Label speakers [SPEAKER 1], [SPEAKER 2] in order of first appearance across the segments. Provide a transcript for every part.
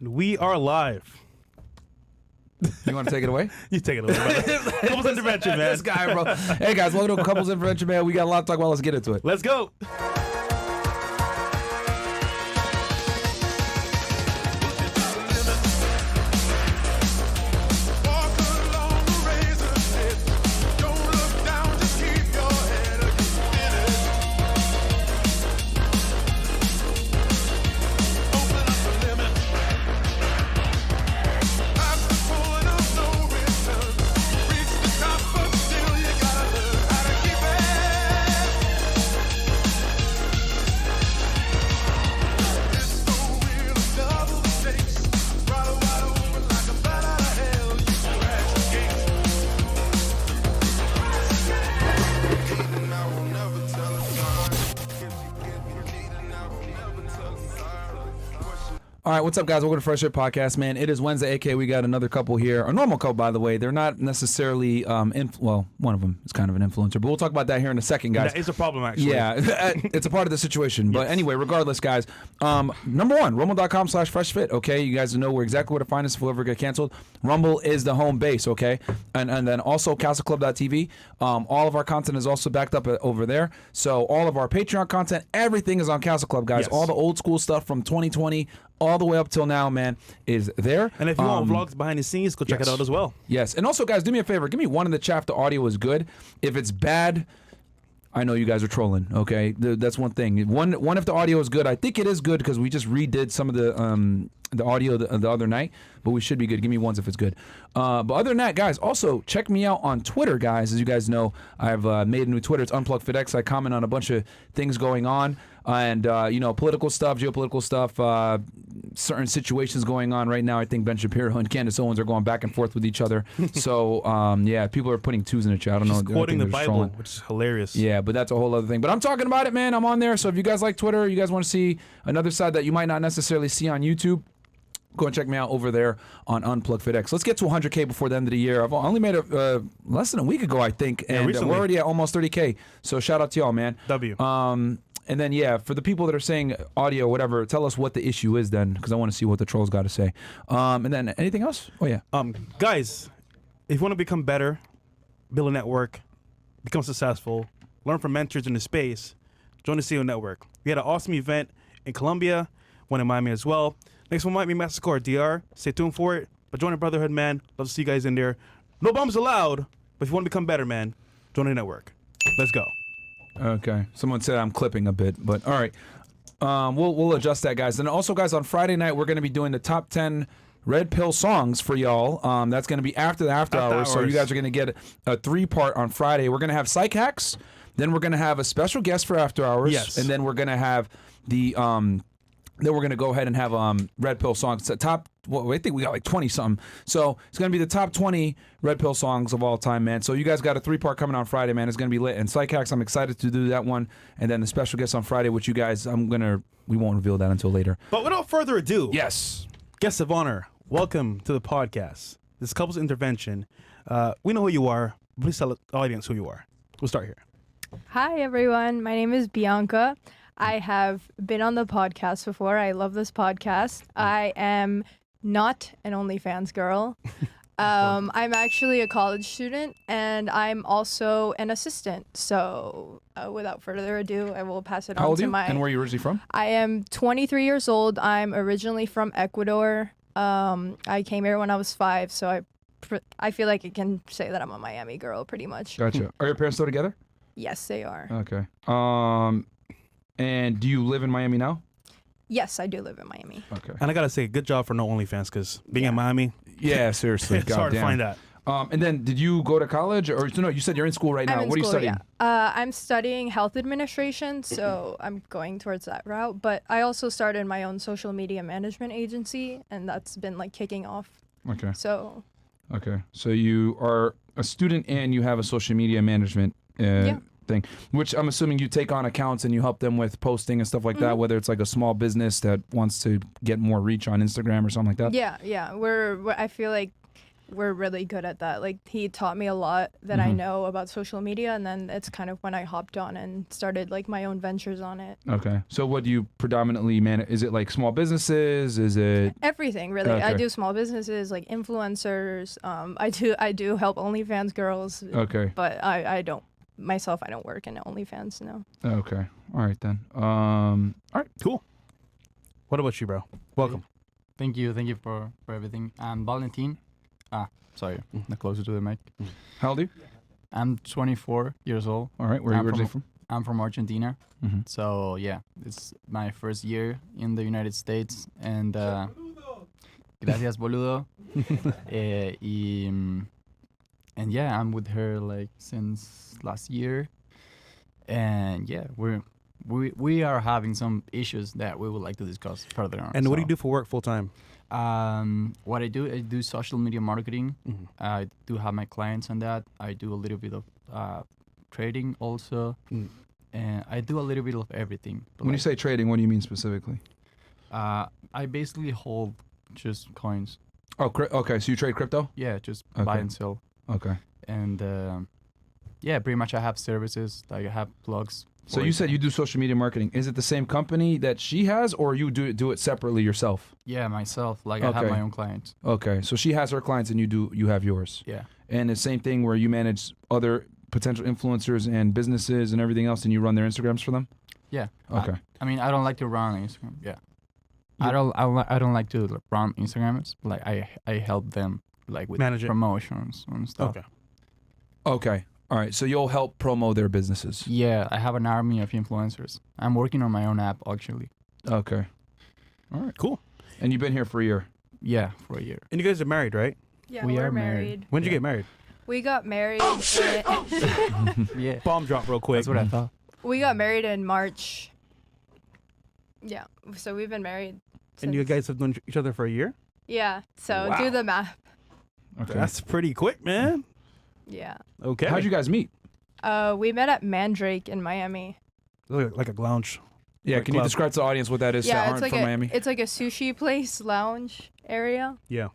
[SPEAKER 1] We are live.
[SPEAKER 2] You want to take it away?
[SPEAKER 1] You take it away, brother. Couples intervention, man.
[SPEAKER 2] This guy, bro. Hey, guys, welcome to Couples Intervention, man. We got a lot to talk about. Let's get into it.
[SPEAKER 1] Let's go.
[SPEAKER 2] All right, what's up, guys? Welcome to Fresh&fit Podcast, man. It is Wednesday, aka we got another couple here. A normal couple, by the way. They're not necessarily, well, one of them is kind of an influencer, but we'll talk about that here in a second, guys.
[SPEAKER 1] That is a problem, actually.
[SPEAKER 2] Yeah, it's a part of the situation. But anyway, regardless, guys, number one, rumble.com/freshfit, okay? You guys know where exactly where to find us if we ever get canceled. Rumble is the home base, okay? And then also castleclub.tv. All of our content is also backed up over there. So all of our Patreon content, everything is on Castle Club, guys.
[SPEAKER 1] Yes.
[SPEAKER 2] All the old school stuff from 2020 all the way up till now, man, is there.
[SPEAKER 1] And if you want vlogs behind the scenes, go check it out as well.
[SPEAKER 2] Yes. And also, guys, do me a favor. Give me one in the chat if the audio is good. If it's bad, I know you guys are trolling, okay? That's one thing. One if the audio is good. I think it is good because we just redid some of the audio the other night, but we should be good. Give me ones if it's good. But other than that, guys, also check me out on Twitter, guys. As you guys know, I've made a new Twitter. It's UnplugFitX. I comment on a bunch of things going on and, political stuff, geopolitical stuff, certain situations going on right now. I think Ben Shapiro and Candace Owens are going back and forth with each other. So, yeah, people are putting twos in the chat. I don't know.
[SPEAKER 1] Just quoting the Bible,
[SPEAKER 2] trolling.
[SPEAKER 1] which is hilarious.
[SPEAKER 2] Yeah, but that's a whole other thing. But I'm talking about it, man. I'm on there. So if you guys like Twitter, you guys want to see another side that you might not necessarily see on YouTube, go and check me out over there on UnplugFitX. Let's get to 100K before the end of the year. I've only made it less than a week ago, I think, and we're already at almost 30K. So shout out to y'all, man.
[SPEAKER 1] W.
[SPEAKER 2] And then, yeah, for the people that are saying audio, whatever, tell us what the issue is then, because I want to see what the trolls got to say. And then anything else? Oh, yeah.
[SPEAKER 1] Guys, if you want to become better, build a network, become successful, learn from mentors in the space, join the CEO Network. We had an awesome event in Colombia, one in Miami as well. Next one might be Mexico or DR. Stay tuned for it. But join the Brotherhood, man. Love to see you guys in there. No bums allowed, but if you want to become better, man, join the network. Let's go.
[SPEAKER 2] Okay. Someone said I'm clipping a bit, but all right. We'll adjust that, guys. And also, guys, on Friday night, we're going to be doing the top 10 Red Pill songs for y'all. That's going to be after the after hours. So you guys are going to get a 3-part on Friday. We're going to have Psych Hacks. Then we're going to have a special guest for after hours.
[SPEAKER 1] Yes.
[SPEAKER 2] And then we're going to have the... then we're going to go ahead and have Red Pill songs. Top, well, I think we got like 20-something. So it's going to be the top 20 Red Pill songs of all time, man. So you guys got a 3-part coming on Friday, man. It's going to be lit. And Psych Hacks, I'm excited to do that one. And then the special guest on Friday, which you guys, we won't reveal that until later.
[SPEAKER 1] But without further ado,
[SPEAKER 2] yes,
[SPEAKER 1] guest of honor, welcome to the podcast. This is Couples Intervention. We know who you are. Please tell the audience who you are. We'll start here.
[SPEAKER 3] Hi, everyone. My name is Bianca. I have been on the podcast before. I love this podcast. I am not an OnlyFans girl. I'm actually a college student, and I'm also an assistant. So without further ado, I will pass it
[SPEAKER 2] How
[SPEAKER 3] on
[SPEAKER 2] old
[SPEAKER 3] to
[SPEAKER 2] are you?
[SPEAKER 3] my...
[SPEAKER 2] And where are you originally from?
[SPEAKER 3] I am 23 years old. I'm originally from Ecuador. I came here when I was 5, so I feel like I can say that I'm a Miami girl, pretty much.
[SPEAKER 2] Gotcha. Are your parents still together?
[SPEAKER 3] Yes, they are.
[SPEAKER 2] Okay. And do you live in Miami now?
[SPEAKER 3] Yes, I do live in Miami.
[SPEAKER 2] Okay.
[SPEAKER 1] And I got to say, good job for no OnlyFans, because being in Miami,
[SPEAKER 2] Yeah, seriously.
[SPEAKER 1] it's hard to find that.
[SPEAKER 2] And then did you go to college? Or no, you said you're in school right now.
[SPEAKER 3] I'm in
[SPEAKER 2] What are you
[SPEAKER 3] school,
[SPEAKER 2] studying?
[SPEAKER 3] yeah. I'm studying health administration, so I'm going towards that route. But I also started my own social media management agency, and that's been like kicking off.
[SPEAKER 2] Okay.
[SPEAKER 3] So
[SPEAKER 2] Okay. So you are a student and you have a social media management thing, which I'm assuming you take on accounts and you help them with posting and stuff like that, whether it's like a small business that wants to get more reach on Instagram or something like that.
[SPEAKER 3] Yeah. I feel like we're really good at that. Like he taught me a lot that I know about social media, and then it's kind of when I hopped on and started like my own ventures on it.
[SPEAKER 2] Okay. So what do you predominantly manage? Is it like small businesses? Is it
[SPEAKER 3] Everything really. I
[SPEAKER 2] Okay.
[SPEAKER 3] do small businesses like influencers. I do help OnlyFans girls,
[SPEAKER 2] okay?
[SPEAKER 3] but I don't myself. I don't work in OnlyFans. No.
[SPEAKER 2] Okay. All right then. All right.
[SPEAKER 1] Cool. What about you, bro? Welcome.
[SPEAKER 4] Thank you for everything. I'm Valentin. Sorry, not closer to the mic.
[SPEAKER 2] How old are you?
[SPEAKER 4] I'm 24 years old.
[SPEAKER 2] All right. Where are you
[SPEAKER 4] I'm
[SPEAKER 2] originally from?
[SPEAKER 4] I'm from Argentina.
[SPEAKER 2] Mm-hmm.
[SPEAKER 4] So yeah, it's my first year in the United States, and gracias boludo. And yeah, I'm with her like since last year, and yeah, we are having some issues that we would like to discuss further on.
[SPEAKER 1] And what do
[SPEAKER 4] so.
[SPEAKER 1] you do for work full time?
[SPEAKER 4] What I do social media marketing.
[SPEAKER 1] Mhm.
[SPEAKER 4] I do have my clients on that. I do a little bit of trading also, and I do a little bit of everything. But
[SPEAKER 2] When you say trading, what do you mean specifically?
[SPEAKER 4] I basically hold just coins.
[SPEAKER 2] Oh, okay. So you trade crypto?
[SPEAKER 4] Yeah, just
[SPEAKER 2] Okay.
[SPEAKER 4] buy and sell.
[SPEAKER 2] Okay.
[SPEAKER 4] And yeah, pretty much I have services, like I have plugs.
[SPEAKER 2] So
[SPEAKER 4] for
[SPEAKER 2] you
[SPEAKER 4] it.
[SPEAKER 2] said you do social media marketing. Is it the same company that she has, or you do it separately yourself?
[SPEAKER 4] Yeah, myself. Like I have
[SPEAKER 2] Okay.
[SPEAKER 4] my own clients.
[SPEAKER 2] Okay. So she has her clients, and you have yours.
[SPEAKER 4] Yeah.
[SPEAKER 2] And the same thing where you manage other potential influencers and businesses and everything else, and you run their Instagrams for them.
[SPEAKER 4] Yeah.
[SPEAKER 2] Okay.
[SPEAKER 4] I mean, I don't like to run Instagram. Yeah. I don't like to run Instagrams. Like I help them like with
[SPEAKER 1] Manage it.
[SPEAKER 4] promotions and stuff.
[SPEAKER 1] Okay.
[SPEAKER 2] Okay. All right. So you'll help promo their businesses.
[SPEAKER 4] Yeah, I have an army of influencers. I'm working on my own app actually.
[SPEAKER 2] Okay. All right.
[SPEAKER 1] Cool.
[SPEAKER 2] And you've been here for a year.
[SPEAKER 4] Yeah, for a year.
[SPEAKER 1] And you guys are married, right?
[SPEAKER 3] Yeah,
[SPEAKER 4] We
[SPEAKER 3] we're
[SPEAKER 4] are married.
[SPEAKER 1] When'd you
[SPEAKER 4] Yeah.
[SPEAKER 1] get married?
[SPEAKER 3] We got married.
[SPEAKER 4] Yeah.
[SPEAKER 1] Bomb drop real quick.
[SPEAKER 4] That's what I thought.
[SPEAKER 3] We got married in March. Yeah, so we've been married.
[SPEAKER 1] And you
[SPEAKER 3] since-
[SPEAKER 1] guys have known each other for a year?
[SPEAKER 3] Yeah, so
[SPEAKER 1] Wow.
[SPEAKER 3] do the math.
[SPEAKER 2] Okay.
[SPEAKER 1] That's pretty quick, man.
[SPEAKER 3] Yeah.
[SPEAKER 1] Okay.
[SPEAKER 2] How'd you guys meet?
[SPEAKER 3] We met at Mandrake in Miami.
[SPEAKER 1] Like a lounge.
[SPEAKER 2] Yeah.
[SPEAKER 1] Like
[SPEAKER 2] Can you
[SPEAKER 1] club.
[SPEAKER 2] describe to the audience what that is?
[SPEAKER 3] Yeah,
[SPEAKER 2] that
[SPEAKER 3] it's
[SPEAKER 2] aren't
[SPEAKER 3] like
[SPEAKER 2] from
[SPEAKER 3] a
[SPEAKER 2] Miami.
[SPEAKER 3] it's like a sushi place lounge area.
[SPEAKER 1] Yeah.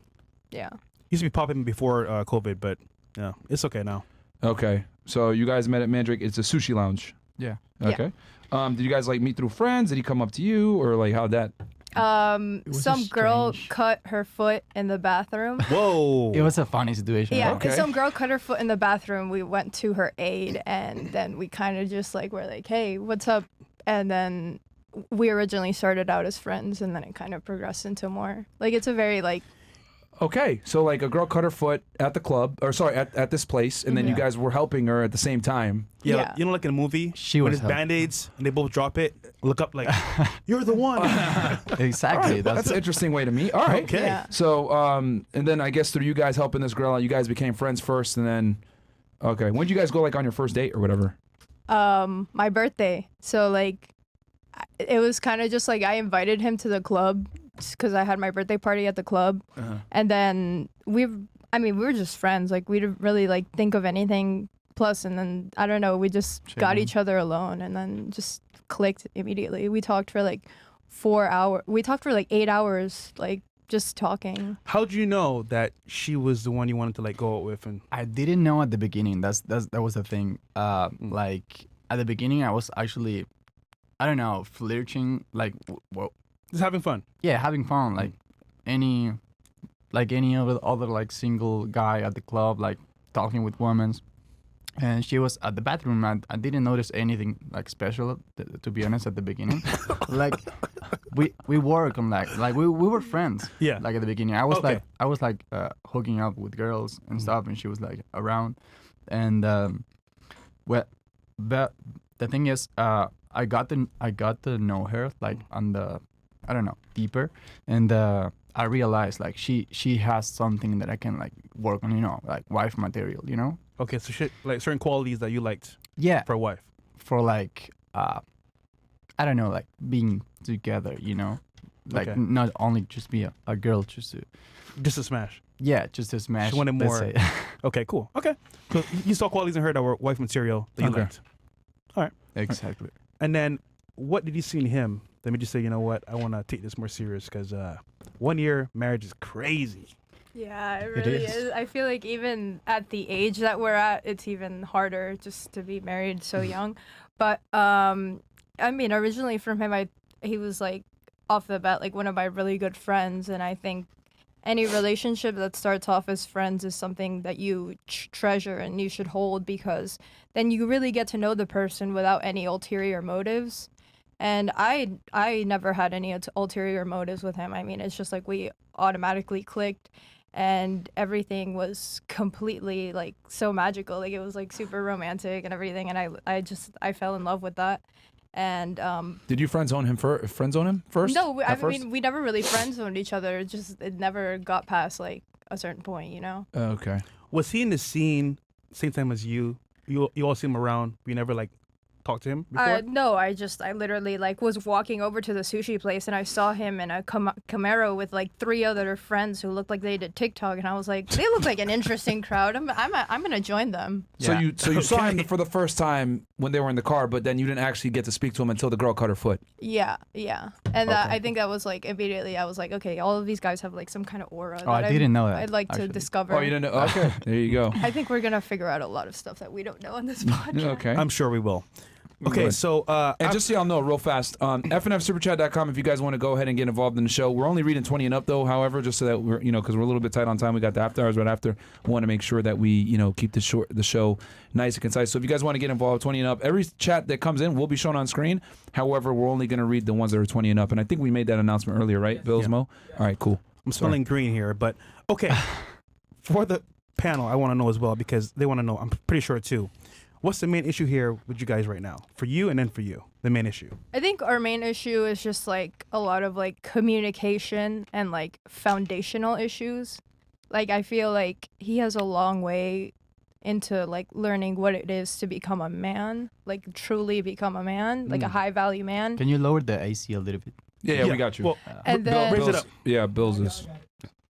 [SPEAKER 3] Yeah.
[SPEAKER 1] Used to be popping before COVID, but yeah, it's okay now.
[SPEAKER 2] Okay. So you guys met at Mandrake. It's a sushi lounge.
[SPEAKER 4] Yeah.
[SPEAKER 3] Yeah.
[SPEAKER 2] Okay. Did you guys like meet through friends? Did he come up to you, or like how'd that?
[SPEAKER 4] was
[SPEAKER 3] Some girl
[SPEAKER 4] strange.
[SPEAKER 3] cut her foot in the bathroom.
[SPEAKER 1] Whoa.
[SPEAKER 4] It was a funny situation.
[SPEAKER 3] Yeah,
[SPEAKER 2] Okay.
[SPEAKER 3] some girl cut her foot in the bathroom. We went to her aid, and then we kind of just like were like, "Hey, what's up?" And then we originally started out as friends, and then it kind of progressed into more. Like it's a very like
[SPEAKER 2] Okay. So like a girl cut her foot at the club, or sorry, at this place, and then you
[SPEAKER 4] Yeah.
[SPEAKER 2] guys were helping her at the same time.
[SPEAKER 1] Yeah,
[SPEAKER 3] Yeah.
[SPEAKER 1] you know, like in a movie,
[SPEAKER 4] She
[SPEAKER 1] when
[SPEAKER 4] was
[SPEAKER 1] it's band-aids and they both drop it, look up like, you're the one.
[SPEAKER 4] Exactly.
[SPEAKER 2] That's an interesting way to meet. All right.
[SPEAKER 1] Okay.
[SPEAKER 3] Yeah.
[SPEAKER 2] So, and then I guess through you guys helping this girl out, you guys became friends first, and then, okay. When did you guys go like on your first date or whatever?
[SPEAKER 3] my birthday. So like it was kind of just like I invited him to the club because I had my birthday party at the club, and then we were just friends. Like we didn't really like think of anything plus, and then I don't know, we just got
[SPEAKER 4] Chilling.
[SPEAKER 3] each other alone, and then just clicked immediately. We talked for like 4 hours. We talked for like 8 hours, like just talking.
[SPEAKER 1] How'd you know that she was the one you wanted to like go out with? And
[SPEAKER 4] I didn't know at the beginning. That was the thing. Like at the beginning, I was actually, I don't know, flirting. Like, well,
[SPEAKER 1] just having fun.
[SPEAKER 4] yeah, having fun. Like any other like single guy at the club, like talking with women. And she was at the bathroom. I didn't notice anything like special, to be honest, at the beginning. Like we work on like we were friends.
[SPEAKER 1] Yeah.
[SPEAKER 4] Like at the beginning, I was
[SPEAKER 1] Okay.
[SPEAKER 4] like hooking up with girls and stuff, and she was like around. And well, but the thing is, I got to know her like on the, I don't know, deeper, and I realized like she has something that I can like work on, like wife material,
[SPEAKER 1] Okay, so shit, like certain qualities that you liked
[SPEAKER 4] Yeah,
[SPEAKER 1] for a wife.
[SPEAKER 4] for like I don't know, like being together, like
[SPEAKER 1] Okay.
[SPEAKER 4] not only just be a girl, just
[SPEAKER 1] Just a smash.
[SPEAKER 4] just to smash.
[SPEAKER 1] She wanted
[SPEAKER 4] let's
[SPEAKER 1] more.
[SPEAKER 4] say.
[SPEAKER 1] Okay, cool. Okay. So you saw qualities in her that were wife material that you
[SPEAKER 2] Okay.
[SPEAKER 1] liked.
[SPEAKER 4] Exactly.
[SPEAKER 1] And then what did you see in him that made you say, you know what, I want to take this more serious because 1 year marriage is crazy.
[SPEAKER 3] Yeah, it
[SPEAKER 4] It
[SPEAKER 3] really
[SPEAKER 4] is.
[SPEAKER 3] is. I feel like even at the age that we're at, it's even harder just to be married so young. But I mean, originally from him, he was like off the bat like one of my really good friends, and I think any relationship that starts off as friends is something that you treasure and you should hold, because then you really get to know the person without any ulterior motives. And I never had any ulterior motives with him. I mean, it's just like we automatically clicked, and everything was completely like so magical. Like it was like super romantic and everything, and I fell in love with that. And
[SPEAKER 2] Did you friend zone him first?
[SPEAKER 3] no, I
[SPEAKER 2] At first?
[SPEAKER 3] mean we never really friend zoned each other. It never got past like a certain point, you know.
[SPEAKER 2] Okay.
[SPEAKER 1] Was he in the scene same time as you? You all see him around. But you never like talked to him before?
[SPEAKER 3] No, I literally like was walking over to the sushi place and I saw him in a Camaro with like 3 other friends who looked like they did TikTok, and I was like, they look like an interesting crowd. I'm gonna join them.
[SPEAKER 2] So
[SPEAKER 4] Yeah.
[SPEAKER 2] you saw him
[SPEAKER 1] Okay.
[SPEAKER 2] for the first time when they were in the car, but then you didn't actually get to speak to him until the girl cut her foot.
[SPEAKER 3] Yeah, and
[SPEAKER 2] Okay.
[SPEAKER 3] I think that was like immediately I was like, okay, all of these guys have like some kind of aura.
[SPEAKER 4] Oh, I didn't know that,
[SPEAKER 3] I'd like to
[SPEAKER 4] actually.
[SPEAKER 3] discover.
[SPEAKER 2] Oh, you didn't know? Okay. There you go.
[SPEAKER 3] I think we're gonna figure out a lot of stuff that we don't know on this podcast.
[SPEAKER 2] Okay.
[SPEAKER 1] I'm sure we will. Okay,
[SPEAKER 2] Good.
[SPEAKER 1] so
[SPEAKER 2] And just so y'all know, real fast, fnfsuperchat.com if you guys want to go ahead and get involved in the show. We're only reading 20 and up, though, however, just so that we're, because we're a little bit tight on time. We got the after hours right after. We want to make sure that we, keep the show nice and concise. So if you guys want to get involved, 20 and up, every chat that comes in will be shown on screen. However, we're only going to read the ones that are 20 and up. And I think we made that announcement earlier, right, Bills
[SPEAKER 1] Yeah.
[SPEAKER 2] Mo? All right, cool.
[SPEAKER 1] I'm smelling green here, but okay. For the panel, I want to know as well, because they want to know. I'm pretty sure too. What's the main issue here with you guys right now? For you and then for you, the main issue.
[SPEAKER 3] I think our main issue is just like a lot of like communication and like foundational issues. Like I feel like he has a long way into like learning what it is to become a man, like truly become a man, like a high value man.
[SPEAKER 4] Can you lower the AC a little bit?
[SPEAKER 2] Yeah, we got you.
[SPEAKER 1] Well,
[SPEAKER 3] And
[SPEAKER 1] Bill,
[SPEAKER 3] then-
[SPEAKER 1] raise it up.
[SPEAKER 2] Yeah, Bills is.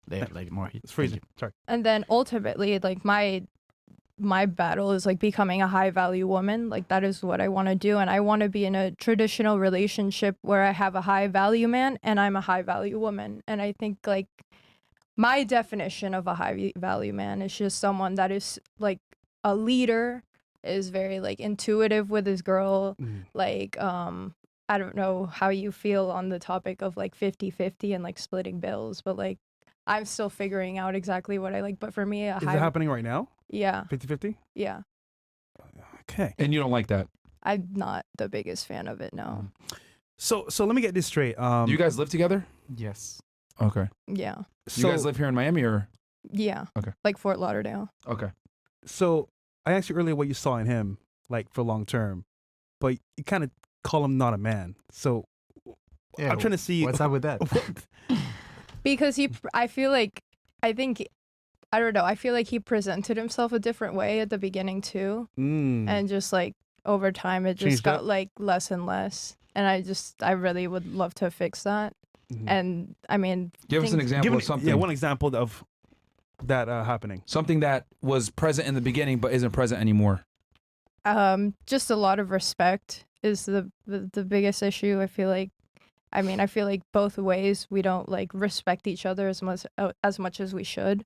[SPEAKER 4] They have like more heat.
[SPEAKER 1] It's freezing. Sorry.
[SPEAKER 3] And then ultimately like my battle is like becoming a high value woman. Like that is what I want to do, and I want to be in a traditional relationship where I have a high value man and I'm a high value woman. And I think like my definition of a high value man is just someone that is like a leader, is very like intuitive with his girl. Like I don't know how you feel on the topic of like 50-50 and like splitting bills, but like I'm still figuring out exactly what I like. But for me,
[SPEAKER 1] Is it happening right now?
[SPEAKER 3] yeah,
[SPEAKER 1] 50-50?
[SPEAKER 3] yeah.
[SPEAKER 1] Okay.
[SPEAKER 2] And you don't like that.
[SPEAKER 3] I'm not the biggest fan of it, no.
[SPEAKER 1] So let me get this straight.
[SPEAKER 2] Do you guys live together?
[SPEAKER 4] Yes.
[SPEAKER 2] Okay.
[SPEAKER 3] Yeah.
[SPEAKER 1] so,
[SPEAKER 2] You guys live here in Miami or?
[SPEAKER 3] Yeah.
[SPEAKER 2] Okay.
[SPEAKER 3] Like Fort Lauderdale.
[SPEAKER 2] Okay.
[SPEAKER 1] So I asked you earlier what you saw in him, like for long term, but you kind of call him not a man. So
[SPEAKER 4] Yeah,
[SPEAKER 1] I'm trying to see
[SPEAKER 4] What's up with that?
[SPEAKER 3] Because I feel like, I don't know, I feel like he presented himself a different way at the beginning too. And just like over time, it just
[SPEAKER 1] Changed
[SPEAKER 3] got
[SPEAKER 1] up?
[SPEAKER 3] like less and less. And I really would love to fix that. And I mean,
[SPEAKER 2] Give us an example
[SPEAKER 1] Give
[SPEAKER 2] of something.
[SPEAKER 1] Yeah, one example of that happening.
[SPEAKER 2] Something that was present in the beginning but isn't present anymore.
[SPEAKER 3] Just a lot of respect is the biggest issue. I feel like both ways we don't like respect each other as much as we should.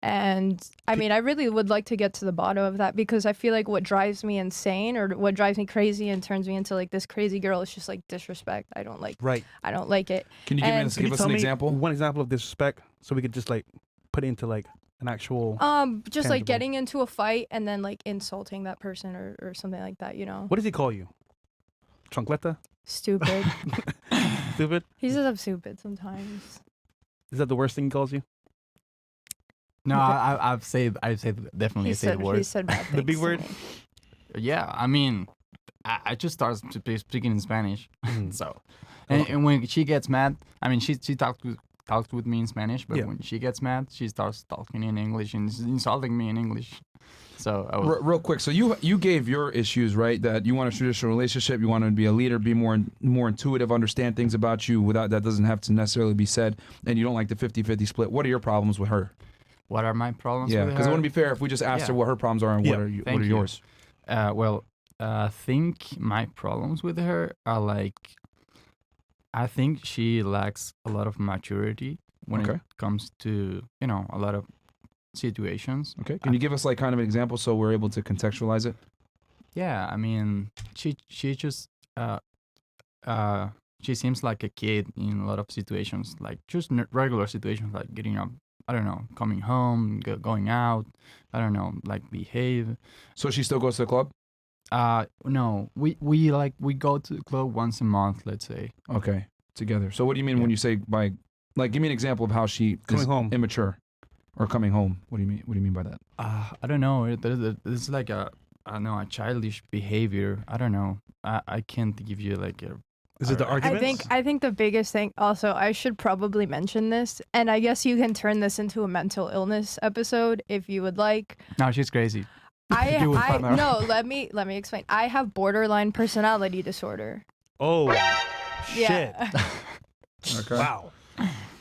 [SPEAKER 3] And I mean, I really would like to get to the bottom of that, because I feel like what drives me insane or what drives me crazy and turns me into like this crazy girl is just like disrespect. I don't like it.
[SPEAKER 2] Can you
[SPEAKER 3] And-
[SPEAKER 2] give
[SPEAKER 1] Can you
[SPEAKER 2] us
[SPEAKER 1] tell
[SPEAKER 2] an
[SPEAKER 1] me
[SPEAKER 2] example?
[SPEAKER 1] one example of disrespect so we could just like put it into like an actual.
[SPEAKER 3] Just like
[SPEAKER 1] tangible.
[SPEAKER 3] getting into a fight and then like insulting that person or something like that, you know?
[SPEAKER 1] What does he call you? Truncletta?
[SPEAKER 3] Stupid.
[SPEAKER 1] Stupid?
[SPEAKER 3] He says I'm stupid sometimes.
[SPEAKER 1] Is that the worst thing he calls you?
[SPEAKER 4] No, I've said definitely
[SPEAKER 3] He
[SPEAKER 4] say the
[SPEAKER 3] said
[SPEAKER 4] word.
[SPEAKER 3] bad things
[SPEAKER 1] The big
[SPEAKER 3] to
[SPEAKER 1] word?
[SPEAKER 3] me.
[SPEAKER 4] Yeah, I mean, I just started speaking in Spanish,
[SPEAKER 1] Mm-hmm.
[SPEAKER 4] so and when she gets mad, I mean, she talks with me in Spanish, but
[SPEAKER 1] Yeah.
[SPEAKER 4] when she gets mad, she starts talking in English and insulting me in English. So I was,
[SPEAKER 2] Real quick, so you gave your issues, right? That you want a traditional relationship, you want to be a leader, be more intuitive, understand things about you without that doesn't have to necessarily be said, and you don't like the 50-50 split. What are your problems with her?
[SPEAKER 4] what are my problems?
[SPEAKER 2] Yeah,
[SPEAKER 4] with
[SPEAKER 2] because it
[SPEAKER 4] her?
[SPEAKER 2] wouldn't be fair if we just asked her
[SPEAKER 4] Yeah.
[SPEAKER 2] what her problems are and
[SPEAKER 1] Yeah.
[SPEAKER 2] what are
[SPEAKER 4] Thank you.
[SPEAKER 2] yours.
[SPEAKER 4] I think my problems with her are like, I think she lacks a lot of maturity when
[SPEAKER 2] Okay.
[SPEAKER 4] it comes to a lot of situations.
[SPEAKER 2] Okay. Can you give us like kind of an example so we're able to contextualize it?
[SPEAKER 4] Yeah, I mean, she just she seems like a kid in a lot of situations, like just regular situations, like getting up. I don't know, coming home, going out. I don't know, like behave.
[SPEAKER 2] So she still goes to the club?
[SPEAKER 4] No, we go to the club once a month, let's say.
[SPEAKER 2] Okay. Together. So what do you mean when you say by, like, give me an example of how she
[SPEAKER 1] Coming
[SPEAKER 2] is
[SPEAKER 1] home.
[SPEAKER 2] immature or coming home? What do you mean? What do you mean by that?
[SPEAKER 4] I don't know. It's like a I don't know, a childish behavior. I don't know. I can't give you like a.
[SPEAKER 1] Is it the arguments?
[SPEAKER 3] I think the biggest thing also, I should probably mention this, and I guess you can turn this into a mental illness episode if you would like.
[SPEAKER 4] No, she's crazy.
[SPEAKER 3] I
[SPEAKER 4] You would find out.
[SPEAKER 3] no, let me explain. I have borderline personality disorder.
[SPEAKER 1] Oh, shit!
[SPEAKER 3] Yeah.
[SPEAKER 2] Okay.
[SPEAKER 1] Wow.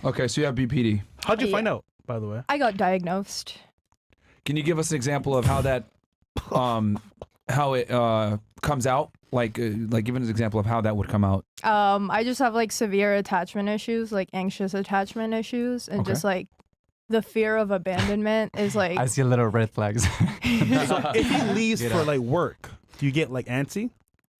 [SPEAKER 2] Okay. So you have BPD.
[SPEAKER 1] How'd you
[SPEAKER 3] Yeah.
[SPEAKER 1] find out, by the way?
[SPEAKER 3] I got diagnosed.
[SPEAKER 2] Can you give us an example of how that, how it comes out? Like give an example of how that would come out.
[SPEAKER 3] I just have like severe attachment issues, like anxious attachment issues, and
[SPEAKER 2] Okay.
[SPEAKER 3] just like the fear of abandonment is like
[SPEAKER 4] I see a little red flags.
[SPEAKER 1] So if he leaves
[SPEAKER 4] Get
[SPEAKER 1] for
[SPEAKER 4] out.
[SPEAKER 1] like work, do you get like antsy?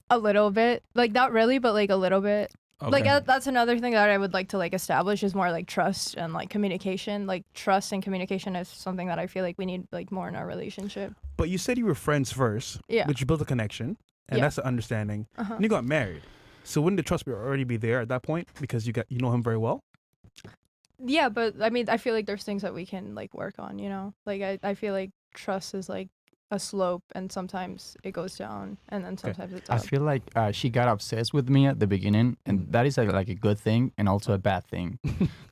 [SPEAKER 3] a little bit, like not really, but like a little bit.
[SPEAKER 2] Okay.
[SPEAKER 3] Like that's another thing that I would like to like establish is more like trust and like communication. Like trust and communication is something that I feel like we need like more in our relationship.
[SPEAKER 1] But you said you were friends first,
[SPEAKER 3] Yeah.
[SPEAKER 1] which you built a connection, and
[SPEAKER 3] Yeah.
[SPEAKER 1] that's the understanding.
[SPEAKER 3] Uh-huh.
[SPEAKER 1] And you got married. So wouldn't the trust already be there at that point because you know him very well?
[SPEAKER 3] Yeah, but I mean, I feel like there's things that we can like work on, you know? Like I feel like trust is like a slope and sometimes it goes down and then sometimes it's
[SPEAKER 4] I
[SPEAKER 3] up.
[SPEAKER 4] feel like she got obsessed with me at the beginning, and that is like a good thing and also a bad thing.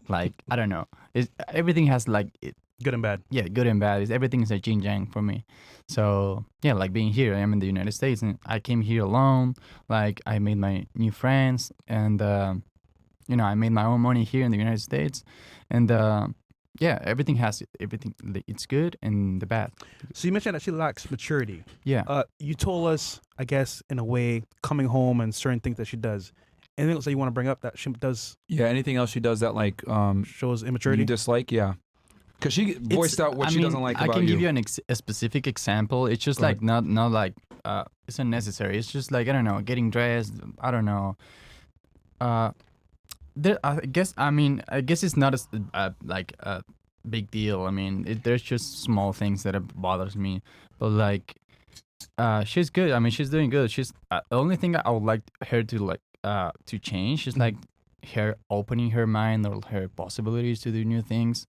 [SPEAKER 4] Like I don't know, everything has like
[SPEAKER 1] Good and bad.
[SPEAKER 4] yeah, good and bad. Everything is a yin yang for me. So yeah, like being here, I am in the United States, and I came here alone. Like I made my new friends, and I made my own money here in the United States, and yeah, everything. It's good and the bad.
[SPEAKER 1] So you mentioned that she lacks maturity.
[SPEAKER 4] Yeah.
[SPEAKER 1] You told us, I guess, in a way, coming home and certain things that she does. Anything else that you want to bring up that she does
[SPEAKER 2] Yeah. Anything else she does that like
[SPEAKER 1] shows immaturity?
[SPEAKER 2] you dislike? Yeah. Because she voiced out what she doesn't like
[SPEAKER 4] I
[SPEAKER 2] about
[SPEAKER 4] can
[SPEAKER 2] you.
[SPEAKER 4] give you a specific example. It's just
[SPEAKER 2] Go
[SPEAKER 4] like not like it's unnecessary. It's just like I don't know, getting dressed. I don't know. I guess it's not like a big deal. I mean, there's just small things that bothers me, but like she's good. I mean, she's doing good. She's the only thing I would like her to like to change is like her opening her mind or her possibilities to do new things.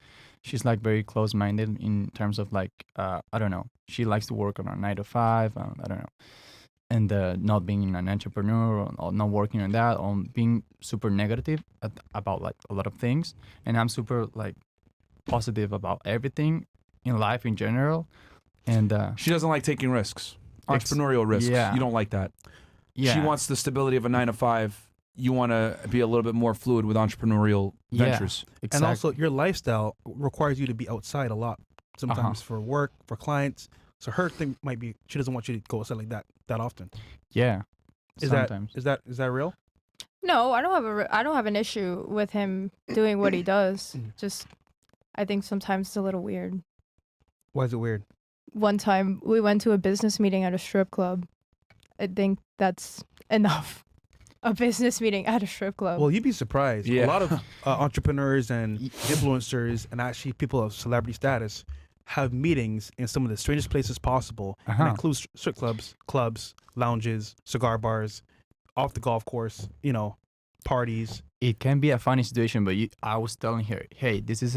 [SPEAKER 4] She's like very close-minded in terms of like I don't know. She likes to work on a 9 to 5. I don't know, and not being an entrepreneur or not working on that, or being super negative about like a lot of things. And I'm super like positive about everything in life in general. And
[SPEAKER 2] She doesn't like taking risks,
[SPEAKER 4] Ex-
[SPEAKER 2] entrepreneurial risks.
[SPEAKER 4] yeah.
[SPEAKER 2] You don't like that.
[SPEAKER 4] yeah,
[SPEAKER 2] She wants the stability of a 9 to 5. You want to be a little bit more fluid with entrepreneurial
[SPEAKER 4] Yeah.
[SPEAKER 2] ventures.
[SPEAKER 4] exactly.
[SPEAKER 1] And also, your lifestyle requires you to be outside a lot, sometimes for work, for clients. So her thing might be she doesn't want you to go outside like that often.
[SPEAKER 4] yeah,
[SPEAKER 1] Is
[SPEAKER 4] sometimes.
[SPEAKER 1] that real?
[SPEAKER 3] No, I don't have an issue with him doing what he does. Just I think sometimes it's a little weird.
[SPEAKER 1] Why is it weird?
[SPEAKER 3] One time we went to a business meeting at a strip club. I think that's enough. A business meeting at a strip club.
[SPEAKER 1] Well, you'd be surprised.
[SPEAKER 2] Yeah.
[SPEAKER 1] A lot of entrepreneurs and influencers and actually people of celebrity status have meetings in some of the strangest places possible. And
[SPEAKER 4] Uh-huh.
[SPEAKER 1] includes strip clubs, lounges, cigar bars, off the golf course, parties.
[SPEAKER 4] It can be a funny situation, but I was telling her, hey, this is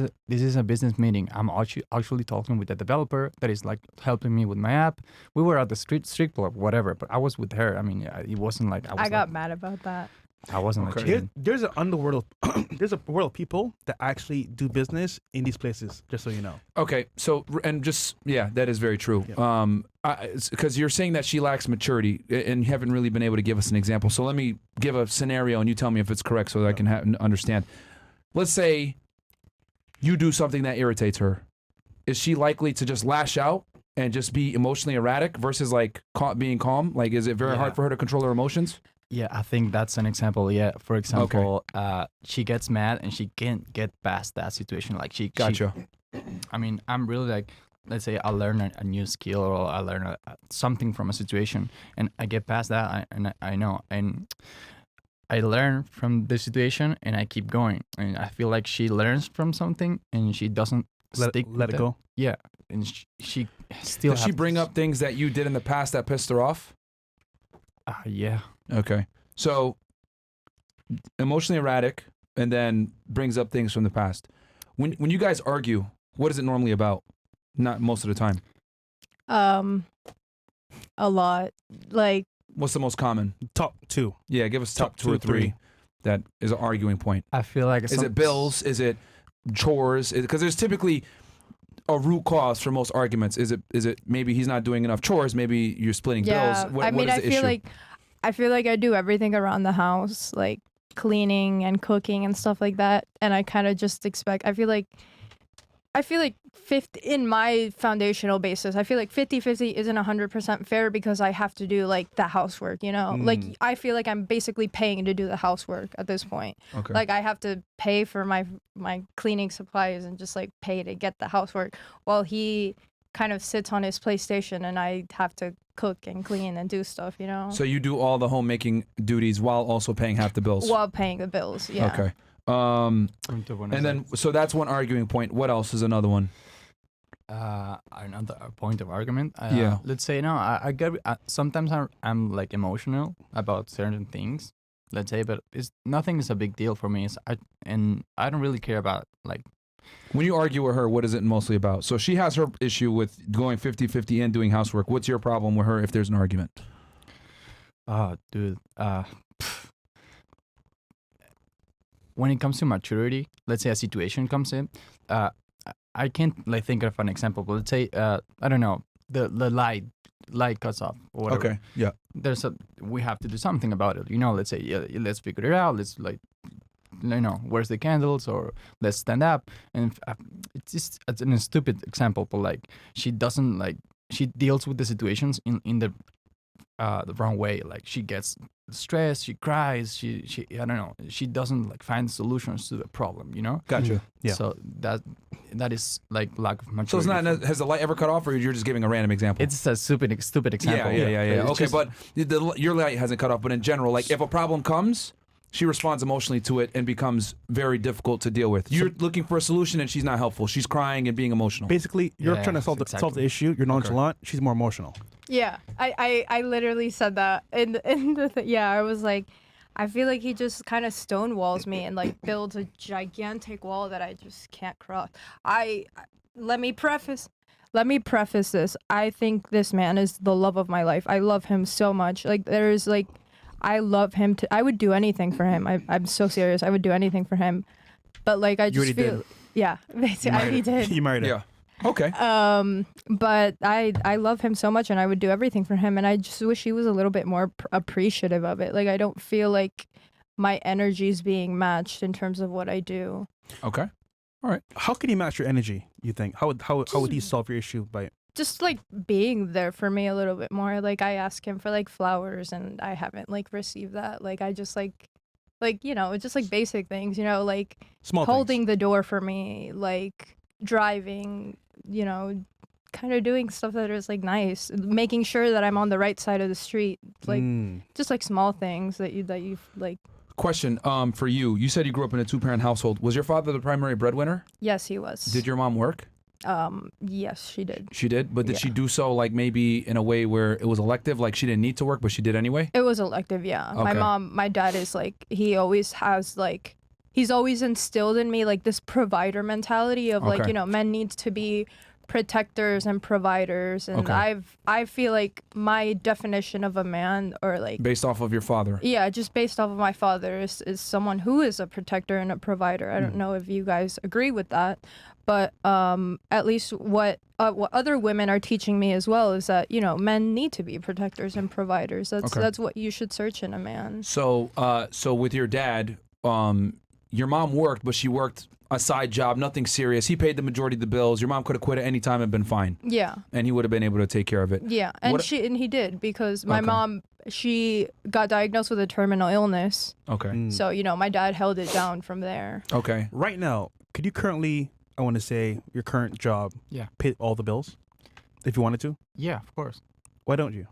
[SPEAKER 4] a business meeting. I'm actually talking with the developer that is like helping me with my app. We were at the street club, whatever, but I was with her. I mean, it wasn't like
[SPEAKER 3] I got mad about that.
[SPEAKER 4] I wasn't like
[SPEAKER 2] Okay.
[SPEAKER 1] There-
[SPEAKER 4] cheating.
[SPEAKER 1] there's an underworld there's a world of people that actually do business in these places, just so you know.
[SPEAKER 2] Okay, so and just that is very true. Because you're saying that she lacks maturity, and you haven't really been able to give us an example. So let me give a scenario, and you tell me if it's correct, so that I can understand. Let's say you do something that irritates her. Is she likely to just lash out and just be emotionally erratic versus like being calm? Like, is it very hard for her to control her emotions?
[SPEAKER 4] Yeah, I think that's an example. Yeah, for example, she gets mad and she can't get past that situation. Like
[SPEAKER 2] Gotcha.
[SPEAKER 4] I mean, I'm really like, let's say I learn a new skill or I learn something from a situation, and I get past that, I know, and I learn from the situation, and I keep going, and I feel like she learns from something, and she doesn't
[SPEAKER 1] Let it go.
[SPEAKER 4] Yeah, and she still.
[SPEAKER 2] Does she bring up things that you did in the past that pissed her off?
[SPEAKER 4] Yeah.
[SPEAKER 2] Okay. So emotionally erratic, and then brings up things from the past. When you guys argue, what is it normally about? Not most of the time.
[SPEAKER 3] A lot. Like,
[SPEAKER 2] What's the most common?
[SPEAKER 1] Top 2.
[SPEAKER 2] Yeah, give us top two or
[SPEAKER 1] two or three.
[SPEAKER 2] three that is an arguing point.
[SPEAKER 4] I feel like
[SPEAKER 2] Is it bills? Is it chores? Because there's typically a root cause for most arguments. Is it maybe he's not doing enough chores? Maybe you're splitting bills. What is the issue?
[SPEAKER 3] I feel like I do everything around the house, like cleaning and cooking and stuff like that, and I kind of just expect. I feel like 50 in my foundational basis. I feel like 50-50 isn't 100% fair because I have to do like the housework. You know, like I feel like I'm basically paying to do the housework at this point.
[SPEAKER 2] Okay.
[SPEAKER 3] Like I have to pay for my cleaning supplies and just like pay to get the housework, while he kind of sits on his PlayStation and I have to cook and clean and do stuff, you know?
[SPEAKER 2] So you do all the homemaking duties while also paying half the bills?
[SPEAKER 3] While paying the bills, yeah.
[SPEAKER 2] Okay. And then, so that's one arguing point. What else is another one?
[SPEAKER 4] Another point of argument.
[SPEAKER 2] Yeah.
[SPEAKER 4] Let's say I get sometimes I'm like emotional about certain things. Let's say, but nothing is a big deal for me. I don't really care about like.
[SPEAKER 2] When you argue with her, what is it mostly about? So she has her issue with going 50-50 and doing housework. What's your problem with her if there's an argument?
[SPEAKER 4] Dude. When it comes to maturity, let's say a situation comes in, I can't like think of an example, but let's say I don't know, the light cuts off or whatever.
[SPEAKER 2] Okay. Yeah.
[SPEAKER 4] We have to do something about it. You know, let's say let's figure it out. Let's like, you know, where's the candles, or let's stand up. And it's a stupid example, but like she deals with the situations in the wrong way. Like she gets stressed, she cries, she I don't know, she doesn't like find solutions to the problem, you know?
[SPEAKER 2] Gotcha. Yeah.
[SPEAKER 4] So that is like lack of maturity.
[SPEAKER 2] So it's not, has the light ever cut off, or you're just giving a random example?
[SPEAKER 4] It's a stupid example.
[SPEAKER 2] Yeah.
[SPEAKER 4] It's
[SPEAKER 2] Okay,
[SPEAKER 4] just-
[SPEAKER 2] but your light hasn't cut off, but in general, like if a problem comes, she responds emotionally to it and becomes very difficult to deal with. You're looking for a solution and she's not helpful. She's crying and being emotional.
[SPEAKER 1] Basically, you're trying to solve
[SPEAKER 4] exactly.
[SPEAKER 1] the issue. You're nonchalant. She's more emotional.
[SPEAKER 3] Yeah, I literally said that in the yeah, I was like, I feel like he just kind of stonewalls me and like builds a gigantic wall that I just can't cross. Let me preface this. I think this man is the love of my life. I love him so much. Like there's like, I love him. I would do anything for him. I'm so serious. I would do anything for him. But like I just feel, yeah, basically I already did.
[SPEAKER 1] You married her.
[SPEAKER 2] Yeah. Okay.
[SPEAKER 3] But I love him so much and I would do everything for him, and I just wish he was a little bit more appreciative of it. Like I don't feel like my energy is being matched in terms of what I do.
[SPEAKER 2] Okay. All right.
[SPEAKER 1] How can he match your energy, you think? How would he solve your issue by
[SPEAKER 3] Just like being there for me a little bit more. Like I ask him for like flowers and I haven't like received that. Like I just like you know, just like basic things, you know, like
[SPEAKER 1] small
[SPEAKER 3] holding
[SPEAKER 1] things?
[SPEAKER 3] the door for me, like driving, you know, kind of doing stuff that is like nice, making sure that I'm on the right side of the street, like just like small things that you like.
[SPEAKER 2] Question for you. You said you grew up in a 2-parent household. Was your father the primary breadwinner?
[SPEAKER 3] Yes, he was.
[SPEAKER 2] Did your mom work?
[SPEAKER 3] Yes, she did.
[SPEAKER 2] She did, but did
[SPEAKER 3] Yeah.
[SPEAKER 2] she do so like maybe in a way where it was elective, like she didn't need to work, but she did anyway?
[SPEAKER 3] It was elective, yeah.
[SPEAKER 2] Okay.
[SPEAKER 3] My dad is like, he always has like, he's always instilled in me like this provider mentality of like,
[SPEAKER 2] Okay.
[SPEAKER 3] you know, men need to be protectors and providers, and
[SPEAKER 2] Okay.
[SPEAKER 3] I feel like my definition of a man, or like
[SPEAKER 2] Based off of your father.
[SPEAKER 3] yeah, just based off of my father, is someone who is a protector and a provider. I don't know if you guys agree with that, but at least what other women are teaching me as well is that, you know, men need to be protectors and providers. That's what you should search in a man.
[SPEAKER 2] So with your dad, your mom worked, but she worked a side job, nothing serious. He paid the majority of the bills. Your mom could have quit at any time and been fine.
[SPEAKER 3] Yeah.
[SPEAKER 2] And he would have been able to take care of it.
[SPEAKER 3] Yeah, and
[SPEAKER 2] What-
[SPEAKER 3] he did because my
[SPEAKER 2] Okay.
[SPEAKER 3] mom, she got diagnosed with a terminal illness.
[SPEAKER 2] Okay.
[SPEAKER 1] Mm.
[SPEAKER 3] So, my dad held it down from there.
[SPEAKER 2] Okay.
[SPEAKER 1] Right now, could you currently, I want to say, your current job,
[SPEAKER 4] Yeah.
[SPEAKER 1] pay all the bills, if you wanted to?
[SPEAKER 4] Yeah, of course.
[SPEAKER 1] Why don't you?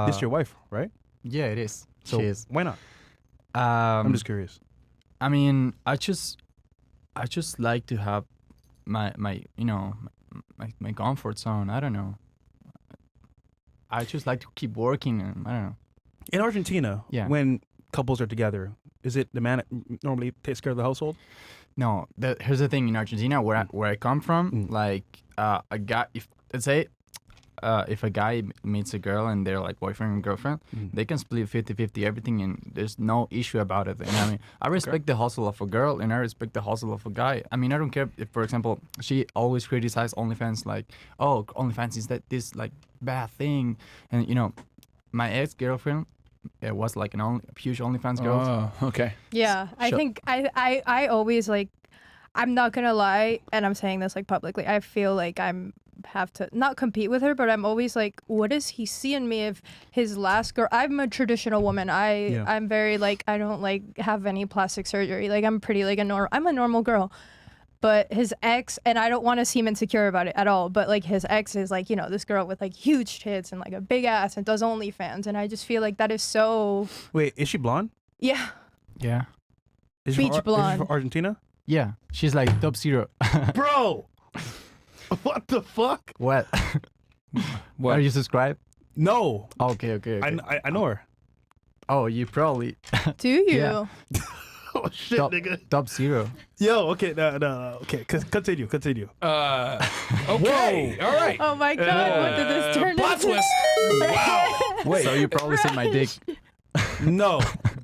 [SPEAKER 1] This your wife, right?
[SPEAKER 4] Yeah, it is.
[SPEAKER 1] So
[SPEAKER 4] She is.
[SPEAKER 1] why not?
[SPEAKER 4] I'm
[SPEAKER 1] I'm just curious.
[SPEAKER 4] I mean, I just like to have my my comfort zone. I don't know. I just like to keep working, and I don't know.
[SPEAKER 1] In Argentina,
[SPEAKER 4] Yeah.
[SPEAKER 1] when couples are together, is it the man that normally takes care of the household?
[SPEAKER 4] No, here's the thing in Argentina, where I come from,
[SPEAKER 1] Mm.
[SPEAKER 4] like a guy, if let's say, if a guy meets a girl and they're like boyfriend and girlfriend, they can split 50-50 everything, and there's no issue about it. And I mean, I respect the hustle of a girl, and I respect the hustle of a guy. I mean, I don't care if, for example, she always criticized OnlyFans, like, oh, OnlyFans is that this like bad thing, and my ex-girlfriend was like a huge OnlyFans girl.
[SPEAKER 2] Oh, okay.
[SPEAKER 3] Yeah, I
[SPEAKER 4] Sure.
[SPEAKER 3] think I always like, I'm not gonna lie, and I'm saying this like publicly, I feel like have to not compete with her, but I'm always like, what does he see in me if his last girl? I'm a traditional woman. I'm very like, I don't like have any plastic surgery. Like I'm pretty like I'm a normal girl. But his ex, and I don't want to seem insecure about it at all, but like his ex is like, this girl with like huge tits and like a big ass and does OnlyFans, and I just feel like that is so,
[SPEAKER 1] Wait, is she blonde?
[SPEAKER 3] yeah.
[SPEAKER 4] Yeah,
[SPEAKER 1] Is she
[SPEAKER 3] Beach
[SPEAKER 1] from, Is
[SPEAKER 3] blonde.
[SPEAKER 1] she from Argentina?
[SPEAKER 4] yeah, she's like top zero.
[SPEAKER 1] Bro! What the fuck?
[SPEAKER 4] What?
[SPEAKER 2] What?
[SPEAKER 4] Are you subscribed?
[SPEAKER 1] No.
[SPEAKER 4] Okay.
[SPEAKER 1] I know her.
[SPEAKER 4] Oh, you probably
[SPEAKER 3] Do you?
[SPEAKER 4] Yeah.
[SPEAKER 1] Oh, shit,
[SPEAKER 4] top,
[SPEAKER 1] nigga.
[SPEAKER 4] top zero.
[SPEAKER 1] Yo, okay, no. Okay, continue.
[SPEAKER 2] Okay. All right.
[SPEAKER 3] Oh my god, what did this turn
[SPEAKER 2] Plot
[SPEAKER 3] into?
[SPEAKER 2] twist. Wow. Wait.
[SPEAKER 4] So you probably see my dick.
[SPEAKER 1] No,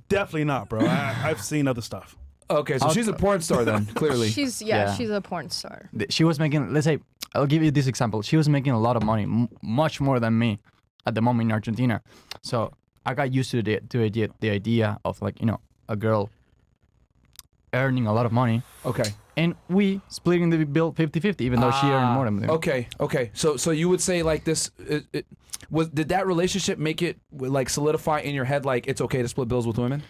[SPEAKER 1] definitely not, bro. I've seen other stuff.
[SPEAKER 2] Okay, so she's a porn star then, clearly.
[SPEAKER 3] She's
[SPEAKER 4] Yeah.
[SPEAKER 3] she's a porn star.
[SPEAKER 4] She was making, let's say, I'll give you this example. She was making a lot of money, much more than me at the moment in Argentina. So I got used to the idea of like, a girl earning a lot of money,
[SPEAKER 2] Okay.
[SPEAKER 4] and we splitting the bill 50-50, even though she earned more than me.
[SPEAKER 2] Okay. So you would say like this, did that relationship make it like solidify in your head like it's okay to split bills with women?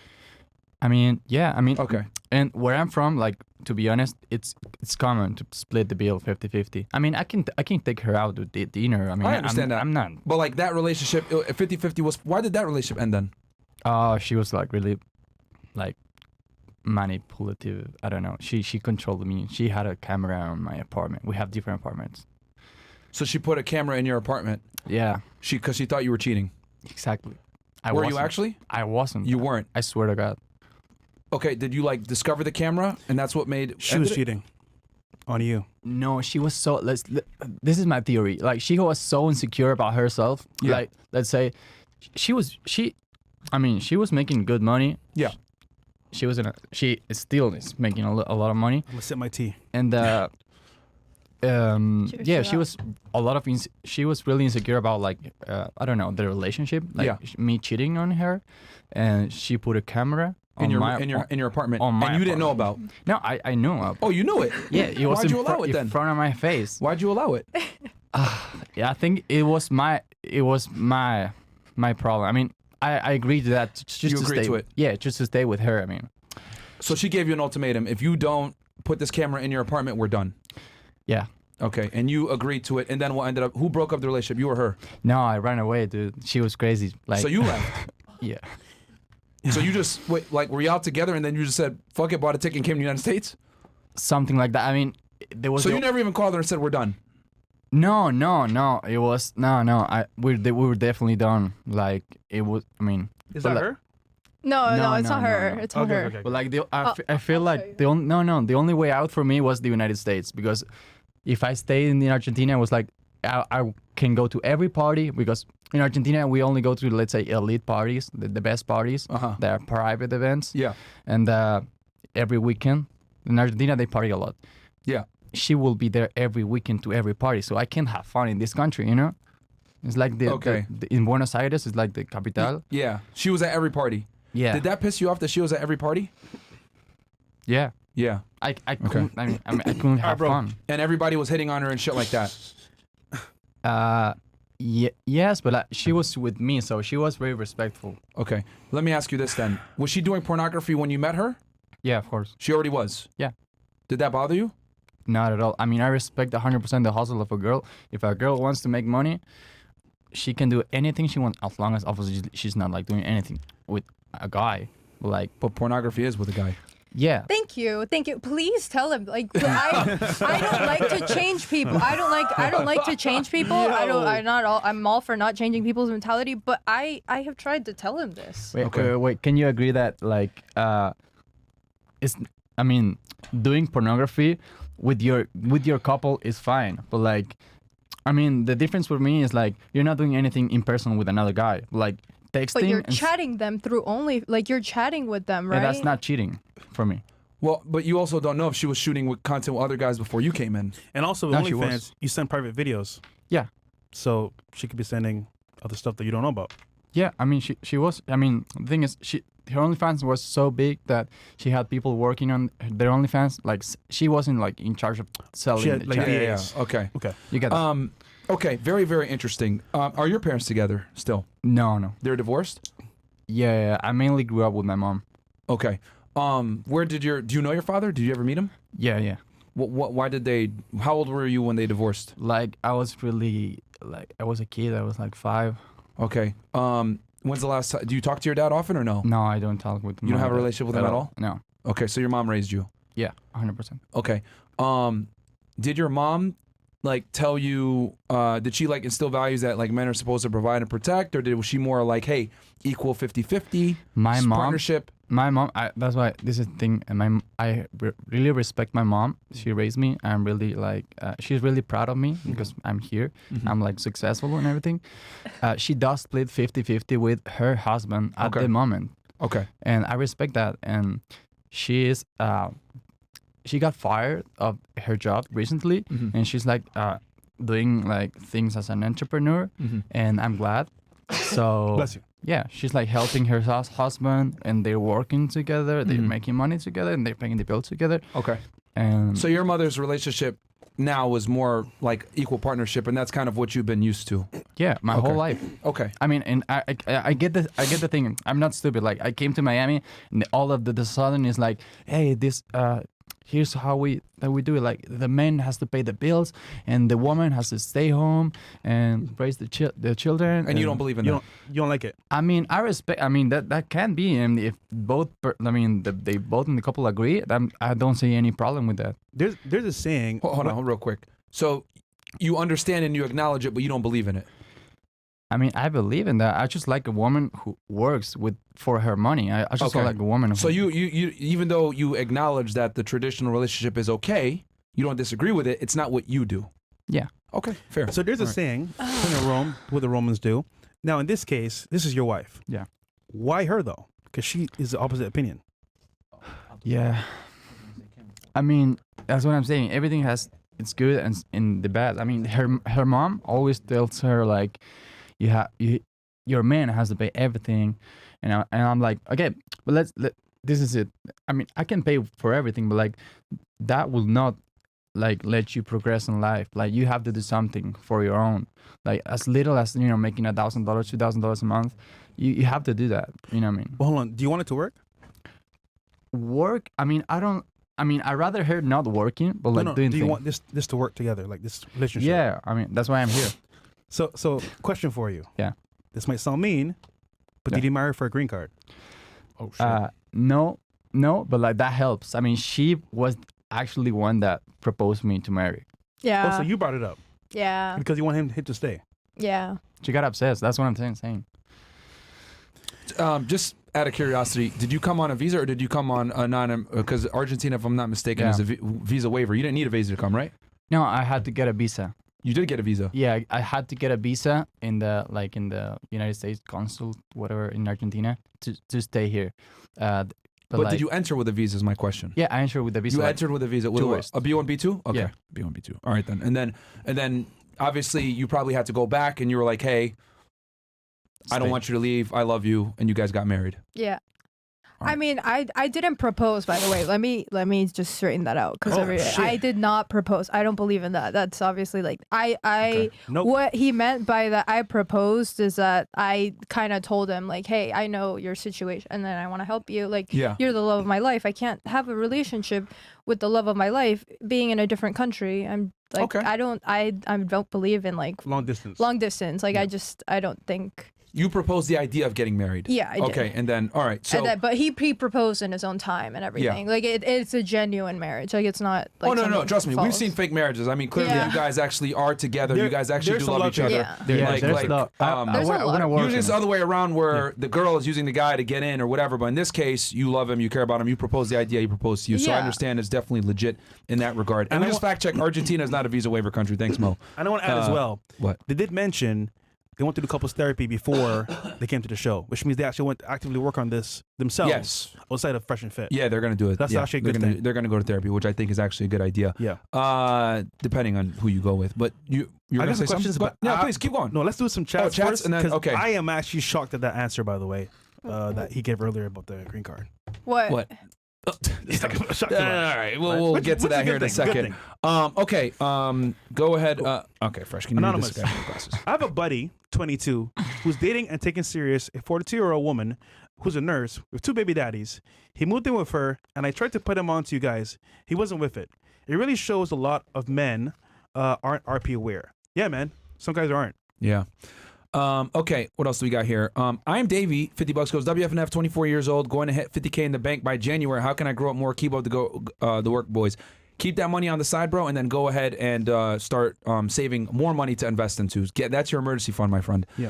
[SPEAKER 4] I mean, yeah,
[SPEAKER 2] Okay.
[SPEAKER 4] and where I'm from, like, to be honest, it's common to split the bill 50-50. I mean, I can take her out to dinner. I mean,
[SPEAKER 2] I understand that.
[SPEAKER 4] I'm not.
[SPEAKER 2] But like that relationship, 50-50 was, why did that relationship end then?
[SPEAKER 4] She was like really, like, manipulative. I don't know. She controlled me. She had a camera in my apartment. We have different apartments.
[SPEAKER 2] So she put a camera in your apartment
[SPEAKER 4] Yeah,
[SPEAKER 2] because she thought you were cheating.
[SPEAKER 4] exactly.
[SPEAKER 2] Were you
[SPEAKER 4] wasn't.
[SPEAKER 2] actually?
[SPEAKER 4] I wasn't.
[SPEAKER 2] You weren't.
[SPEAKER 4] I swear to God.
[SPEAKER 2] Okay, did you like discover the camera and that's what made
[SPEAKER 1] She was
[SPEAKER 2] ended it?
[SPEAKER 1] cheating on you.
[SPEAKER 4] No, she was so. This is my theory. Like, she was so insecure about herself.
[SPEAKER 2] Yeah.
[SPEAKER 4] Like, let's say, she was making good money.
[SPEAKER 2] Yeah.
[SPEAKER 4] She still is making a lot of money,
[SPEAKER 1] I'm gonna sip my tea.
[SPEAKER 4] and
[SPEAKER 3] Cheers
[SPEAKER 4] yeah,
[SPEAKER 3] to
[SPEAKER 4] she
[SPEAKER 3] that.
[SPEAKER 4] was she was really insecure about, like, I don't know, the relationship, like,
[SPEAKER 2] Yeah.
[SPEAKER 4] me cheating on her, and she put a camera
[SPEAKER 2] in
[SPEAKER 4] on
[SPEAKER 2] your
[SPEAKER 4] my
[SPEAKER 2] in your apartment
[SPEAKER 4] on my
[SPEAKER 2] and you didn't know about.
[SPEAKER 4] No, I knew.
[SPEAKER 2] Oh, you knew it.
[SPEAKER 4] Yeah, it was
[SPEAKER 2] Why'd
[SPEAKER 4] in,
[SPEAKER 2] you allow it then?
[SPEAKER 4] in front of my face.
[SPEAKER 2] Why'd you allow it?
[SPEAKER 4] Yeah, I think it was my problem. I mean, I agreed to that just
[SPEAKER 2] You
[SPEAKER 4] to
[SPEAKER 2] agreed
[SPEAKER 4] stay.
[SPEAKER 2] to it?
[SPEAKER 4] Yeah, just to stay with her. I mean,
[SPEAKER 2] So she gave you an ultimatum. If you don't put this camera in your apartment, we're done.
[SPEAKER 4] yeah.
[SPEAKER 2] Okay, and you agreed to it, and then what ended up? Who broke up the relationship? You or her?
[SPEAKER 4] No, I ran away, dude. She was crazy. Like,
[SPEAKER 2] So you left.
[SPEAKER 4] yeah.
[SPEAKER 2] So you just wait, like were you out together, and then you just said fuck it, bought a ticket, and came to the United States?
[SPEAKER 4] Something like that. I mean, there was.
[SPEAKER 2] So you never even called her and said we're done.
[SPEAKER 4] No. It was no. We were definitely done. Like, it was. I mean,
[SPEAKER 1] Is
[SPEAKER 4] but
[SPEAKER 1] that
[SPEAKER 4] like-
[SPEAKER 1] her?
[SPEAKER 3] No, it's not her.
[SPEAKER 4] no.
[SPEAKER 3] It's not her.
[SPEAKER 1] Okay.
[SPEAKER 4] But like, I
[SPEAKER 3] I'll
[SPEAKER 4] feel
[SPEAKER 3] show
[SPEAKER 4] like
[SPEAKER 3] you.
[SPEAKER 4] the only way out for me was the United States, because if I stayed in Argentina, it was like I can go to every party, because in Argentina we only go to, let's say, elite parties, the best parties.
[SPEAKER 2] Uh-huh.
[SPEAKER 4] They are private events.
[SPEAKER 2] Yeah.
[SPEAKER 4] And every weekend in Argentina they party a lot.
[SPEAKER 2] Yeah.
[SPEAKER 4] She will be there every weekend to every party, so I can have fun in this country, you know. It's like
[SPEAKER 2] Okay.
[SPEAKER 4] in Buenos Aires, it's like the capital.
[SPEAKER 2] Yeah. She was at every party.
[SPEAKER 4] Yeah.
[SPEAKER 2] Did that piss you off that she was at every party?
[SPEAKER 4] Yeah.
[SPEAKER 2] Yeah.
[SPEAKER 4] I couldn't. I mean, I couldn't have
[SPEAKER 1] bro.
[SPEAKER 4] fun.
[SPEAKER 2] And everybody was hitting on her and shit like that.
[SPEAKER 4] Yes, but she was with me, so she was very respectful.
[SPEAKER 2] Okay. Let me ask you this then. Was she doing pornography when you met her?
[SPEAKER 4] Yeah, of course.
[SPEAKER 2] She already was?
[SPEAKER 4] Yeah.
[SPEAKER 2] Did that bother you?
[SPEAKER 4] Not at all. I mean, I respect 100% the hustle of a girl. If a girl wants to make money, she can do anything she wants, as long as obviously she's not like doing anything with a guy. Like,
[SPEAKER 2] But pornography is with a guy.
[SPEAKER 4] yeah.
[SPEAKER 3] Thank you. Please tell him. Like I don't like to change people. I don't like to change people. I'm all for not changing people's mentality. But I have tried to tell him this.
[SPEAKER 4] Wait. Can you agree that like doing pornography with your couple is fine, but like, I mean, the difference for me is like you're not doing anything in person with another guy, like texting.
[SPEAKER 3] But you're chatting them through you're chatting with them, right?
[SPEAKER 4] And that's not cheating for me.
[SPEAKER 2] Well, but you also don't know if she was shooting with content with other guys before you came in.
[SPEAKER 1] And also,
[SPEAKER 4] No, she
[SPEAKER 1] OnlyFans,
[SPEAKER 4] was.
[SPEAKER 1] you send private videos,
[SPEAKER 4] Yeah.
[SPEAKER 1] so she could be sending other stuff that you don't know about.
[SPEAKER 4] Yeah, I mean, she was. I mean, the thing is, her OnlyFans was so big that she had people working on their OnlyFans. Like, she wasn't like in charge of selling.
[SPEAKER 1] She had,
[SPEAKER 4] the
[SPEAKER 1] like,
[SPEAKER 4] chat.
[SPEAKER 1] VAs.
[SPEAKER 2] Okay.
[SPEAKER 1] Okay.
[SPEAKER 4] You get that?
[SPEAKER 2] Okay. Very, very interesting. Are your parents together still?
[SPEAKER 4] No.
[SPEAKER 2] They're divorced?
[SPEAKER 4] Yeah, I mainly grew up with my mom.
[SPEAKER 2] Okay. Do you know your father? Did you ever meet him?
[SPEAKER 4] Yeah.
[SPEAKER 2] Why did they? How old were you when they divorced?
[SPEAKER 4] Like, I was a kid. I was like 5.
[SPEAKER 2] Okay. When's the last time? Do you talk to your dad often or no?
[SPEAKER 4] No, I don't talk with.
[SPEAKER 2] You don't have a relationship with him at all?
[SPEAKER 4] No.
[SPEAKER 2] Okay, so your mom raised you.
[SPEAKER 4] Yeah, 100%.
[SPEAKER 2] Okay. Did your mom like tell you? Did she like instill values that like men are supposed to provide and protect, or was she more like, hey, equal 50-50?
[SPEAKER 4] My mom.
[SPEAKER 2] Partnership.
[SPEAKER 4] My mom. that's why this is the thing. And really respect my mom. She raised me. I'm really like. She's really proud of me because I'm here.
[SPEAKER 2] Mm-hmm.
[SPEAKER 4] I'm like successful and everything. She does split 50-50 with her husband at
[SPEAKER 2] Okay.
[SPEAKER 4] the moment,
[SPEAKER 2] Okay.
[SPEAKER 4] and I respect that. And she is. She got fired of her job recently,
[SPEAKER 2] Mm-hmm.
[SPEAKER 4] and she's like doing like things as an entrepreneur,
[SPEAKER 2] Mm-hmm.
[SPEAKER 4] and I'm glad. So
[SPEAKER 1] Bless you.
[SPEAKER 4] yeah, she's like helping her husband, and they're working together. They're
[SPEAKER 2] Mhm.
[SPEAKER 4] making money together, and they're paying the bills together.
[SPEAKER 2] Okay.
[SPEAKER 4] And
[SPEAKER 2] So your mother's relationship now is more like equal partnership, and that's kind of what you've been used to.
[SPEAKER 4] yeah, my
[SPEAKER 2] Okay.
[SPEAKER 4] whole life.
[SPEAKER 2] Okay.
[SPEAKER 4] I mean, and I get the thing. I'm not stupid. Like, I came to Miami, and all of the sudden is like, hey, this here's how we do it. Like, the man has to pay the bills, and the woman has to stay home and raise the children.
[SPEAKER 2] And you don't believe in that.
[SPEAKER 1] You don't like it.
[SPEAKER 4] I mean, I respect. I mean, that can be, and if both, they both in the couple agree, then I don't see any problem with that.
[SPEAKER 1] There's a saying.
[SPEAKER 2] Hold on, real quick. So you understand and you acknowledge it, but you don't believe in it.
[SPEAKER 4] I mean, I believe in that. I just like a woman who works for her money. I just
[SPEAKER 2] Okay.
[SPEAKER 4] like a woman.
[SPEAKER 2] So you even though you acknowledge that the traditional relationship is okay, you don't disagree with it. It's not what you do.
[SPEAKER 4] Yeah.
[SPEAKER 2] Okay, fair.
[SPEAKER 1] So there's a saying in Rome, what the Romans do. Now, in this case, this is your wife.
[SPEAKER 4] Yeah.
[SPEAKER 1] Why her though? Because she is the opposite opinion.
[SPEAKER 4] Yeah. I mean, that's what I'm saying. Everything has its good and in the bad. I mean, her mom always tells her like, your man has to pay everything, and I'm like, okay, but this is it. I mean, I can pay for everything, but like that will not like let you progress in life. Like, you have to do something for your own. Like, as little as making $1,000, $2,000 a month, you have to do that. You know what I mean?
[SPEAKER 1] Well, hold on. Do you want it to work?
[SPEAKER 4] Work. I mean, I don't. I mean, I'd rather her not working, but like
[SPEAKER 1] no.
[SPEAKER 4] doing
[SPEAKER 1] Do you
[SPEAKER 4] things.
[SPEAKER 1] want this to work together, like this relationship?
[SPEAKER 4] Yeah, I mean, that's why I'm here.
[SPEAKER 1] So question for you.
[SPEAKER 4] Yeah.
[SPEAKER 1] This might sound mean, but did you marry her for a green card?
[SPEAKER 2] Oh shit.
[SPEAKER 4] No, but like that helps. I mean, she was actually one that proposed me to marry.
[SPEAKER 3] Yeah.
[SPEAKER 1] Oh, so you brought it up
[SPEAKER 3] Yeah.
[SPEAKER 1] because you want him to stay.
[SPEAKER 3] Yeah.
[SPEAKER 4] She got obsessed. That's what I'm saying.
[SPEAKER 2] Just out of curiosity, did you come on a visa or did you come on a because Argentina, if I'm not mistaken,
[SPEAKER 4] Yeah.
[SPEAKER 2] is a visa waiver. You didn't need a visa to come, right?
[SPEAKER 4] No, I had to get a visa.
[SPEAKER 2] You did get a visa.
[SPEAKER 4] Yeah, I had to get a visa in the United States consul, whatever, in Argentina to stay here. But like,
[SPEAKER 2] did you enter with a visa is my question.
[SPEAKER 4] Yeah, I entered with a visa.
[SPEAKER 2] You
[SPEAKER 4] like,
[SPEAKER 2] entered with a visa. With
[SPEAKER 4] tourist.
[SPEAKER 2] a B1, B2? Okay.
[SPEAKER 4] Yeah.
[SPEAKER 2] B1, B2. All right then. And then obviously you probably had to go back and you were like, hey, I don't
[SPEAKER 4] Stay.
[SPEAKER 2] want you to leave. I love you. And you guys got married.
[SPEAKER 3] Yeah. I mean, I didn't propose, by the way. Let me just straighten that out because
[SPEAKER 1] shit.
[SPEAKER 3] I did not propose. I don't believe in that. That's obviously like I
[SPEAKER 1] Nope.
[SPEAKER 3] what he meant by that I proposed is that I kind of told him like, hey, I know your situation and then I want to help you. Like,
[SPEAKER 2] Yeah.
[SPEAKER 3] you're the love of my life. I can't have a relationship with the love of my life being in a different country. I'm like,
[SPEAKER 2] Okay.
[SPEAKER 3] I don't believe in like
[SPEAKER 1] Long distance.
[SPEAKER 3] long distance. Like, I don't think.
[SPEAKER 2] You proposed the idea of getting married.
[SPEAKER 3] Yeah, I did.
[SPEAKER 2] Okay, and then all right. So
[SPEAKER 3] And that, but he proposed in his own time and everything. Like it's a genuine marriage. Like it's not. Like
[SPEAKER 2] oh no,
[SPEAKER 3] something
[SPEAKER 2] trust me. We've
[SPEAKER 3] false.
[SPEAKER 2] seen fake marriages. I mean, clearly
[SPEAKER 3] Yeah.
[SPEAKER 2] you guys actually are together. You guys actually
[SPEAKER 1] there's
[SPEAKER 2] do
[SPEAKER 1] some
[SPEAKER 2] love each
[SPEAKER 1] love
[SPEAKER 2] other.
[SPEAKER 1] there.
[SPEAKER 3] Yeah.
[SPEAKER 2] Like,
[SPEAKER 4] there's no.
[SPEAKER 3] There's a lot.
[SPEAKER 4] wouldn't work.
[SPEAKER 2] usually it's the other way around where the girl is using the guy to get in or whatever. But in this case, you love him, you care about him, you propose the idea, he proposed to you. So I
[SPEAKER 3] Yeah.
[SPEAKER 2] understand it's definitely legit in that regard. And we just fact check. Argentina is not a visa waiver country. Thanks, Mo.
[SPEAKER 1] And I want to add as well.
[SPEAKER 2] What?
[SPEAKER 1] They did mention they went through the couples therapy before they came to the show, which means they actually went to actively work on this themselves.
[SPEAKER 2] Yes.
[SPEAKER 1] Outside of Fresh and Fit.
[SPEAKER 2] Yeah, they're gonna do it.
[SPEAKER 1] That's
[SPEAKER 2] yeah,
[SPEAKER 1] actually a
[SPEAKER 2] they're
[SPEAKER 1] good
[SPEAKER 2] gonna,
[SPEAKER 1] thing.
[SPEAKER 2] They're gonna go to therapy, which I think is actually a good idea.
[SPEAKER 1] Yeah.
[SPEAKER 2] Depending on who you go with. But you're
[SPEAKER 1] I
[SPEAKER 2] gonna
[SPEAKER 1] got
[SPEAKER 2] say
[SPEAKER 1] some questions
[SPEAKER 2] something?
[SPEAKER 1] about.
[SPEAKER 2] Yeah, please keep going.
[SPEAKER 1] No, let's do some chats,
[SPEAKER 2] chats
[SPEAKER 1] first,
[SPEAKER 2] and then-
[SPEAKER 1] 'cause
[SPEAKER 2] okay.
[SPEAKER 1] I am actually shocked at that answer, by the way, that he gave earlier about the green card.
[SPEAKER 3] What?
[SPEAKER 2] What?
[SPEAKER 1] He's like, shocked
[SPEAKER 2] All
[SPEAKER 1] about it.
[SPEAKER 2] right, we'll
[SPEAKER 1] Which-
[SPEAKER 2] get to
[SPEAKER 1] which is
[SPEAKER 2] that
[SPEAKER 1] a
[SPEAKER 2] here in
[SPEAKER 1] good
[SPEAKER 2] a
[SPEAKER 1] thing, good
[SPEAKER 2] second. Okay, go ahead. Okay, Fresh, can you read
[SPEAKER 1] Anonymous.
[SPEAKER 2] this guy with the glasses?
[SPEAKER 1] I have a buddy, 22, who's dating and taking serious a 42-year-old woman who's a nurse with 2 baby daddies. He moved in with her, and I tried to put him on to you guys. He wasn't with it. It really shows a lot of men aren't RP aware. Yeah, man. Some guys aren't.
[SPEAKER 2] Yeah. Okay, what else do we got here? I'm Davey, $50 goes, WFNF, 24 years old, going to hit 50K in the bank by January. How can I grow up more? Keep up the work, boys. Keep that money on the side, bro, and then go ahead and start saving more money to invest into. That's your emergency fund, my friend.
[SPEAKER 1] Yeah.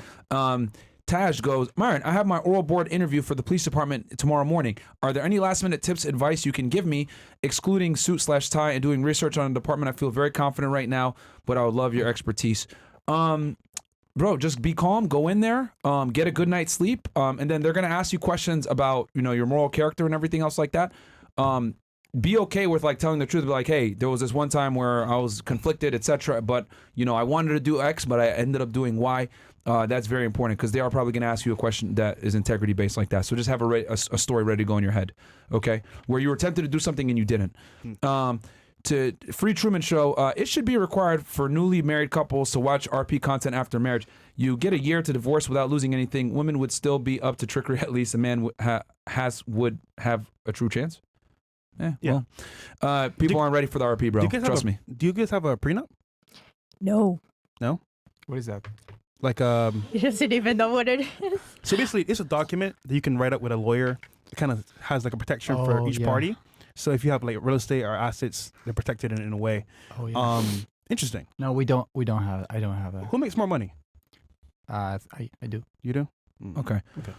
[SPEAKER 2] Taj goes, Myron, I have my oral board interview for the police department tomorrow morning. Are there any last minute tips, advice you can give me, excluding suit/tie and doing research on the department? I feel very confident right now, but I would love your expertise. Bro, just be calm, go in there, get a good night's sleep, and then they're gonna ask you questions about, your moral character and everything else like that. Be okay with like telling the truth. Be like, hey, there was this one time where I was conflicted, etc. But I wanted to do X, but I ended up doing Y. That's very important because they are probably going to ask you a question that is integrity based like that. So just have a story ready to go in your head, okay? Where you were tempted to do something and you didn't. To Free Truman Show, it should be required for newly married couples to watch RP content after marriage. You get a year to divorce without losing anything. Women would still be up to trickery. At least a man would have a true chance.
[SPEAKER 1] Yeah.
[SPEAKER 2] Well, people aren't ready for the RP, bro. Trust me.
[SPEAKER 1] Do you guys have a prenup?
[SPEAKER 3] No.
[SPEAKER 1] No?
[SPEAKER 4] What is that?
[SPEAKER 1] Like,
[SPEAKER 3] He doesn't even know what it is.
[SPEAKER 1] so basically, it's a document that you can write up with a lawyer. It kind of has like a protection for
[SPEAKER 4] Oh,
[SPEAKER 1] each
[SPEAKER 4] yeah.
[SPEAKER 1] party. So if you have like real estate or assets, they're protected in a way.
[SPEAKER 4] Oh yeah.
[SPEAKER 1] Interesting.
[SPEAKER 4] No, we don't have. I don't have that.
[SPEAKER 1] Who makes more money?
[SPEAKER 4] I do.
[SPEAKER 1] You do?
[SPEAKER 2] Okay.
[SPEAKER 1] Okay.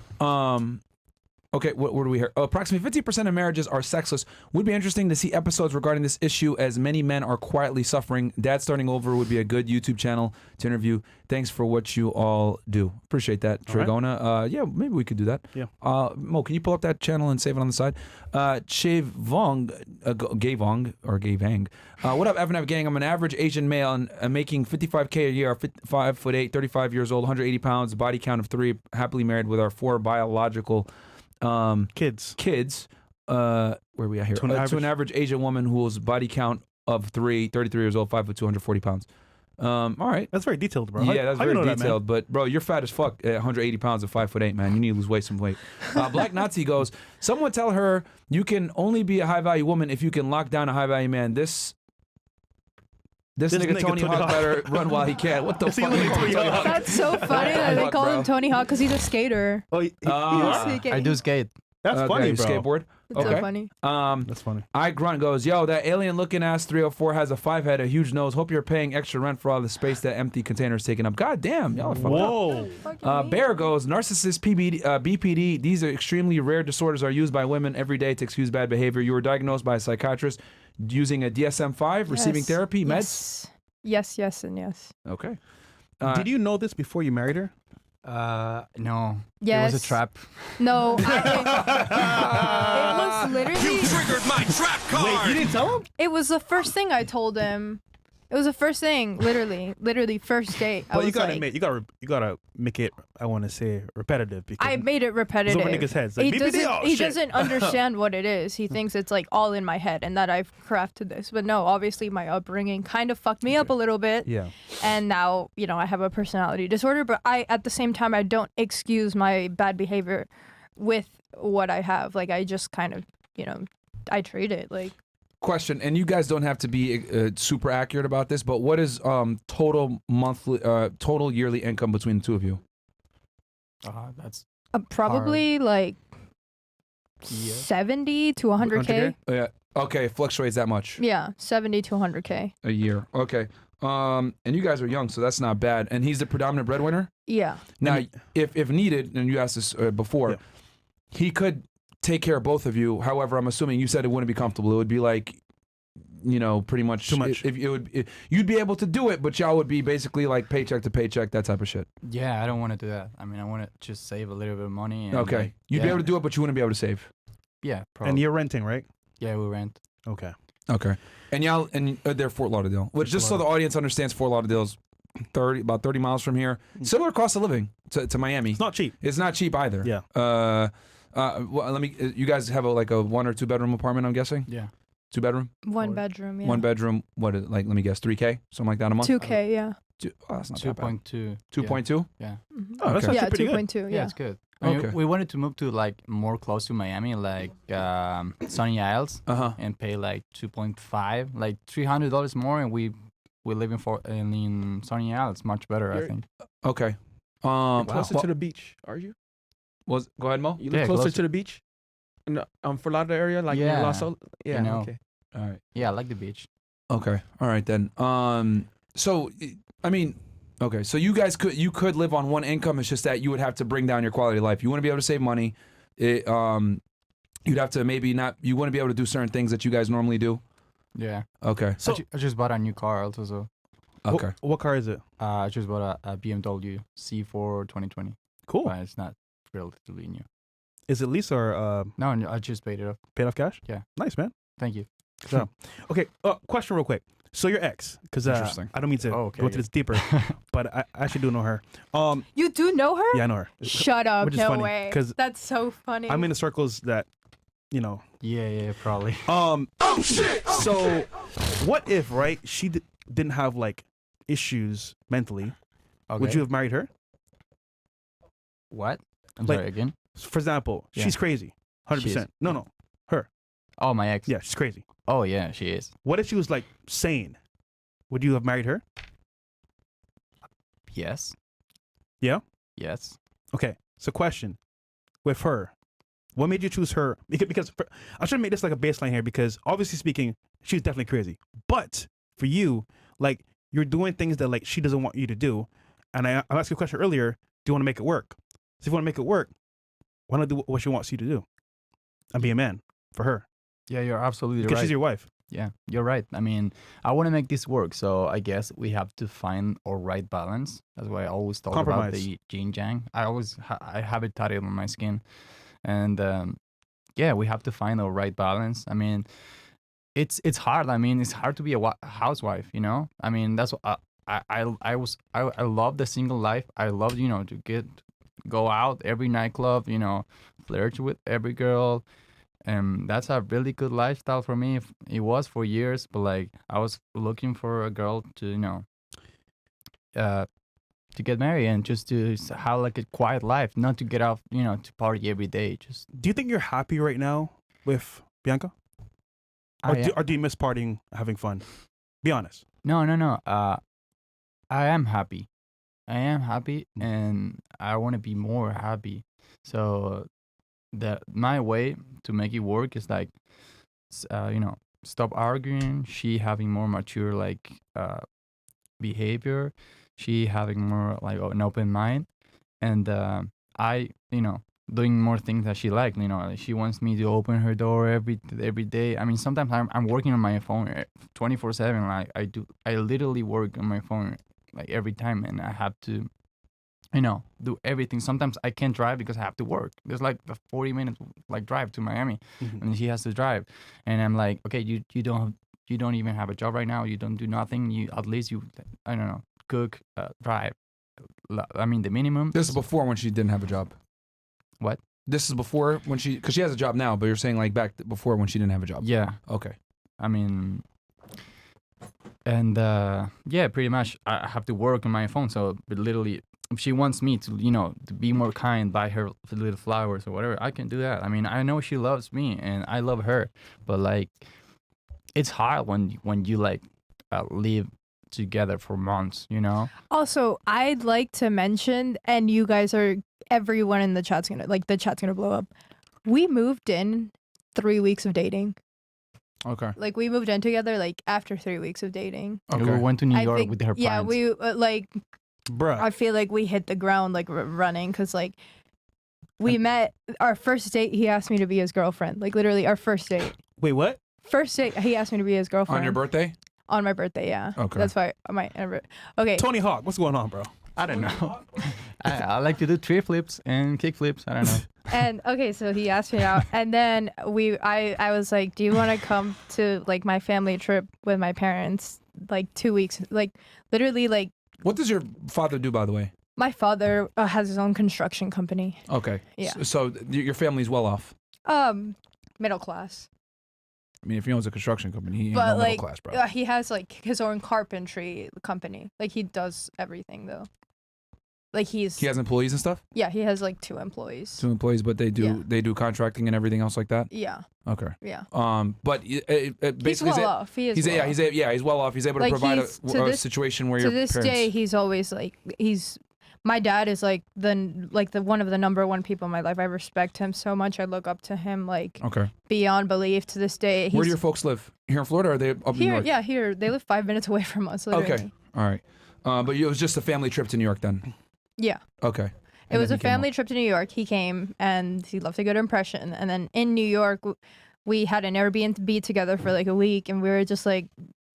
[SPEAKER 2] Okay, what do we hear? Approximately 50% of marriages are sexless. Would be interesting to see episodes regarding this issue as many men are quietly suffering. Dad Starting Over would be a good YouTube channel to interview. Thanks for what you all do. Appreciate that,
[SPEAKER 1] All right.
[SPEAKER 2] Trigona. Yeah, maybe we could do that.
[SPEAKER 1] Yeah.
[SPEAKER 2] Mo, can you pull up that channel and save it on the side? Che Vong, Gay Vong, or Gay Vang. What up, FNF gang? I'm an average Asian male and I'm making $55K a year, 5'8", 35 years old, 180 pounds, body count of 3, happily married with our 4 biological
[SPEAKER 1] Kids.
[SPEAKER 2] where are we at here? To an average Asian woman whose body count of 3, 33 years old, 5'2", 240 pounds. All right.
[SPEAKER 1] That's very detailed, bro.
[SPEAKER 2] Yeah, that's
[SPEAKER 1] how you
[SPEAKER 2] very
[SPEAKER 1] know that, man?
[SPEAKER 2] detailed. But bro, you're fat as fuck at 180 pounds and 5'8", man. You need to lose some weight. Black Nazi goes, someone tell her you can only be a high value woman if you can lock down a high value man. This nigga Tony Hawk better run while he can. What the
[SPEAKER 1] Is he
[SPEAKER 2] fuck?
[SPEAKER 1] really Tony Hawk?
[SPEAKER 3] That's so funny that they
[SPEAKER 2] Fuck,
[SPEAKER 3] call
[SPEAKER 2] bro.
[SPEAKER 3] him Tony Hawk because he's a skater.
[SPEAKER 1] Oh,
[SPEAKER 4] I do skate.
[SPEAKER 1] that's
[SPEAKER 2] Okay,
[SPEAKER 1] funny, bro.
[SPEAKER 2] skateboard.
[SPEAKER 3] It's
[SPEAKER 2] Okay.
[SPEAKER 3] so funny.
[SPEAKER 1] That's funny.
[SPEAKER 2] I Grunt goes, yo, that alien-looking ass 304 has a 5 head, a huge nose. Hope you're paying extra rent for all the space that empty container is taking up. God damn, y'all are fucked up.
[SPEAKER 1] Whoa.
[SPEAKER 2] Bear goes, narcissist, BPD, these are extremely rare disorders are used by women every day to excuse bad behavior. You were diagnosed by a psychiatrist using a DSM-5, receiving
[SPEAKER 3] Yes.
[SPEAKER 2] therapy, meds?
[SPEAKER 3] Yes, yes, and yes.
[SPEAKER 2] Okay.
[SPEAKER 1] Did you know this before you married her?
[SPEAKER 4] No.
[SPEAKER 3] Yes.
[SPEAKER 4] It was a trap.
[SPEAKER 3] No. It was literally.
[SPEAKER 5] Triggered my trap card.
[SPEAKER 1] Wait, you didn't tell him?
[SPEAKER 3] It was the first thing I told him. It was the first thing, literally first date. I
[SPEAKER 1] But you
[SPEAKER 3] was
[SPEAKER 1] gotta
[SPEAKER 3] like,
[SPEAKER 1] admit, you gotta make it. I want to say repetitive because
[SPEAKER 3] I made it
[SPEAKER 1] it's
[SPEAKER 3] repetitive.
[SPEAKER 1] over niggas' heads. Like,
[SPEAKER 3] He
[SPEAKER 1] BPD,
[SPEAKER 3] doesn't,
[SPEAKER 1] oh,
[SPEAKER 3] he
[SPEAKER 1] shit.
[SPEAKER 3] doesn't understand what it is. He thinks it's like all in my head and that I've crafted this. But no, obviously my upbringing kind of fucked me up a little bit.
[SPEAKER 1] Yeah.
[SPEAKER 3] And now, you know, I have a personality disorder, but at the same time, I don't excuse my bad behavior with what I have. Like, I just kind of, you know, I treat it like.
[SPEAKER 2] Question, and you guys don't have to be super accurate about this, but what is total yearly income between the two of you?
[SPEAKER 4] That's
[SPEAKER 3] Probably like
[SPEAKER 4] Yeah.
[SPEAKER 3] 70 to 100K.
[SPEAKER 2] Yeah. Okay, it fluctuates that much
[SPEAKER 3] Yeah, 70 to 100K.
[SPEAKER 2] a year. Okay. And you guys are young, so that's not bad. And he's the predominant breadwinner?
[SPEAKER 3] Yeah.
[SPEAKER 2] Now, if needed, and you asked this before,
[SPEAKER 1] Yeah.
[SPEAKER 2] he could take care of both of you. However, I'm assuming you said it wouldn't be comfortable. It would be like, you know, pretty much
[SPEAKER 1] Too much.
[SPEAKER 2] If you'd be able to do it, but y'all would be basically like paycheck to paycheck, that type of shit.
[SPEAKER 4] Yeah, I don't want to do that. I mean, I want to just save a little bit of money. And
[SPEAKER 2] Okay,
[SPEAKER 4] like,
[SPEAKER 2] you'd be
[SPEAKER 4] yeah.
[SPEAKER 2] able to do it, but you wouldn't be able to save.
[SPEAKER 4] Yeah, probably.
[SPEAKER 1] And you're renting, right?
[SPEAKER 4] Yeah, we rent.
[SPEAKER 1] Okay.
[SPEAKER 2] Okay, and y'all they're Fort Lauderdale, which just so the audience understands, Fort Lauderdale's about 30 miles from here. Similar cost of living to Miami.
[SPEAKER 1] It's not cheap.
[SPEAKER 2] It's not cheap either.
[SPEAKER 1] Yeah.
[SPEAKER 2] Well, let me. You guys have like a 1 or 2 bedroom apartment, I'm guessing.
[SPEAKER 4] Yeah.
[SPEAKER 2] 2 bedroom.
[SPEAKER 3] One bedroom, yeah.
[SPEAKER 2] 1 bedroom. What is like? Let me guess. 3K, something like that a month.
[SPEAKER 3] 2K, yeah.
[SPEAKER 2] Oh, that's not that bad.
[SPEAKER 4] 2.2.
[SPEAKER 2] 2.2.
[SPEAKER 4] Yeah.
[SPEAKER 1] Oh, that's
[SPEAKER 2] Okay.
[SPEAKER 3] Yeah,
[SPEAKER 1] actually pretty good.
[SPEAKER 3] 2.2,
[SPEAKER 4] Yeah,
[SPEAKER 3] yeah.
[SPEAKER 4] it's good. I mean,
[SPEAKER 2] Okay.
[SPEAKER 4] we wanted to move to like more close to Miami, like Sunny Isles, and pay like 2.5, like $300 more, and we live in Sunny Isles, much better, I
[SPEAKER 5] You're-
[SPEAKER 4] think.
[SPEAKER 2] Okay.
[SPEAKER 5] Closer
[SPEAKER 2] well,
[SPEAKER 5] to the beach, are you?
[SPEAKER 2] go ahead, Mo.
[SPEAKER 5] You live
[SPEAKER 4] Yeah,
[SPEAKER 5] closer,
[SPEAKER 4] closer.
[SPEAKER 5] to the beach? No, Fort Lauderdale area, like near
[SPEAKER 4] Yeah,
[SPEAKER 5] Los Olas? Yeah,
[SPEAKER 4] you know.
[SPEAKER 5] okay.
[SPEAKER 2] All right.
[SPEAKER 4] Yeah, I like the beach.
[SPEAKER 2] Okay. All right then. So I mean, okay. So you guys could live on one income. It's just that you would have to bring down your quality of life. You wouldn't be able to save money. You'd have to maybe not. You wouldn't be able to do certain things that you guys normally do.
[SPEAKER 4] Yeah.
[SPEAKER 2] Okay.
[SPEAKER 1] So
[SPEAKER 4] I just bought a new car also, so
[SPEAKER 2] Okay.
[SPEAKER 1] What car is it?
[SPEAKER 4] I just bought a BMW C4 2020,
[SPEAKER 1] Cool.
[SPEAKER 4] but it's not relatively new.
[SPEAKER 1] Is it lease or
[SPEAKER 4] No, I just paid it off.
[SPEAKER 1] paid off cash?
[SPEAKER 4] Yeah.
[SPEAKER 1] Nice, man.
[SPEAKER 4] Thank you.
[SPEAKER 1] Good job. Okay. Question real quick. So your ex, because
[SPEAKER 2] Interesting.
[SPEAKER 1] I don't mean to
[SPEAKER 4] Oh, okay,
[SPEAKER 1] go into
[SPEAKER 4] yeah.
[SPEAKER 1] this deeper, but I actually do know her.
[SPEAKER 3] You do know her?
[SPEAKER 1] Yeah, I know her.
[SPEAKER 3] Shut up.
[SPEAKER 1] Which is
[SPEAKER 3] No
[SPEAKER 1] funny,
[SPEAKER 3] way.
[SPEAKER 1] 'cause
[SPEAKER 3] That's so funny.
[SPEAKER 1] I'm in the circles that, you know.
[SPEAKER 4] Yeah, probably.
[SPEAKER 1] So, what if right? She didn't have like issues mentally.
[SPEAKER 4] Okay.
[SPEAKER 1] Would you have married her?
[SPEAKER 4] What? I'm
[SPEAKER 1] Like-
[SPEAKER 4] sorry, again?
[SPEAKER 1] For example,
[SPEAKER 4] Yeah.
[SPEAKER 1] she's crazy. 100%. No, her.
[SPEAKER 4] Oh, my ex.
[SPEAKER 1] Yeah, she's crazy.
[SPEAKER 4] Oh, yeah, she is.
[SPEAKER 1] What if she was like sane? Would you have married her?
[SPEAKER 4] Yes.
[SPEAKER 1] Yeah?
[SPEAKER 4] Yes.
[SPEAKER 1] Okay. So, question with her, what made you choose her? Because I should make this like a baseline here because obviously speaking, she's definitely crazy. But for you, like you're doing things that like she doesn't want you to do. And I asked you a question earlier. Do you want to make it work? So if you want to make it work, why not do what she wants you to do? And be a man for her
[SPEAKER 4] Yeah, you're absolutely
[SPEAKER 1] because
[SPEAKER 4] right.
[SPEAKER 1] she's your wife.
[SPEAKER 4] Yeah, you're right. I mean, I want to make this work, so I guess we have to find our right balance. That's why I always talk about
[SPEAKER 1] Compromise.
[SPEAKER 4] the yin yang. I always I have it tattooed on my skin, and yeah, we have to find our right balance. I mean, it's hard. I mean, it's hard to be a housewife. You know, I mean, that's what I love the single life. I love to go out every nightclub. Flirt with every girl. That's a really good lifestyle for me. It was for years, but like I was looking for a girl to to get married and just to have like a quiet life, not to get out, to party every day. Just
[SPEAKER 1] Do you think you're happy right now with Bianca? Or do you miss partying, having fun? Be honest.
[SPEAKER 4] No. I am happy. I am happy, and I want to be more happy. So my way to make it work is like, stop arguing. She having more mature behavior. She having more like an open mind, and I doing more things that she like. She wants me to open her door every day. I mean, sometimes I'm working on my phone 24/7. Like I literally work on my phone like every time, and I have to do everything. Sometimes I can't drive because I have to work. There's like a 40-minute like drive to Miami, and she has to drive, and I'm like, okay, you don't you don't even have a job right now, you don't do nothing, you at least you, I don't know, cook, drive. I mean, the minimum.
[SPEAKER 2] This is before when she didn't have a job.
[SPEAKER 4] What?
[SPEAKER 2] This is before when because she has a job now, but you're saying like back before when she didn't have a job.
[SPEAKER 4] Yeah.
[SPEAKER 2] Okay.
[SPEAKER 4] I mean, and yeah, pretty much I have to work on my phone. So literally, if she wants me to, to be more kind, buy her little flowers or whatever, I can do that. I mean, I know she loves me and I love her, but like, it's hard when you like live together for months,
[SPEAKER 3] Also, I'd like to mention, and you guys are, everyone in the chat's gonna blow up. We moved in 3 weeks of dating.
[SPEAKER 2] Okay.
[SPEAKER 3] Like, we moved in together like after 3 weeks of dating.
[SPEAKER 2] Okay.
[SPEAKER 4] We went to New
[SPEAKER 3] I
[SPEAKER 4] York
[SPEAKER 3] think-
[SPEAKER 4] with her
[SPEAKER 3] yeah,
[SPEAKER 4] parents.
[SPEAKER 3] we
[SPEAKER 1] Bruh.
[SPEAKER 3] I feel like we hit the ground like running, because like we met our first date. He asked me to be his girlfriend. Like, literally our first date.
[SPEAKER 1] Wait, what?
[SPEAKER 3] First date, he asked me to be his girlfriend
[SPEAKER 2] On your birthday?
[SPEAKER 3] on my birthday. Yeah.
[SPEAKER 2] Okay.
[SPEAKER 3] That's why okay.
[SPEAKER 1] Tony Hawk, what's going on, bro?
[SPEAKER 4] I don't know. I like to do tree flips and kick flips. I don't know.
[SPEAKER 3] And okay, so he asked me out, and then I was like, do you want to come to like my family trip with my parents? Like 2 weeks, like literally, like
[SPEAKER 2] What does your father do, by the way?
[SPEAKER 3] my father has his own construction company.
[SPEAKER 2] Okay.
[SPEAKER 3] Yeah.
[SPEAKER 2] So your family's well off.
[SPEAKER 3] Middle class.
[SPEAKER 2] I mean, if he owns a construction company, he ain't
[SPEAKER 3] But
[SPEAKER 2] no middle
[SPEAKER 3] like,
[SPEAKER 2] class, bro.
[SPEAKER 3] he has like his own carpentry company. Like, he does everything though. Like,
[SPEAKER 2] He has employees and stuff.
[SPEAKER 3] yeah, he has like 2 employees.
[SPEAKER 2] 2 employees, but they do
[SPEAKER 3] Yeah.
[SPEAKER 2] they do contracting and everything else like that.
[SPEAKER 3] Yeah,
[SPEAKER 2] Okay.
[SPEAKER 3] yeah.
[SPEAKER 2] But
[SPEAKER 3] He's
[SPEAKER 2] basically,
[SPEAKER 3] well off. He is.
[SPEAKER 2] he's
[SPEAKER 3] well off.
[SPEAKER 2] he's well off. He's able to
[SPEAKER 3] Like,
[SPEAKER 2] provide
[SPEAKER 3] he's- to
[SPEAKER 2] a
[SPEAKER 3] this-
[SPEAKER 2] situation where
[SPEAKER 3] To
[SPEAKER 2] your
[SPEAKER 3] this
[SPEAKER 2] parents.
[SPEAKER 3] day, he's always like my dad is like the one of the number one people in my life. I respect him so much. I look up to him like
[SPEAKER 2] Okay.
[SPEAKER 3] beyond belief. To this day,
[SPEAKER 2] Where do your folks live? Here in Florida, or are they up in New
[SPEAKER 3] here?
[SPEAKER 2] York?
[SPEAKER 3] Yeah, here. They live 5 minutes away from us. Literally.
[SPEAKER 2] Okay. All right. But it was just a family trip to New York then.
[SPEAKER 3] Yeah.
[SPEAKER 2] Okay.
[SPEAKER 3] It
[SPEAKER 2] And
[SPEAKER 3] was
[SPEAKER 2] then
[SPEAKER 3] a
[SPEAKER 2] he came
[SPEAKER 3] family
[SPEAKER 2] up.
[SPEAKER 3] trip to New York. He came and he left a good impression. And then in New York, we had an Airbnb together for like a week, and we were just like,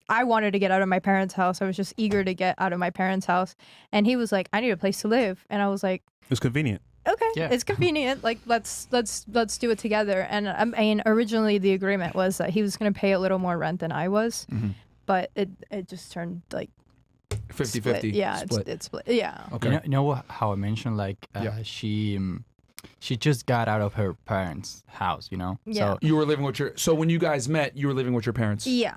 [SPEAKER 3] I wanted to get out of my parents' house. I was just eager to get out of my parents' house, and he was like, I need a place to live, and I was like,
[SPEAKER 1] It's convenient.
[SPEAKER 3] okay,
[SPEAKER 4] Yeah.
[SPEAKER 3] it's convenient. Like, let's do it together. And I mean, originally the agreement was that he was going to pay a little more rent than I was,
[SPEAKER 2] Mhm.
[SPEAKER 3] but it just turned like
[SPEAKER 2] 50-50.
[SPEAKER 3] split. Yeah,
[SPEAKER 2] split.
[SPEAKER 3] it's split. Yeah.
[SPEAKER 2] Okay.
[SPEAKER 4] You know how I mentioned like
[SPEAKER 2] Yeah.
[SPEAKER 4] she just got out of her parents' house,
[SPEAKER 3] Yeah.
[SPEAKER 4] So
[SPEAKER 2] You were living with so when you guys met, you were living with your parents.
[SPEAKER 3] Yeah.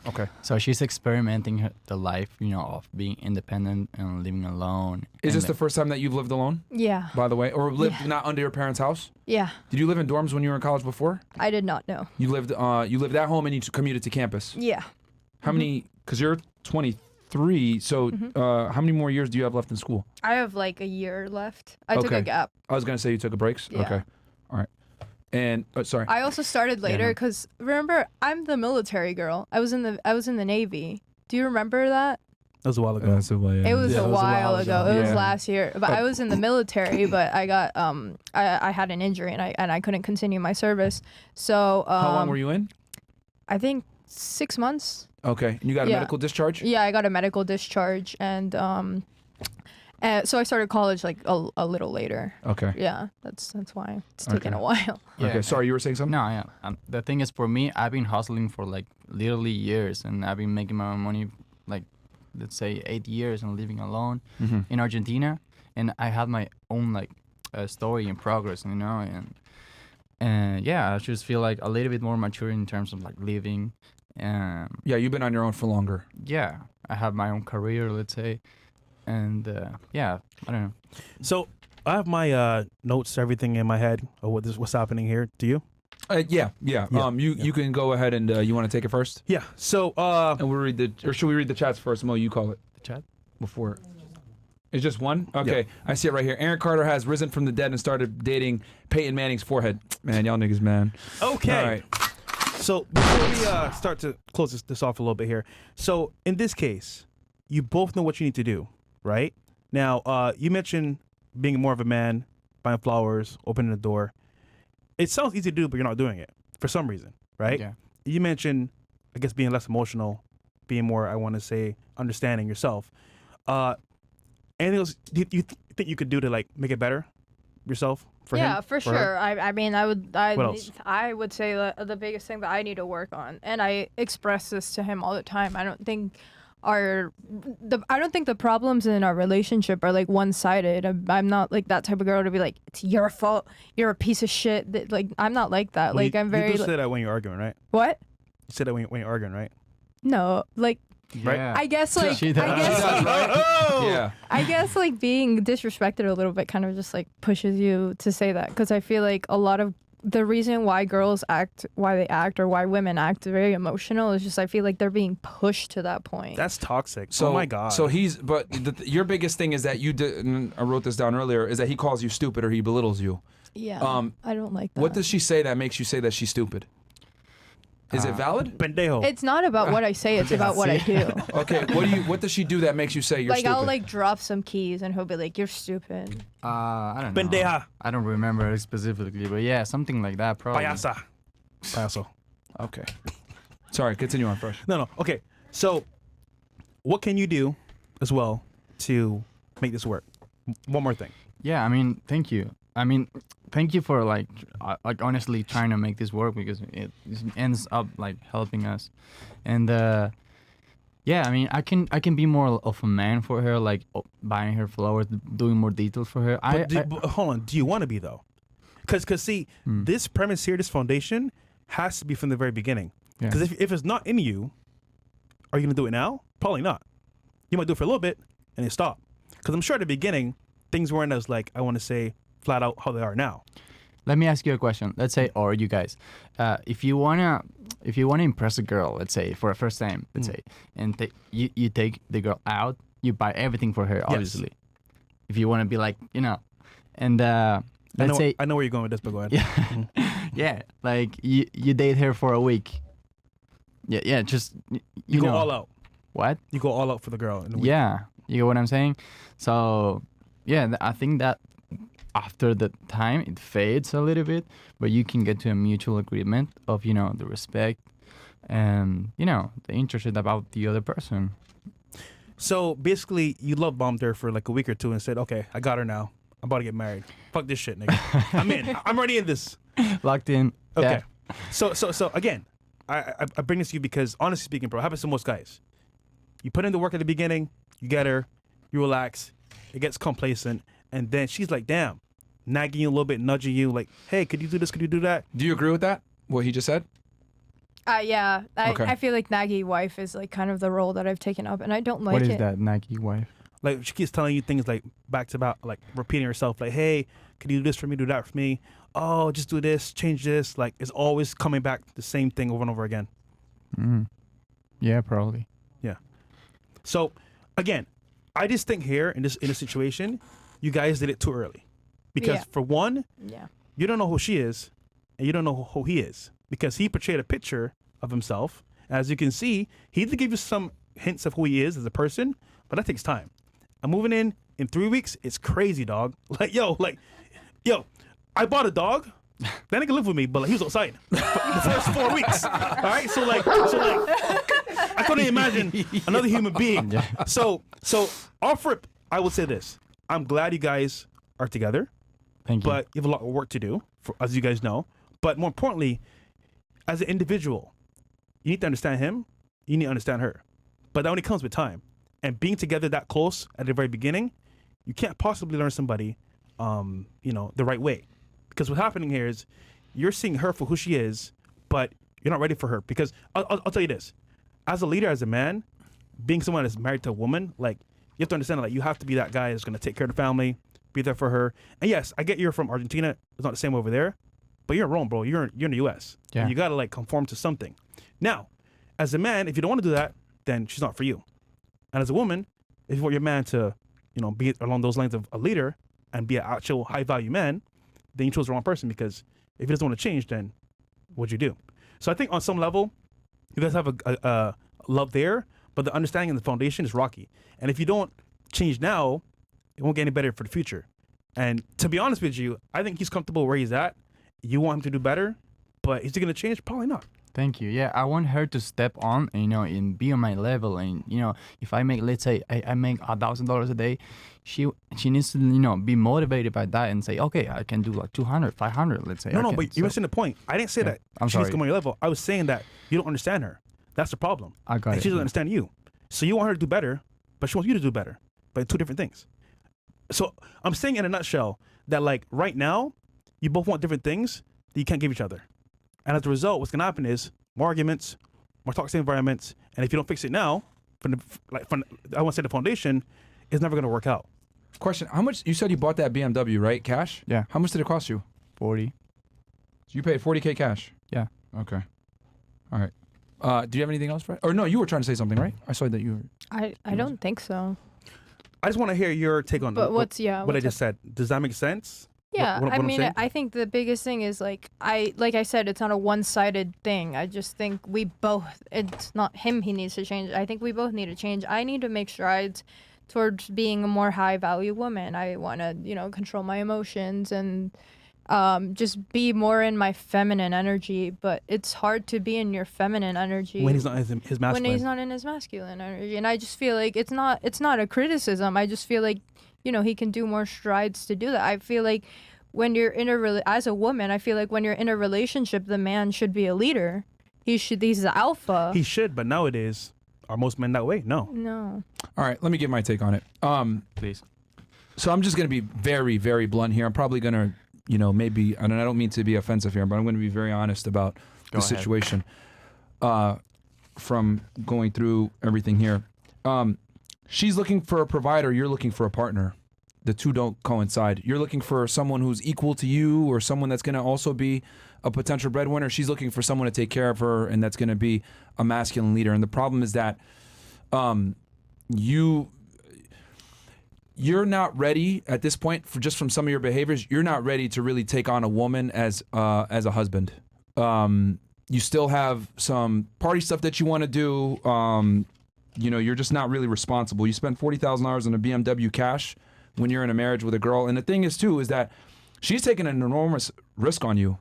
[SPEAKER 2] Okay.
[SPEAKER 4] so she's experimenting the life, of being independent and living alone.
[SPEAKER 2] Is
[SPEAKER 4] And
[SPEAKER 2] this the first time that you've lived alone,
[SPEAKER 3] Yeah.
[SPEAKER 2] by the way, or lived
[SPEAKER 3] Yeah.
[SPEAKER 2] not under your parents' house?
[SPEAKER 3] Yeah.
[SPEAKER 2] Did you live in dorms when you were in college before?
[SPEAKER 3] I did not know.
[SPEAKER 2] You lived at home and you commuted to campus.
[SPEAKER 3] Yeah.
[SPEAKER 2] How many? Because you're 23, so how many more years do you have left in school?
[SPEAKER 3] I have like a year left. I took
[SPEAKER 2] Okay.
[SPEAKER 3] a gap.
[SPEAKER 2] I was gonna say you took a break.
[SPEAKER 3] Yeah.
[SPEAKER 2] Okay. All right. And sorry.
[SPEAKER 3] I also started later because remember, I'm the military girl. I was in the Navy. Do you remember that?
[SPEAKER 1] That was a while ago.
[SPEAKER 3] It was
[SPEAKER 1] Yeah,
[SPEAKER 3] a
[SPEAKER 1] it was a
[SPEAKER 3] while
[SPEAKER 1] while
[SPEAKER 3] ago.
[SPEAKER 1] ago.
[SPEAKER 3] It was
[SPEAKER 2] Yeah.
[SPEAKER 3] last year. But I was in the military, but I got I had an injury and I couldn't continue my service. So
[SPEAKER 2] How long were you in?
[SPEAKER 3] I think 6 months.
[SPEAKER 2] Okay. And you got a
[SPEAKER 3] Yeah.
[SPEAKER 2] medical discharge?
[SPEAKER 3] Yeah, I got a medical discharge, and so I started college like a little later.
[SPEAKER 2] Okay.
[SPEAKER 3] Yeah, that's why it's taken
[SPEAKER 2] Okay.
[SPEAKER 3] a while.
[SPEAKER 4] Yeah.
[SPEAKER 2] Okay. Sorry, you were saying something?
[SPEAKER 4] No, yeah. The thing is, for me, I've been hustling for like literally years, and I've been making my own money, like let's say 8 years, and living alone
[SPEAKER 2] Mm-hmm.
[SPEAKER 4] in Argentina, and I had my own like story in progress, and yeah, I just feel like a little bit more mature in terms of like living.
[SPEAKER 2] Yeah, you've been on your own for longer.
[SPEAKER 4] Yeah, I have my own career, let's say, and yeah, I don't know.
[SPEAKER 1] So I have my notes, everything in my head of what's happening here. Do you?
[SPEAKER 2] Yeah.
[SPEAKER 1] Yeah.
[SPEAKER 2] You can go ahead and you want to take it first,
[SPEAKER 1] Yeah. So
[SPEAKER 2] and we'll read or should we read the chats first? Mo, you call it
[SPEAKER 4] The chat.
[SPEAKER 2] before. It's just one? Okay, I see it right here. Aaron Carter has risen from the dead and started dating Peyton Manning's forehead. Man, y'all niggas, man.
[SPEAKER 1] okay.
[SPEAKER 2] All right.
[SPEAKER 1] So before we start to close this off a little bit here, so in this case, you both know what you need to do, right? Now, you mentioned being more of a man, buying flowers, opening the door. It sounds easy to do, but you're not doing it for some reason, right?
[SPEAKER 4] Yeah.
[SPEAKER 1] You mentioned, I guess, being less emotional, being more, I want to say, understanding yourself. Anything else you think you could do to like make it better yourself for
[SPEAKER 3] yeah,
[SPEAKER 1] him?
[SPEAKER 3] for
[SPEAKER 1] her?
[SPEAKER 3] sure. I mean,
[SPEAKER 1] What else?
[SPEAKER 3] I would say that the biggest thing that I need to work on, and I express this to him all the time. I don't think the problems in our relationship are like one-sided. I'm not like that type of girl to be like, it's your fault, you're a piece of shit. Like, I'm not like that.
[SPEAKER 1] Well,
[SPEAKER 3] like, I'm very
[SPEAKER 1] You do say that when you're arguing, right?
[SPEAKER 3] what?
[SPEAKER 1] You say that when you're arguing, right?
[SPEAKER 3] No, like
[SPEAKER 1] Right?
[SPEAKER 4] Yeah.
[SPEAKER 3] I guess like
[SPEAKER 4] She
[SPEAKER 3] I
[SPEAKER 4] does.
[SPEAKER 3] guess
[SPEAKER 1] Oh!
[SPEAKER 2] Yeah.
[SPEAKER 3] I guess like being disrespected a little bit kind of just like pushes you to say that, because I feel like a lot of the reason why girls act why they act or why women act very emotional is just I feel like they're being pushed to that point.
[SPEAKER 1] That's toxic.
[SPEAKER 2] So,
[SPEAKER 1] oh my god.
[SPEAKER 2] So but your biggest thing is that you did, and I wrote this down earlier, is that he calls you stupid or he belittles you.
[SPEAKER 3] yeah. I don't like that.
[SPEAKER 2] What does she say that makes you say that she's stupid? Is it valid?
[SPEAKER 1] pendejo.
[SPEAKER 3] It's not about what I say, it's about what I do.
[SPEAKER 2] Okay, what does she do that makes you say you're
[SPEAKER 3] Like
[SPEAKER 2] stupid?
[SPEAKER 3] I'll like drop some keys and he'll be like, "You're stupid."
[SPEAKER 4] I don't know.
[SPEAKER 1] Pendeja.
[SPEAKER 4] I don't remember it specifically, but yeah, something like that probably.
[SPEAKER 1] Payasa. Payaso.
[SPEAKER 2] Okay. Sorry, continue on first.
[SPEAKER 1] No. Okay. So, what can you do as well to make this work? One more thing.
[SPEAKER 4] Yeah, I mean, thank you. I mean, thank you for like honestly trying to make this work, because it ends up like helping us. And yeah, I mean, I can be more of a man for her, like buying her flowers, doing more details for her.
[SPEAKER 1] But hold on. Do you want to be though? Because see, this premise here, this foundation has to be from the very beginning.
[SPEAKER 4] Yeah.
[SPEAKER 1] Because if it's not in you, are you gonna do it now? Probably not. You might do it for a little bit and then stop. Because I'm sure at the beginning things weren't as like I want to say flat out how they are now.
[SPEAKER 4] Let me ask you a question. Let's say, or you guys, if you wanna impress a girl, let's say for a first time, let's say, and you take the girl out, you buy everything for her, obviously. If you want to be like, and let's say,
[SPEAKER 1] I know where you're going with this, but go ahead.
[SPEAKER 4] yeah, yeah, like you date her for a week. Yeah, just
[SPEAKER 1] You go
[SPEAKER 4] know.
[SPEAKER 1] all out.
[SPEAKER 4] What?
[SPEAKER 1] You go all out for the girl. In a week.
[SPEAKER 4] Yeah, you get what I'm saying? So, yeah, I think that after the time it fades a little bit, but you can get to a mutual agreement of, the respect and, the interest about the other person.
[SPEAKER 1] So basically, you love bombed her for like a week or two and said, "Okay, I got her now. I'm about to get married. Fuck this shit, nigga. I'm in. I'm already in this."
[SPEAKER 4] Locked in.
[SPEAKER 1] Okay.
[SPEAKER 4] Yeah.
[SPEAKER 1] So again, I bring this to you because honestly speaking, bro, it happens to most guys. You put in the work at the beginning, you get her, you relax, it gets complacent, and then she's like, damn, nagging you a little bit, nudging you, like, hey, could you do this? Could you do that?
[SPEAKER 2] Do you agree with that? What he just said?
[SPEAKER 3] Yeah.
[SPEAKER 2] Okay.
[SPEAKER 3] I feel like naggy wife is like kind of the role that I've taken up, and I don't like
[SPEAKER 4] What
[SPEAKER 3] it.
[SPEAKER 4] is that, Nike wife?
[SPEAKER 1] Like she keeps telling you things like back to back, like repeating herself, like, hey, could you do this for me, do that for me? Oh, just do this, change this. Like it's always coming back the same thing over and over again.
[SPEAKER 4] Yeah, probably.
[SPEAKER 1] Yeah. So again, I just think here in this situation, you guys did it too early. Because
[SPEAKER 3] Yeah.
[SPEAKER 1] for one,
[SPEAKER 3] Yeah.
[SPEAKER 1] you don't know who she is and you don't know who he is. Because he portrayed a picture of himself. As you can see, he did give you some hints of who he is as a person, but that takes time. I'm moving in 3 weeks. It's crazy, dog. Like, yo, I bought a dog. That nigga lived with me, but like, he was outside for the first 4 weeks. All right, so I couldn't imagine another human being. So off rip, I would say this: I'm glad you guys are together,
[SPEAKER 4] Thank you.
[SPEAKER 1] but you have a lot of work to do, as you guys know. But more importantly, as an individual, you need to understand him. You need to understand her. But that only comes with time. And being together that close at the very beginning, you can't possibly learn somebody, the right way. Because what's happening here is you're seeing her for who she is, but you're not ready for her. Because I'll tell you this: as a leader, as a man, being someone that's married to a woman, like you have to understand, like you have to be that guy that's going to take care of the family, be there for her. And yes, I get you're from Argentina; it's not the same over there, but you're in Rome, bro. You're in the U.S.
[SPEAKER 4] Yeah.
[SPEAKER 1] And you got to like conform to something. Now, as a man, if you don't want to do that, then she's not for you. And as a woman, if you want your man to, be along those lines of a leader and be an actual high value man, then you chose the wrong person, because if he doesn't want to change, then what'd you do? So I think on some level, you guys have a love there, but the understanding and the foundation is rocky. And if you don't change now, it won't get any better for the future. And to be honest with you, I think he's comfortable where he's at. You want him to do better, but is he going to change? Probably not.
[SPEAKER 4] Thank you. Yeah, I want her to step on, and be on my level. And if I make, let's say, I make $1,000 a day, she needs to be motivated by that and say, okay, I can do like 200, 500. Let's say.
[SPEAKER 1] No, but you're missing the point. I didn't say that
[SPEAKER 4] I'm
[SPEAKER 1] she needs
[SPEAKER 4] sorry.
[SPEAKER 1] to come on your level. I was saying that you don't understand her. That's the problem.
[SPEAKER 4] I got
[SPEAKER 1] And
[SPEAKER 4] it.
[SPEAKER 1] she doesn't understand you. So you want her to do better, but she wants you to do better. But two different things. So I'm saying in a nutshell that like right now, you both want different things that you can't give each other. And as a result, what's gonna happen is more arguments, more toxic environments, and if you don't fix it now, I want to say the foundation, it's never gonna work out.
[SPEAKER 2] Question: how much? You said you bought that BMW, right? Cash?
[SPEAKER 4] Yeah.
[SPEAKER 2] How much did it cost you?
[SPEAKER 4] 40.
[SPEAKER 2] So you paid $40K cash.
[SPEAKER 4] Yeah.
[SPEAKER 2] Okay. All right. Do you have anything else, Fred? Or no, you were trying to say something, right? I saw that you were.
[SPEAKER 3] I don't think so.
[SPEAKER 1] I just want to hear your take on
[SPEAKER 3] But
[SPEAKER 1] what
[SPEAKER 3] what's
[SPEAKER 1] I just said. Does that make sense?
[SPEAKER 3] Yeah,
[SPEAKER 1] What
[SPEAKER 3] I
[SPEAKER 1] I'm
[SPEAKER 3] mean,
[SPEAKER 1] saying?
[SPEAKER 3] I think the biggest thing is like I said, it's not a one-sided thing. I just think we both. It's not him. He needs to change. I think we both need to change. I need to make strides towards being a more high-value woman. I want to, control my emotions and just be more in my feminine energy. But it's hard to be in your feminine energy
[SPEAKER 1] When he's not his masculine.
[SPEAKER 3] when he's not in his masculine energy. And I just feel like it's not a criticism. I just feel like he can do more strides to do that. I feel like when you're as a woman, I feel like when you're in a relationship, the man should be a leader. He's the alpha.
[SPEAKER 1] He should, but nowadays, are most men that way? No.
[SPEAKER 3] No.
[SPEAKER 2] All right. Let me give my take on it.
[SPEAKER 4] Please.
[SPEAKER 2] So I'm just gonna be very, very blunt here. I'm probably gonna, maybe, and I don't mean to be offensive here, but I'm gonna be very honest about the
[SPEAKER 4] ahead.
[SPEAKER 2] situation. From going through everything here. She's looking for a provider. You're looking for a partner. The two don't coincide. You're looking for someone who's equal to you or someone that's going to also be a potential breadwinner. She's looking for someone to take care of her and that's going to be a masculine leader. And the problem is that you're not ready at this point from some of your behaviors. You're not ready to really take on a woman as a husband. You still have some party stuff that you want to do. You're just not really responsible. You spend $40,000 on a BMW cash when you're in a marriage with a girl. And the thing is, too, is that she's taking an enormous risk on you.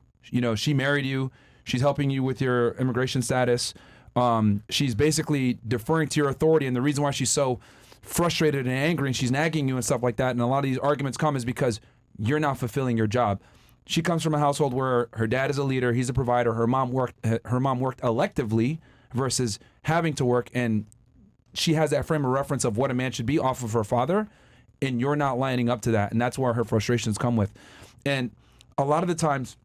[SPEAKER 2] She married you. She's helping you with your immigration status. She's basically deferring to your authority. And the reason why she's so frustrated and angry and she's nagging you and stuff like that, and a lot of these arguments come is because you're not fulfilling your job. She comes from a household where her dad is a leader. He's a provider. Her mom worked electively versus having to work, and she has that frame of reference of what a man should be off of her father, and you're not lining up to that, and that's where her frustrations come with. And a lot of the times,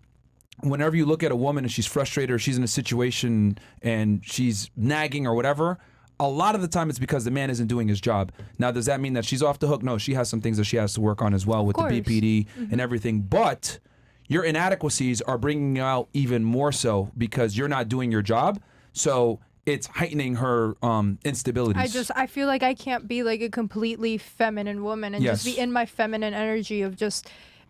[SPEAKER 2] whenever you look at a woman and she's frustrated or she's in a situation and she's nagging or whatever, a lot of the time it's because the man isn't doing his job. Now, does that mean that she's off the hook? No, she has some things that she has to work on as well with the
[SPEAKER 3] course.
[SPEAKER 2] BPD and everything, but your inadequacies are bringing you out even more so because you're not doing your job. So it's heightening her instabilities.
[SPEAKER 3] I feel like I can't be like a completely feminine woman and just
[SPEAKER 2] Yes.
[SPEAKER 3] be in my feminine energy of just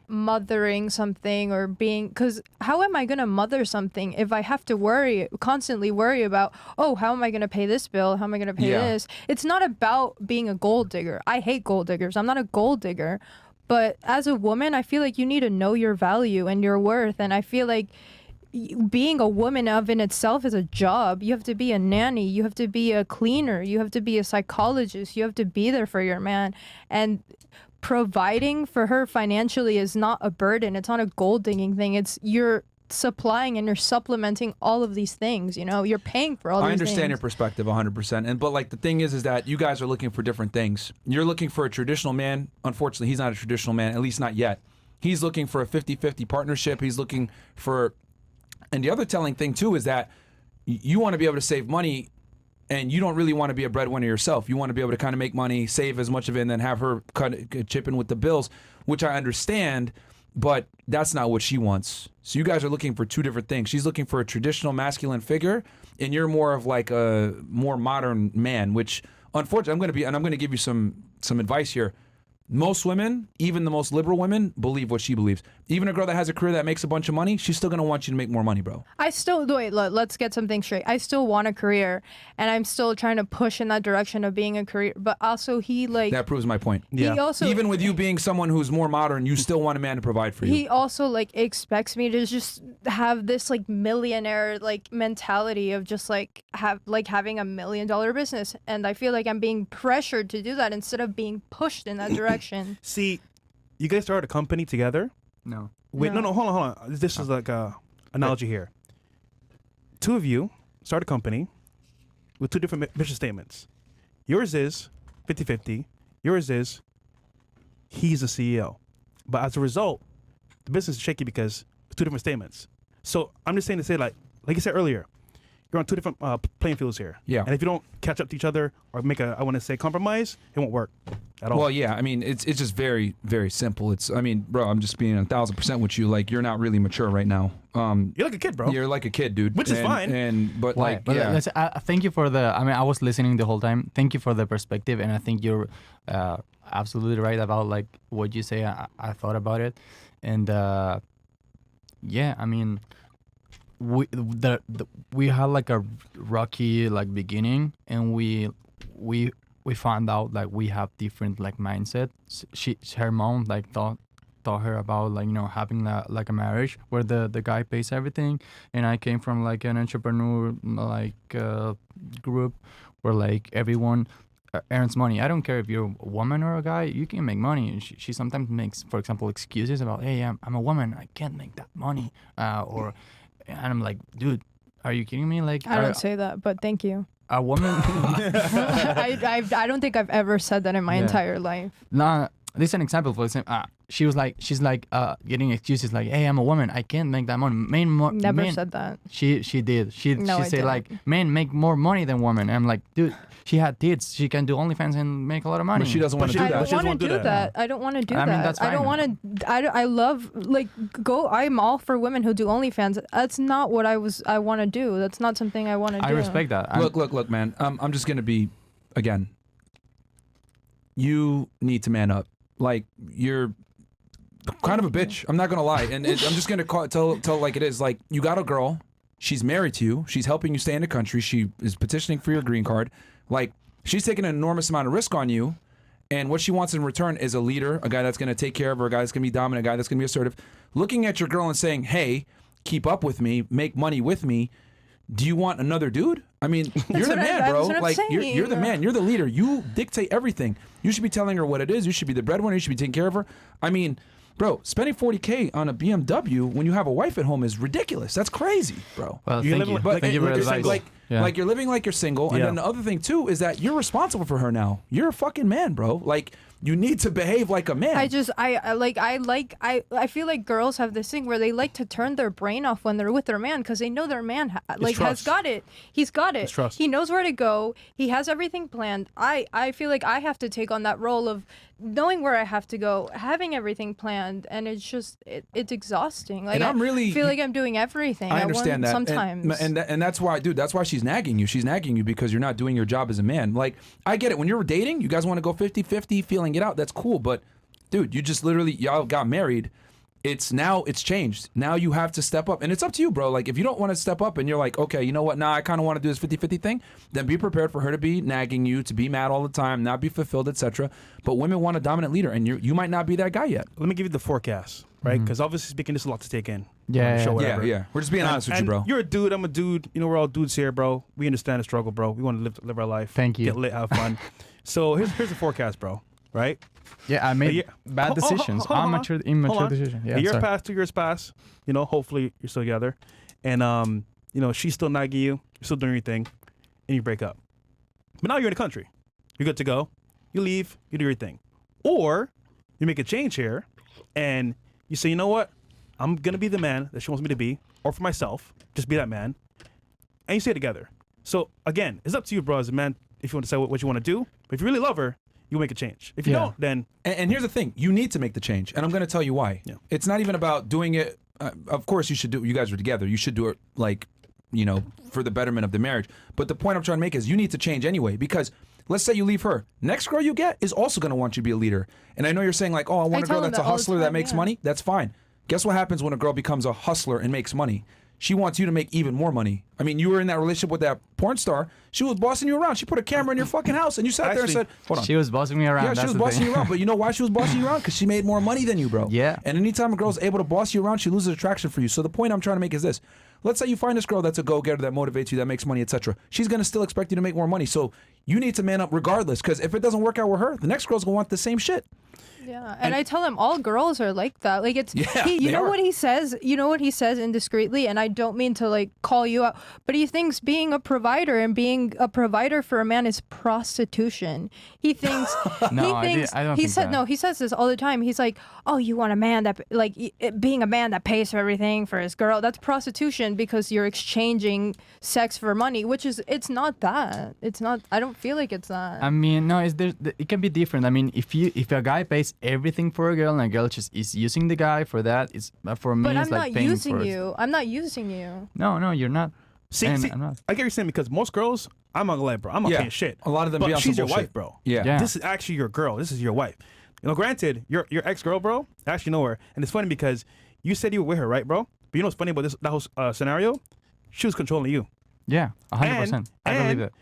[SPEAKER 3] mothering something or being, because how am I going to mother something if I have to constantly worry about, oh, how am I going to pay this bill? How am I going to pay
[SPEAKER 2] Yeah.
[SPEAKER 3] this? It's not about being a gold digger. I hate gold diggers. I'm not a gold digger. But as a woman, I feel like you need to know your value and your worth. And I feel like being a woman of in itself is a job. You have to be a nanny. You have to be a cleaner. You have to be a psychologist. You have to be there for your man. And providing for her financially is not a burden. It's not a gold digging thing. It's you're supplying and you're supplementing all of these things. You're paying for all these
[SPEAKER 2] I
[SPEAKER 3] things.
[SPEAKER 2] understand your perspective 100%. But like the thing is that you guys are looking for different things. You're looking for a traditional man. Unfortunately, he's not a traditional man, at least not yet. He's looking for a 50-50 partnership. He's looking for, and the other telling thing too is that you want to be able to save money and you don't really want to be a breadwinner yourself. You want to be able to kind of make money, save as much of it, and then have her chip in with the bills, which I understand, but that's not what she wants. So you guys are looking for two different things. She's looking for a traditional masculine figure, and you're more of like a more modern man, which unfortunately I'm going to give you some advice here. Most women, even the most liberal women, believe what she believes. Even a girl that has a career that makes a bunch of money, she's still gonna want you to make more money, bro.
[SPEAKER 3] I still wait. Let's get something straight. I still want a career, and I'm still trying to push in that direction of being a career. But also, he like
[SPEAKER 2] That proves my point.
[SPEAKER 3] he also
[SPEAKER 2] Even with you being someone who's more modern, you still want a man to provide for you.
[SPEAKER 3] he also like expects me to just have this like millionaire like mentality of just like having $1 million business, and I feel like I'm being pressured to do that instead of being pushed in that direction.
[SPEAKER 1] See, you guys started a company together.
[SPEAKER 4] No.
[SPEAKER 1] Wait, no,
[SPEAKER 3] No.
[SPEAKER 1] hold on. This is like a analogy here. Two of you start a company with two different mission statements. Yours is 50-50. Yours is he's the CEO. But as a result, the business is shaky because it's two different statements. So I'm just saying to say like you said earlier, you're on two different playing fields here.
[SPEAKER 2] Yeah.
[SPEAKER 1] And if you don't catch up to each other or make I want to say compromise, it won't work at all.
[SPEAKER 2] Well, yeah, I mean, it's just very, very simple. I mean, bro, I'm just being 1,000% with you. Like, you're not really mature right now.
[SPEAKER 1] You're like a kid, bro.
[SPEAKER 2] You're like a kid, dude.
[SPEAKER 1] Which is fine.
[SPEAKER 2] But
[SPEAKER 4] Why?
[SPEAKER 2] like,
[SPEAKER 4] But
[SPEAKER 2] yeah.
[SPEAKER 4] let's, thank you for the. I mean, I was listening the whole time. Thank you for the perspective, and I think you're absolutely right about like what you say. I thought about it, and yeah, I mean, we had like a rocky like beginning, and we found out like we have different like mindsets. Her mom like taught her about like having like a marriage where the guy pays everything, and I came from like an entrepreneur like group where like everyone earns money. I don't care if you're a woman or a guy, you can make money. And she sometimes makes, for example, excuses about, hey, I'm a woman, I can't make that money, and I'm like, dude, are you kidding me? Like,
[SPEAKER 3] I don't say that, but thank you.
[SPEAKER 4] a woman.
[SPEAKER 3] I don't think I've ever said that in my
[SPEAKER 4] Yeah.
[SPEAKER 3] entire life.
[SPEAKER 4] Nah, this is an example. For example, she's like getting excuses like, hey, I'm a woman, I can't make that money.
[SPEAKER 3] Never
[SPEAKER 4] men,
[SPEAKER 3] said that.
[SPEAKER 4] She did. She
[SPEAKER 3] No, I
[SPEAKER 4] said
[SPEAKER 3] didn't.
[SPEAKER 4] like, men make more money than women. And I'm like, dude, she had kids. She can do OnlyFans and make a lot of money.
[SPEAKER 2] But she doesn't want to
[SPEAKER 1] she-
[SPEAKER 2] do
[SPEAKER 3] I
[SPEAKER 2] that.
[SPEAKER 3] don't
[SPEAKER 1] she doesn't
[SPEAKER 3] want to
[SPEAKER 1] wanna
[SPEAKER 3] do that. I don't want to do
[SPEAKER 4] I
[SPEAKER 3] that.
[SPEAKER 4] mean, that's
[SPEAKER 3] I don't
[SPEAKER 4] fine.
[SPEAKER 3] want to. I love like go. I'm all for women who do OnlyFans. That's not what I want to do. That's not something I want to do.
[SPEAKER 4] I respect that.
[SPEAKER 2] Look, man. I'm just gonna be, again. You need to man up. Like, you're kind of a bitch. I'm not gonna lie, and I'm just gonna tell like it is. Like, you got a girl. She's married to you. She's helping you stay in the country. She is petitioning for your green card. Like, she's taking an enormous amount of risk on you. And what she wants in return is a leader, a guy that's going to take care of her, a guy that's going to be dominant, a guy that's going to be assertive. Looking at your girl and saying, hey, keep up with me, make money with me. Do you want another dude? I mean, you're the man, bro.
[SPEAKER 3] that's what I'm
[SPEAKER 2] Like, you're the
[SPEAKER 3] saying.
[SPEAKER 2] man. You're the leader. You dictate everything. You should be telling her what it is. You should be the breadwinner. You should be taking care of her. I mean, bro, spending $40K on a BMW when you have a wife at home is ridiculous. That's crazy, bro.
[SPEAKER 4] well,
[SPEAKER 1] You
[SPEAKER 4] thank
[SPEAKER 1] live
[SPEAKER 4] you.
[SPEAKER 1] with-
[SPEAKER 2] But
[SPEAKER 4] Thank you for
[SPEAKER 1] like
[SPEAKER 4] the
[SPEAKER 1] you're
[SPEAKER 4] advice.
[SPEAKER 1] single.
[SPEAKER 2] like you're living like you're single, and
[SPEAKER 1] Yeah.
[SPEAKER 2] then the other thing too is that you're responsible for her now. You're a fucking man, bro. Like, you need to behave like a man.
[SPEAKER 3] I feel like girls have this thing where they like to turn their brain off when they're with their man because they know their man has
[SPEAKER 1] trust.
[SPEAKER 3] got it. He's got it.
[SPEAKER 1] It's trust.
[SPEAKER 3] He knows where to go. He has everything planned. I feel like I have to take on that role of knowing where I have to go, having everything planned, and it's just it's exhausting. Like,
[SPEAKER 2] And I'm really-
[SPEAKER 3] I feel like I'm doing everything.
[SPEAKER 2] I understand that.
[SPEAKER 3] Sometimes.
[SPEAKER 2] And that's why, dude, that's why she's nagging you. She's nagging you because you're not doing your job as a man. Like, I get it. When you're dating, you guys want to go 50-50, feeling it out. That's cool. But, dude, you just literally, y'all got married. It's changed. Now you have to step up. And it's up to you, bro. Like, if you don't want to step up and you're like, okay, you know what? Nah, I kind of want to do this 50-50 thing, then be prepared for her to be nagging you, to be mad all the time, not be fulfilled, etc. But women want a dominant leader, and you might not be that guy yet.
[SPEAKER 1] Let me give you the forecast, right? Because obviously speaking, there's a lot to take in.
[SPEAKER 4] Yeah,
[SPEAKER 1] on the show,
[SPEAKER 4] yeah.
[SPEAKER 1] whatever.
[SPEAKER 2] Yeah. We're just being honest with you,
[SPEAKER 1] And
[SPEAKER 2] bro.
[SPEAKER 1] You're a dude. I'm a dude. You know, we're all dudes here, bro. We understand the struggle, bro. We want to live our life.
[SPEAKER 4] Thank you.
[SPEAKER 1] Get lit, have fun. So here's the forecast, bro. Right?
[SPEAKER 4] Yeah, I made
[SPEAKER 1] year-
[SPEAKER 4] bad
[SPEAKER 1] Hold- hold-
[SPEAKER 4] decisions.
[SPEAKER 1] hold on, hold
[SPEAKER 4] Immature
[SPEAKER 1] on.
[SPEAKER 4] decisions. Yeah,
[SPEAKER 1] a year
[SPEAKER 4] sorry.
[SPEAKER 1] passed, 2 years passed. You know, hopefully you're still together, and you know, she's still nagging you. You're still doing your thing, and you break up. But now you're in the country. You're good to go. You leave. You do your thing, or you make a change here, and you say, you know what? I'm gonna be the man that she wants me to be, or for myself, just be that man, and you stay together. So again, it's up to you, bro, as a man, if you want to say what you want to do. But if you really love her, you make a change. If you
[SPEAKER 4] Yeah.
[SPEAKER 1] don't, then
[SPEAKER 2] And here's the thing: you need to make the change, and I'm going to tell you why.
[SPEAKER 1] Yeah.
[SPEAKER 2] It's not even about doing it. Of course, you should do. You guys are together. You should do it like, you know, for the betterment of the marriage. But the point I'm trying to make is you need to change anyway. Because Let's say you leave her. Next girl you get is also going to want you to be a leader. And I know you're saying like, oh, I want a
[SPEAKER 3] tell
[SPEAKER 2] girl
[SPEAKER 3] them
[SPEAKER 2] that's a
[SPEAKER 3] that all the
[SPEAKER 2] hustler that
[SPEAKER 3] time,
[SPEAKER 2] makes
[SPEAKER 3] yeah.
[SPEAKER 2] money. That's fine. Guess what happens when a girl becomes a hustler and makes money? She wants you to make even more money. I mean, you were in that relationship with that porn star. She was bossing you around. She put a camera in your fucking house, and you sat there and said, hold on.
[SPEAKER 4] She was bossing me around.
[SPEAKER 2] Yeah, she
[SPEAKER 4] that's
[SPEAKER 2] was
[SPEAKER 4] the
[SPEAKER 2] bossing
[SPEAKER 4] thing.
[SPEAKER 2] you around. But you know why she was bossing you around? Because she made more money than you, bro.
[SPEAKER 4] Yeah.
[SPEAKER 2] And anytime a girl's able to boss you around, she loses attraction for you. So the point I'm trying to make is this. Let's say you find this girl that's a go-getter that motivates you, that makes money, etc. She's going to still expect you to make more money. So you need to man up regardless. Because if it doesn't work out with her, the next girl's going to want the same shit.
[SPEAKER 3] Yeah, and I tell him all girls are like that. Like it's
[SPEAKER 2] Yeah,
[SPEAKER 3] you
[SPEAKER 2] they
[SPEAKER 3] know
[SPEAKER 2] are.
[SPEAKER 3] what he says. You know what he says indiscreetly, and I don't mean to like call you out, but he thinks being a provider and being a provider for a man is prostitution. He thinks
[SPEAKER 4] No, I don't
[SPEAKER 3] he
[SPEAKER 4] think
[SPEAKER 3] said
[SPEAKER 4] that.
[SPEAKER 3] no. He says this all the time. He's like, oh, you want a man that like being a man that pays for everything for his girl. That's prostitution because you're exchanging sex for money, which is it's not that. It's not. I don't feel like it's that.
[SPEAKER 4] I mean, no, it can be different. I mean, if a guy pays everything for a girl and a girl just is using the guy for that, it's for me.
[SPEAKER 3] but
[SPEAKER 4] it's
[SPEAKER 3] I'm
[SPEAKER 4] like
[SPEAKER 3] not
[SPEAKER 4] paying
[SPEAKER 3] using
[SPEAKER 4] for
[SPEAKER 3] you. I'm not using you.
[SPEAKER 4] No, you're not.
[SPEAKER 1] See,
[SPEAKER 4] And
[SPEAKER 1] see,
[SPEAKER 4] I'm not.
[SPEAKER 1] I get what you're saying because most girls, I'm not gonna lie, bro. I'm not
[SPEAKER 2] Yeah.
[SPEAKER 1] paying shit.
[SPEAKER 2] A lot of them be
[SPEAKER 1] but
[SPEAKER 2] on
[SPEAKER 1] she's
[SPEAKER 2] some
[SPEAKER 1] your
[SPEAKER 2] bullshit.
[SPEAKER 1] wife, bro.
[SPEAKER 2] Yeah.
[SPEAKER 4] Yeah.
[SPEAKER 1] This is actually your girl. This is your wife. You know, granted, your ex-girl, bro, I actually know her. And it's funny because you said you were with her, right, bro? But you know what's funny about that whole scenario? She was controlling you.
[SPEAKER 4] Yeah, 100%. I believe it.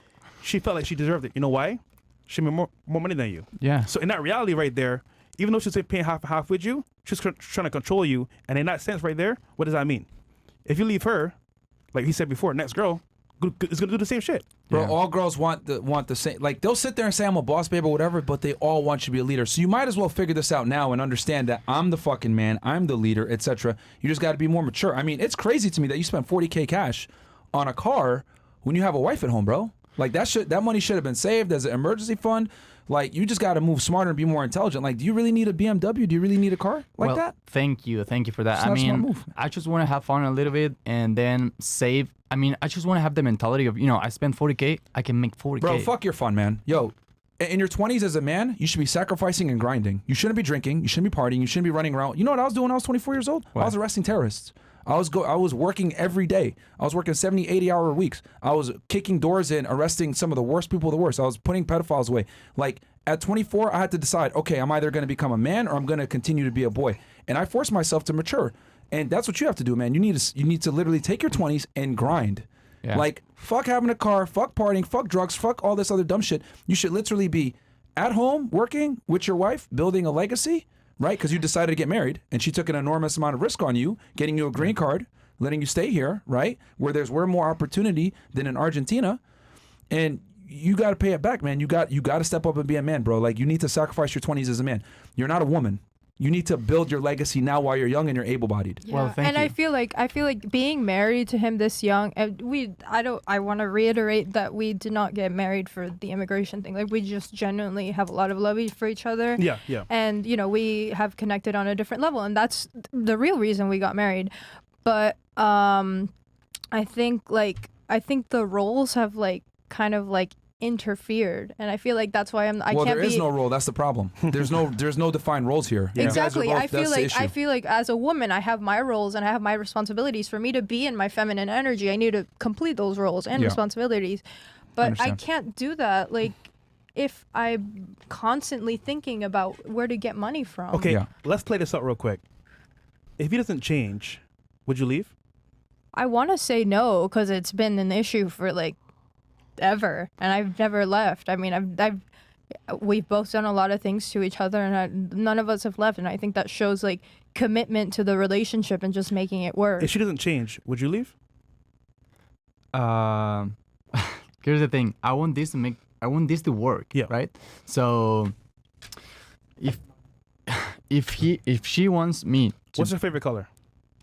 [SPEAKER 1] She felt like she deserved it. You know why? She made more money than you.
[SPEAKER 4] Yeah.
[SPEAKER 1] So in that reality right there, even though she's paying half with you, she's trying to control you. And in that sense right there, what does that mean? If you leave her, like he said before, next girl is gonna do the same shit.
[SPEAKER 2] Bro,
[SPEAKER 4] Yeah.
[SPEAKER 2] all girls want the same. Like they'll sit there and say I'm a boss babe or whatever, but they all want you to be a leader. So you might as well figure this out now and understand that I'm the fucking man, I'm the leader, etc. You just got to be more mature. I mean, it's crazy to me that you spent $40K cash on a car when you have a wife at home, bro. Like that money should have been saved as an emergency fund. Like you just got to move smarter and be more intelligent. Like, do you really need a BMW? Do you really need a car like
[SPEAKER 4] well,
[SPEAKER 2] that?
[SPEAKER 4] Thank you for that.
[SPEAKER 2] It's
[SPEAKER 4] I
[SPEAKER 2] not a smart
[SPEAKER 4] mean,
[SPEAKER 2] move.
[SPEAKER 4] I just want to have fun a little bit and then save. I mean, I just want to have the mentality of, I spend 40K, I can make 40K.
[SPEAKER 2] Bro, fuck your fun, man. Yo, in your 20s as a man, you should be sacrificing and grinding. You shouldn't be drinking. You shouldn't be partying. You shouldn't be running around. You know what I was doing when I was 24 years old? I was arresting terrorists. I was working every day. I was working 70, 80-hour weeks. I was kicking doors in, arresting some of the worst people of the worst. I was putting pedophiles away. Like, at 24, I had to decide, okay, I'm either going to become a man or I'm going to continue to be a boy. And I forced myself to mature. And that's what you have to do, man. You need to literally take your 20s and grind.
[SPEAKER 4] Yeah.
[SPEAKER 2] Like, fuck having a car, fuck partying, fuck drugs, fuck all this other dumb shit. You should literally be at home, working with your wife, building a legacy, right? Because you decided to get married, and she took an enormous amount of risk on you, getting you a green card, letting you stay here, right? Where there's more opportunity than in Argentina. And you got to pay it back, man. You got to step up and be a man, bro. Like, you need to sacrifice your 20s as a man. You're not a woman. You need to build your legacy now while you're young and you're able-bodied.
[SPEAKER 3] Yeah.
[SPEAKER 4] Well, thank
[SPEAKER 3] and
[SPEAKER 4] you.
[SPEAKER 3] I feel like being married to him this young, I want to reiterate that we did not get married for the immigration thing. Like, we just genuinely have a lot of love for each other.
[SPEAKER 1] Yeah, yeah.
[SPEAKER 3] And we have connected on a different level, and that's the real reason we got married. But I think the roles have kind of interfered, and I feel like that's why I
[SPEAKER 2] Well,
[SPEAKER 3] can't
[SPEAKER 2] there is
[SPEAKER 3] be
[SPEAKER 2] no role. That's the problem. There's no defined roles here. You guys are
[SPEAKER 3] exactly.
[SPEAKER 2] both-
[SPEAKER 3] I feel
[SPEAKER 2] that's the
[SPEAKER 3] like
[SPEAKER 2] issue.
[SPEAKER 3] as a woman, I have my roles and I have my responsibilities. For me to be in my feminine energy, I need to complete those roles and
[SPEAKER 2] Yeah.
[SPEAKER 3] responsibilities. But I
[SPEAKER 2] Understand.
[SPEAKER 3] can't do that if I'm constantly thinking about where to get money from.
[SPEAKER 1] Okay,
[SPEAKER 2] Yeah.
[SPEAKER 1] let's play this out real quick. If he doesn't change, would you leave?
[SPEAKER 3] I want to say no because it's been an issue for ever, and I've never left. I mean, we've both done a lot of things to each other, and none of us have left. And I think that shows commitment to the relationship and just making it work.
[SPEAKER 1] If she doesn't change, would you leave?
[SPEAKER 4] Here's the thing. I want this to work.
[SPEAKER 1] Yeah.
[SPEAKER 4] Right. So, if she wants me to
[SPEAKER 1] What's your favorite color?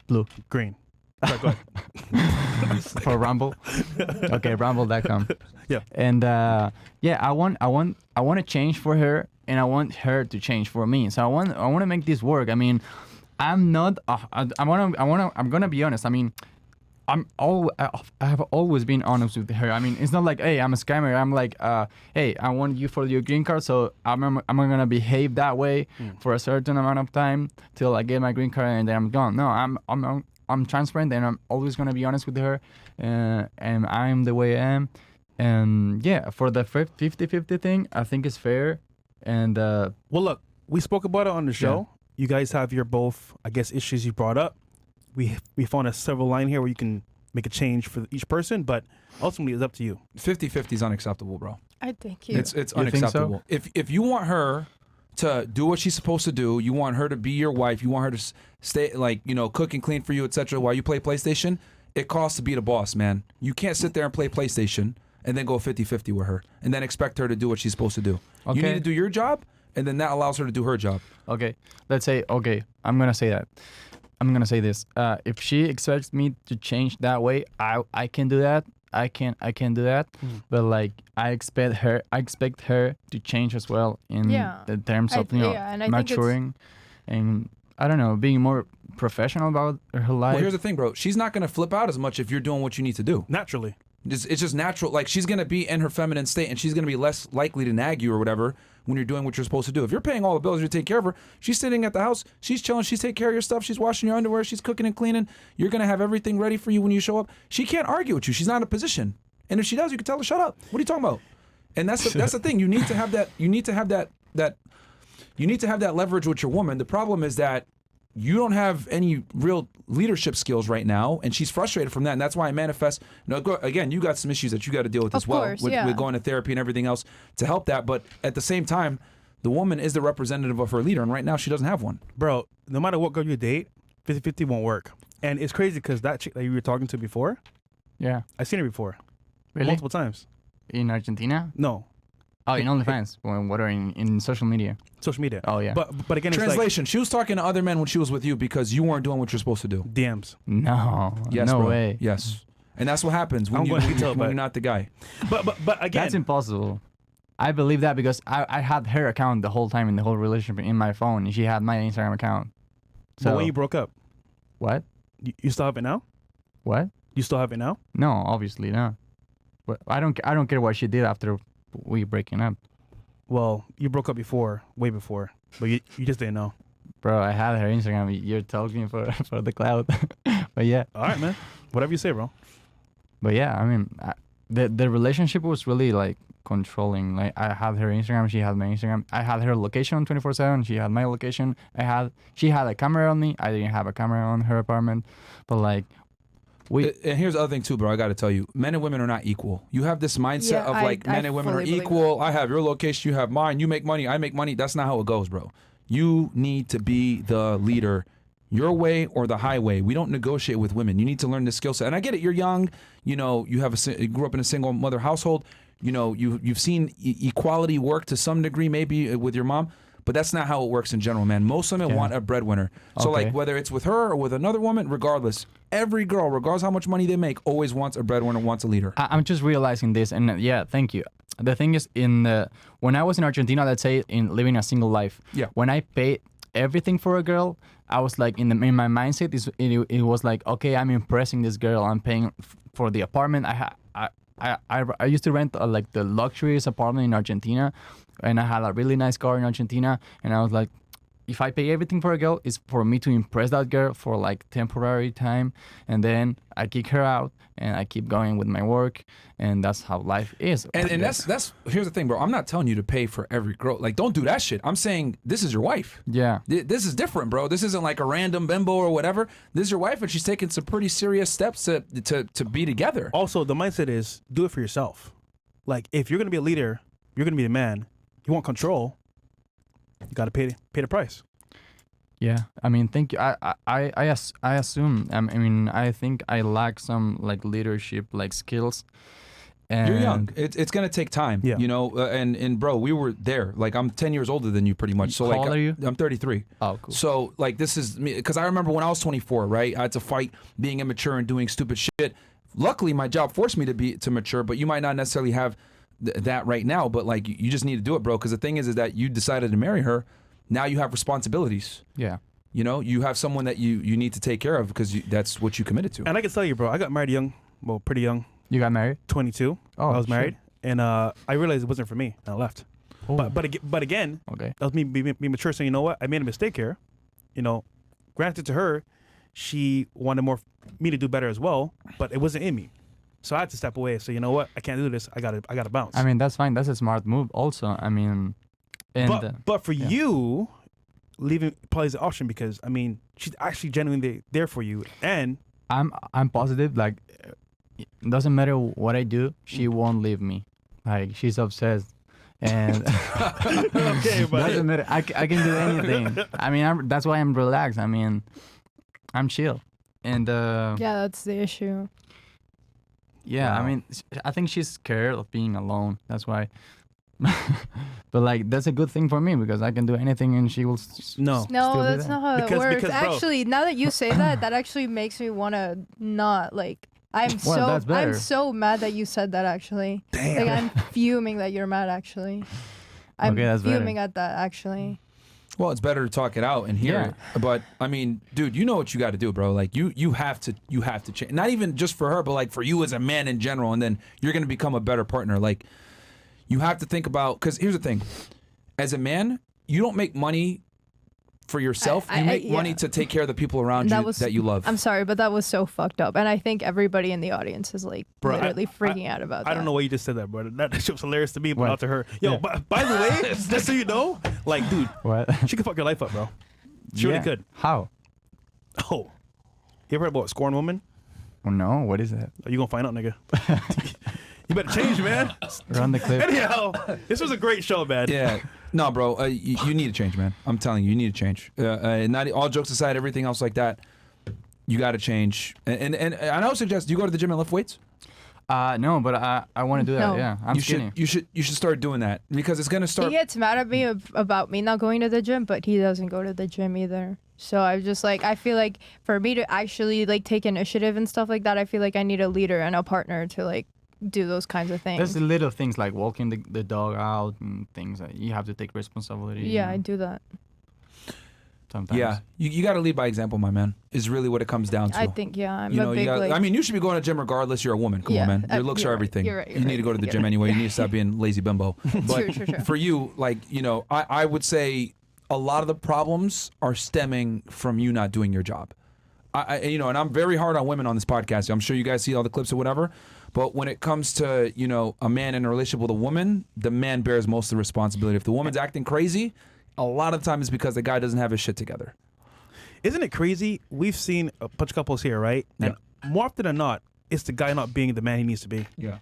[SPEAKER 4] blue
[SPEAKER 1] Green. Right, go ahead.
[SPEAKER 4] for Rumble, okay, Rumble.com.
[SPEAKER 1] Yeah.
[SPEAKER 4] And I want to change for her, and I want her to change for me. So I want to make this work. I mean, I'm not. I'm gonna be honest. I mean, I have always been honest with her. I mean, it's not like, hey, I'm a scammer. I'm like, hey, I want you for your green card, so I'm gonna behave that way for a certain amount of time till I get my green card, and then I'm gone. No, I'm transparent, and I'm always gonna be honest with her, and I'm the way I am. And yeah, for the 50-50 thing, I think it's fair. And
[SPEAKER 1] Well, look, we spoke about it on the show. You guys have your both, I guess, issues you brought up. We found a several line here where you can make a change for each person, but ultimately it's up to you.
[SPEAKER 2] 50-50 is unacceptable, bro.
[SPEAKER 3] I think you.
[SPEAKER 2] It's
[SPEAKER 4] You think so?
[SPEAKER 2] unacceptable. If you want her to do what she's supposed to do, you want her to be your wife, you want her to stay, like, you know, cook and clean for you, etc. while you play PlayStation, it costs to be the boss, man. You can't sit there and play PlayStation and then go 50-50 with her and then expect her to do what she's supposed to do. You
[SPEAKER 4] Okay.
[SPEAKER 2] need to do your job, and then that allows her to do her job.
[SPEAKER 4] okay, let's say, okay, I'm going to say that. I'm going to say this. If she expects me to change that way, I can do that. I can do that. But like I expect her to change as well in
[SPEAKER 3] Yeah.
[SPEAKER 4] the terms of
[SPEAKER 3] and I think it's-
[SPEAKER 4] maturing and I don't know, being more professional about her life.
[SPEAKER 2] Well, here's the thing, bro. She's not going to flip out as much if you're doing what you need to do.
[SPEAKER 1] Naturally.
[SPEAKER 2] It's just natural. Like, she's going to be in her feminine state, and she's going to be less likely to nag you or whatever when you're doing what you're supposed to do. If you're paying all the bills, you take care of her. She's sitting at the house. She's chilling. She's taking care of your stuff. She's washing your underwear. She's cooking and cleaning. You're going to have everything ready for you when you show up. She can't argue with you. She's not in a position. And if she does, you can tell her, shut up. What are you talking about? And that's the thing. You need to have that. You need to have that leverage with your woman. The problem is that you don't have any real leadership skills right now, and she's frustrated from that, and that's why I manifest. Again, you got some issues that you got to deal with
[SPEAKER 3] Of
[SPEAKER 2] as well,
[SPEAKER 3] course,
[SPEAKER 2] with going to therapy and everything else to help that. But at the same time, the woman is the representative of her leader, and right now she doesn't have one.
[SPEAKER 1] Bro, no matter what girl you date, 50-50 won't work. And it's crazy because that chick that you were talking to before,
[SPEAKER 4] Yeah.
[SPEAKER 1] I've seen her before.
[SPEAKER 4] Really?
[SPEAKER 1] Multiple times.
[SPEAKER 4] In Argentina?
[SPEAKER 1] No.
[SPEAKER 4] Oh, in OnlyFans. What are in social media?
[SPEAKER 1] Social media.
[SPEAKER 4] Oh, yeah.
[SPEAKER 1] But again, it's like
[SPEAKER 2] Translation: she was talking to other men when she was with you because you weren't doing what you're supposed to do.
[SPEAKER 1] DMs.
[SPEAKER 4] No.
[SPEAKER 2] Yes,
[SPEAKER 4] no
[SPEAKER 2] bro.
[SPEAKER 4] way.
[SPEAKER 2] Yes, and that's what happens when
[SPEAKER 1] I'm
[SPEAKER 2] you
[SPEAKER 1] going to detail,
[SPEAKER 2] when
[SPEAKER 1] but-
[SPEAKER 2] you're not the guy.
[SPEAKER 1] But again,
[SPEAKER 4] That's impossible. I believe that because I had her account the whole time in the whole relationship in my phone, and she had my Instagram account.
[SPEAKER 1] but when you broke up,
[SPEAKER 4] What?
[SPEAKER 1] you still have it now?
[SPEAKER 4] What?
[SPEAKER 1] You still have it now?
[SPEAKER 4] No, obviously not. But I don't care what she did after we breaking up,
[SPEAKER 1] Well, you broke up before, way before, but you just didn't know.
[SPEAKER 4] bro. I had her Instagram. You're talking for the cloud, but yeah,
[SPEAKER 1] All right, man. Whatever you say, bro.
[SPEAKER 4] but yeah. I mean, the relationship was really like controlling. Like I had her Instagram, she had my Instagram. I had her location 24/7. She had my location. She had a camera on me. I didn't have a camera on her apartment, but like.
[SPEAKER 2] And here's the other thing too, bro. I got to tell you, men and women are not equal. You have this mindset
[SPEAKER 3] Yeah,
[SPEAKER 2] of like
[SPEAKER 3] I
[SPEAKER 2] men and women are
[SPEAKER 3] fully believe
[SPEAKER 2] equal. I have your location, you have mine. You make money, I make money. That's not how it goes, bro. You need to be the leader, your way or the highway. We don't negotiate with women. You need to learn this skill set. And I get it. You're young. You know, you grew up in a single mother household. You know, you've seen equality work to some degree, maybe with your mom. But that's not how it works in general, man. Most women want a breadwinner. So,
[SPEAKER 4] Okay.
[SPEAKER 2] like, whether it's with her or with another woman, regardless, every girl, regardless how much money they make, always wants a breadwinner, wants a leader.
[SPEAKER 4] I'm just realizing this, and yeah, thank you. The thing is, when I was in Argentina, let's say in living a single life,
[SPEAKER 2] Yeah.
[SPEAKER 4] when I paid everything for a girl, I was like in my mindset it was like, okay, I'm impressing this girl. I'm paying for the apartment. I used to rent like the luxurious apartment in Argentina, and I had a really nice car in Argentina, and I was like, if I pay everything for a girl, it's for me to impress that girl for like temporary time, and then I kick her out and I keep going with my work, and that's how life is.
[SPEAKER 2] And that's here's the thing, bro. I'm not telling you to pay for every girl. Like, don't do that shit. I'm saying this is your wife.
[SPEAKER 4] yeah.
[SPEAKER 2] This is different, bro. This isn't like a random bimbo or whatever. This is your wife, and she's taking some pretty serious steps to be together.
[SPEAKER 1] Also, the mindset is do it for yourself. Like, if you're gonna be a leader, you're gonna be the man. You want control. You gotta pay the price.
[SPEAKER 4] Yeah, I mean, thank you. I assume. I mean, I think I lack some like leadership like skills. And
[SPEAKER 2] You're young. It's gonna take time.
[SPEAKER 1] Yeah.
[SPEAKER 2] You know, and bro, we were there. Like, I'm 10 years older than you, pretty much. So
[SPEAKER 4] How
[SPEAKER 2] like,
[SPEAKER 4] old are you?
[SPEAKER 2] I'm 33.
[SPEAKER 4] Oh, cool.
[SPEAKER 2] So like, this is me, because I remember when I was 24, right? I had to fight being immature and doing stupid shit. Luckily, my job forced me to mature, but you might not necessarily have that right now. But like, you just need to do it, bro. Because the thing is that you decided to marry her. Now you have responsibilities.
[SPEAKER 4] Yeah.
[SPEAKER 2] You know, you have someone that you need to take care of because that's what you committed to.
[SPEAKER 1] And I can tell you, bro, I got married young. Well, pretty young.
[SPEAKER 4] You got married?
[SPEAKER 1] 22.
[SPEAKER 4] Oh,
[SPEAKER 1] I was
[SPEAKER 4] shit.
[SPEAKER 1] married, and I realized it wasn't for me, and I left.
[SPEAKER 4] Oh.
[SPEAKER 1] But again,
[SPEAKER 4] Okay.
[SPEAKER 1] that was me being mature, saying, you know what, I made a mistake here. You know, granted to her, she wanted me to do better as well, but it wasn't in me. So I had to step away. So you know what? I can't do this. I gotta bounce.
[SPEAKER 4] I mean, that's fine. That's a smart move. Also, I mean, and
[SPEAKER 1] but for
[SPEAKER 4] yeah.
[SPEAKER 1] you, leaving probably is an option because I mean she's actually genuinely there for you, and
[SPEAKER 4] I'm positive. Like, it doesn't matter what I do, she won't leave me. Like, she's obsessed, and
[SPEAKER 1] okay, but
[SPEAKER 4] doesn't matter. I can do anything. I mean, that's why I'm relaxed. I mean, I'm chill, and
[SPEAKER 3] Yeah, that's the issue.
[SPEAKER 4] yeah.
[SPEAKER 1] Wow.
[SPEAKER 4] I mean, I think she's scared of being alone. That's why. But like, that's a good thing for me because I can do anything and she will.
[SPEAKER 1] no.
[SPEAKER 3] No,
[SPEAKER 4] Still do
[SPEAKER 3] that's
[SPEAKER 4] that.
[SPEAKER 3] not how
[SPEAKER 1] Because-
[SPEAKER 3] it works.
[SPEAKER 1] because, bro-
[SPEAKER 3] Actually, now that you say that, that actually makes me want to not like.
[SPEAKER 4] Well, that's
[SPEAKER 3] I'm
[SPEAKER 4] better.
[SPEAKER 3] so mad that you said that. Actually,
[SPEAKER 1] Damn.
[SPEAKER 3] like I'm fuming that you're mad. Actually, I'm
[SPEAKER 4] Okay, that's better.
[SPEAKER 3] fuming at that. Actually,
[SPEAKER 2] Well, it's better to talk it out and hear
[SPEAKER 4] Yeah.
[SPEAKER 2] it. But I mean, dude, you know what you got to do, bro. Like you have to change. Not even just for her, but like for you as a man in general. And then you're gonna become a better partner. Like you have to think about, because here's the thing: as a man, you don't make money for yourself. You make money
[SPEAKER 3] yeah.
[SPEAKER 2] to take care of the people around you that you love.
[SPEAKER 3] I'm sorry, but that was so fucked up, and I think everybody in the audience is like
[SPEAKER 1] Bro,
[SPEAKER 3] literally freaking out about that.
[SPEAKER 1] I don't know why you just said that, bro. That shit was hilarious to me, but
[SPEAKER 4] What?
[SPEAKER 1] not to her. Yo,
[SPEAKER 4] Yeah.
[SPEAKER 1] by the way, just so you know, like, dude,
[SPEAKER 4] What?
[SPEAKER 1] she could fuck your life up, bro. She really
[SPEAKER 4] Yeah.
[SPEAKER 1] could.
[SPEAKER 4] How?
[SPEAKER 1] Oh, you ever heard about scorn woman?
[SPEAKER 4] Oh no. What is that?
[SPEAKER 1] Oh, you gonna find out, nigga. You better change, man.
[SPEAKER 4] Run the clip.
[SPEAKER 1] Anyhow, this was a great show, man.
[SPEAKER 2] Yeah. No, bro, you need to change, man. I'm telling you, you need to change. Not all jokes aside, everything else like that, you got to change. And I would suggest, do you go to the gym and lift weights?
[SPEAKER 4] No, but I want to do that.
[SPEAKER 3] No.
[SPEAKER 4] Yeah, I'm
[SPEAKER 2] you
[SPEAKER 4] skinny.
[SPEAKER 2] should start doing that because it's gonna
[SPEAKER 3] He
[SPEAKER 2] start.
[SPEAKER 3] gets mad at me about me not going to the gym, but he doesn't go to the gym either. So I'm just like, I feel like for me to actually like take initiative and stuff like that, I feel like I need a leader and a partner to like do those kinds of things.
[SPEAKER 4] There's the little things like walking the dog out and things that you have to take responsibility.
[SPEAKER 3] Yeah, I do that.
[SPEAKER 4] Sometimes.
[SPEAKER 2] Yeah, you got to lead by example, my man. Is really what it comes down to.
[SPEAKER 3] I think, yeah, I'm
[SPEAKER 2] You
[SPEAKER 3] a
[SPEAKER 2] know,
[SPEAKER 3] big like.
[SPEAKER 2] I mean, you should be going to gym regardless. You're a woman. Come
[SPEAKER 3] Yeah,
[SPEAKER 2] on, man. Your looks
[SPEAKER 3] you're
[SPEAKER 2] are
[SPEAKER 3] right,
[SPEAKER 2] everything.
[SPEAKER 3] you're right,
[SPEAKER 2] You need to go to the
[SPEAKER 3] you're
[SPEAKER 2] gym
[SPEAKER 3] right.
[SPEAKER 2] anyway. You need to stop being lazy bimbo. But
[SPEAKER 3] True.
[SPEAKER 2] for you, like, you know, I would say a lot of the problems are stemming from you not doing your job. You know, and I'm very hard on women on this podcast. I'm sure you guys see all the clips or whatever. But when it comes to, you know, a man in a relationship with a woman, the man bears most of the responsibility. If the woman's acting crazy, a lot of the time it's because the guy doesn't have his shit together.
[SPEAKER 1] Isn't it crazy? We've seen a bunch of couples here, right? And more often than not, it's the guy not being the man he needs to be.
[SPEAKER 2] Yeah.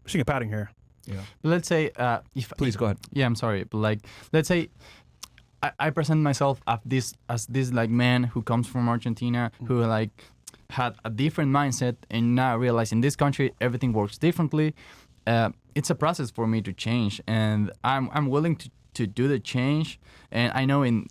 [SPEAKER 1] She a padding here.
[SPEAKER 2] Yeah.
[SPEAKER 4] But let's say if
[SPEAKER 2] Please go ahead.
[SPEAKER 4] Yeah, I'm sorry, but like, let's say I present myself as this like man who comes from Argentina who like had a different mindset and now realize in this country everything works differently. It's a process for me to change, and I'm willing to do the change. And I know in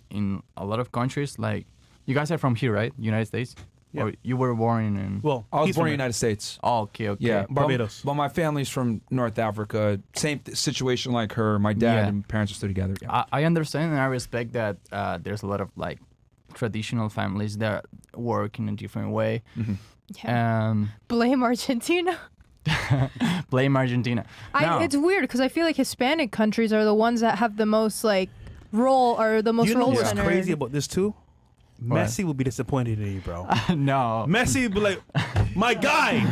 [SPEAKER 4] a lot of countries, like, you guys are from here, right? United States?
[SPEAKER 1] Yeah.
[SPEAKER 4] Or you were born in?
[SPEAKER 1] Well,
[SPEAKER 2] I was
[SPEAKER 1] he's
[SPEAKER 2] born
[SPEAKER 1] from
[SPEAKER 2] in the United States.
[SPEAKER 4] Oh, okay.
[SPEAKER 2] Yeah,
[SPEAKER 1] Barbados.
[SPEAKER 2] But my family's from North Africa. Same situation like her. My dad
[SPEAKER 4] Yeah.
[SPEAKER 2] and parents are still together. Yeah.
[SPEAKER 4] I understand and I respect that there's a lot of like traditional families that work in a different way.
[SPEAKER 3] Yeah. Blame Argentina.
[SPEAKER 4] Blame Argentina. No.
[SPEAKER 3] It's weird because I feel like Hispanic countries are the ones that have the most like role or the most
[SPEAKER 1] You know
[SPEAKER 3] role
[SPEAKER 1] what's
[SPEAKER 3] centered.
[SPEAKER 1] crazy about this too?
[SPEAKER 4] What?
[SPEAKER 1] Messi will be disappointed in you, bro.
[SPEAKER 4] No.
[SPEAKER 1] Messi will be like, my guy,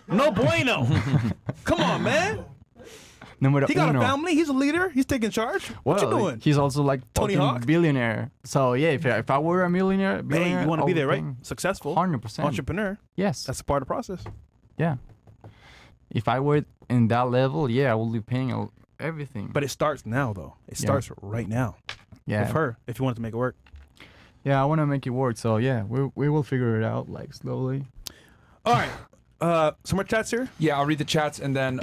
[SPEAKER 1] no bueno. Come on, man.
[SPEAKER 4] Numero
[SPEAKER 1] He got
[SPEAKER 4] uno.
[SPEAKER 1] a family. He's a leader. He's taking charge. What you
[SPEAKER 4] Well,
[SPEAKER 1] doing?
[SPEAKER 4] He's also like
[SPEAKER 1] Tony
[SPEAKER 4] fucking
[SPEAKER 1] Hawk?
[SPEAKER 4] billionaire. So yeah, if I were a millionaire,
[SPEAKER 1] Hey, you want to be there, right?
[SPEAKER 4] thing.
[SPEAKER 1] Successful,
[SPEAKER 4] 100%.
[SPEAKER 1] entrepreneur.
[SPEAKER 4] Yes.
[SPEAKER 1] That's a part of the process.
[SPEAKER 4] Yeah. If I were in that level, yeah, I would be paying everything.
[SPEAKER 1] But it starts now, though. It
[SPEAKER 4] Yeah.
[SPEAKER 1] starts right now
[SPEAKER 4] yeah,
[SPEAKER 1] with her. If you want to make it work.
[SPEAKER 4] yeah, I want to make it work. So yeah, we will figure it out like slowly.
[SPEAKER 1] All right. Some more chats here.
[SPEAKER 2] Yeah, I'll read the chats and then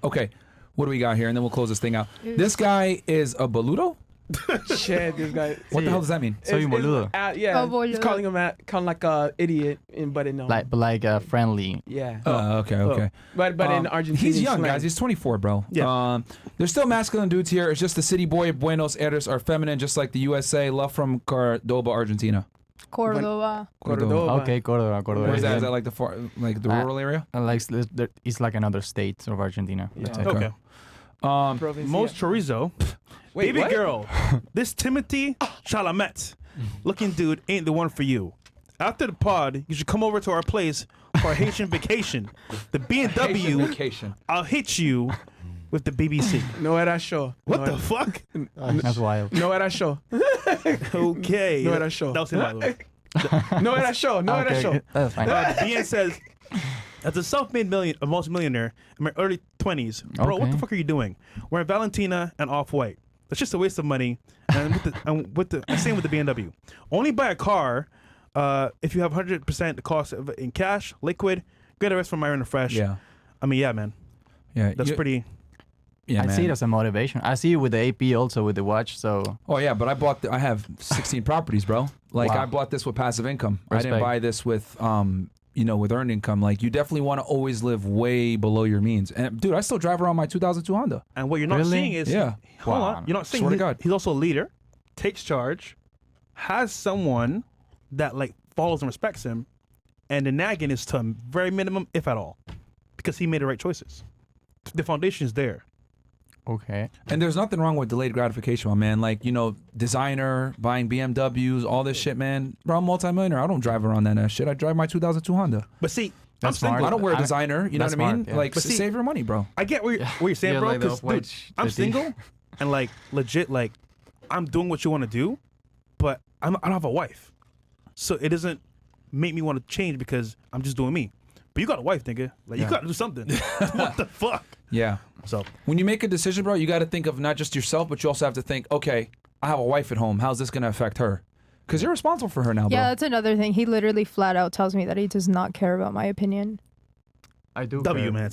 [SPEAKER 2] okay. What do we got here? And then we'll close this thing out. This guy is a boludo?
[SPEAKER 5] Shit, this guy.
[SPEAKER 2] What the hell does that mean?
[SPEAKER 4] So you boludo.
[SPEAKER 5] Yeah,
[SPEAKER 3] Oh,
[SPEAKER 5] he's
[SPEAKER 3] boludo.
[SPEAKER 5] calling him kind of like a idiot, but in
[SPEAKER 4] Friendly.
[SPEAKER 5] yeah.
[SPEAKER 2] Okay.
[SPEAKER 5] But in Argentina,
[SPEAKER 2] He's young, guys. He's 24, bro.
[SPEAKER 1] Yeah.
[SPEAKER 2] There's still masculine dudes here. It's just the city boy of Buenos Aires are feminine, just like the USA. Love from Cordoba, Argentina.
[SPEAKER 3] Córdoba.
[SPEAKER 5] Córdoba.
[SPEAKER 4] Okay, Córdoba.
[SPEAKER 2] Where's that?
[SPEAKER 4] Yeah.
[SPEAKER 2] Is that like the far, like the rural area?
[SPEAKER 4] Like it's like another state of Argentina. Let's
[SPEAKER 5] Yeah.
[SPEAKER 4] say.
[SPEAKER 1] Okay.
[SPEAKER 5] Provincia.
[SPEAKER 1] Most chorizo.
[SPEAKER 5] Wait,
[SPEAKER 1] Baby
[SPEAKER 5] what?
[SPEAKER 1] girl, this Timothy Chalamet looking dude ain't the one for you. after the pod, you should come over to our place for a Haitian vacation. The B&W,
[SPEAKER 2] Vacation.
[SPEAKER 1] I'll hit you with the BBC.
[SPEAKER 5] No era show.
[SPEAKER 1] What
[SPEAKER 5] no
[SPEAKER 1] the
[SPEAKER 5] era-
[SPEAKER 1] fuck?
[SPEAKER 4] That's wild.
[SPEAKER 5] No era show.
[SPEAKER 1] Okay.
[SPEAKER 5] No era show.
[SPEAKER 1] That was him, by the way.
[SPEAKER 5] No era show. No era show.
[SPEAKER 4] That's fine.
[SPEAKER 1] BN says, as a self-made multi-millionaire in my early 20s, bro, what the
[SPEAKER 4] Okay.
[SPEAKER 1] fuck are you doing? Wearing Valentina and Off-White. That's just a waste of money. And same with the BMW. Only buy a car if you have 100% the cost of it in cash, liquid. Get the rest from Myron and Fresh.
[SPEAKER 2] Yeah.
[SPEAKER 1] I mean, yeah, man.
[SPEAKER 2] Yeah.
[SPEAKER 1] That's pretty.
[SPEAKER 2] Yeah,
[SPEAKER 4] I
[SPEAKER 2] man.
[SPEAKER 4] see it as a motivation. I see it with the AP also with the watch. So
[SPEAKER 2] Oh yeah, but I have 16 properties, bro. Like
[SPEAKER 4] Wow.
[SPEAKER 2] I bought this with passive income. I didn't
[SPEAKER 4] Respect.
[SPEAKER 2] buy this with with earned income. Like you definitely want to always live way below your means. And dude, I still drive around my 2002 Honda.
[SPEAKER 1] And what you're not
[SPEAKER 4] Really?
[SPEAKER 1] seeing is,
[SPEAKER 2] Yeah.
[SPEAKER 1] hold
[SPEAKER 4] Wow.
[SPEAKER 1] on, you're not seeing.
[SPEAKER 2] Swear to God.
[SPEAKER 1] He's also a leader, takes charge, has someone that like follows and respects him, and the nagging is to a very minimum, if at all, because he made the right choices. The foundation is there.
[SPEAKER 4] okay.
[SPEAKER 2] And there's nothing wrong with delayed gratification, my man. Like, designer, buying BMWs, all this shit, man. Bro, I'm multi-millionaire. I don't drive around that shit. I drive my 2002 Honda.
[SPEAKER 1] But see,
[SPEAKER 4] That's
[SPEAKER 1] I'm
[SPEAKER 4] smart.
[SPEAKER 1] single.
[SPEAKER 2] I don't wear
[SPEAKER 4] I-
[SPEAKER 2] designer. You know
[SPEAKER 4] that's
[SPEAKER 2] what I mean?
[SPEAKER 4] smart, yeah.
[SPEAKER 2] Like,
[SPEAKER 1] But see-
[SPEAKER 2] save your money, bro.
[SPEAKER 1] I get what you're saying,
[SPEAKER 4] Yeah,
[SPEAKER 1] bro.
[SPEAKER 4] like the
[SPEAKER 1] 'Cause,
[SPEAKER 4] off-white
[SPEAKER 1] dude,
[SPEAKER 4] sh-
[SPEAKER 1] I'm
[SPEAKER 4] the
[SPEAKER 1] single, and like legit, like I'm doing what you want to do, but I don't have a wife, so it doesn't make me want to change because I'm just doing me. But you got a wife, nigga. Like you got to do something. What the fuck?
[SPEAKER 2] Yeah.
[SPEAKER 1] So
[SPEAKER 2] When you make a decision, bro, you got to think of not just yourself, but you also have to think, okay, I have a wife at home. How's this going to affect her? Because you're responsible for her now, bro.
[SPEAKER 3] Yeah, that's another thing. He literally flat out tells me that he does not care about my opinion.
[SPEAKER 4] I do.
[SPEAKER 1] W,
[SPEAKER 4] care.
[SPEAKER 1] man.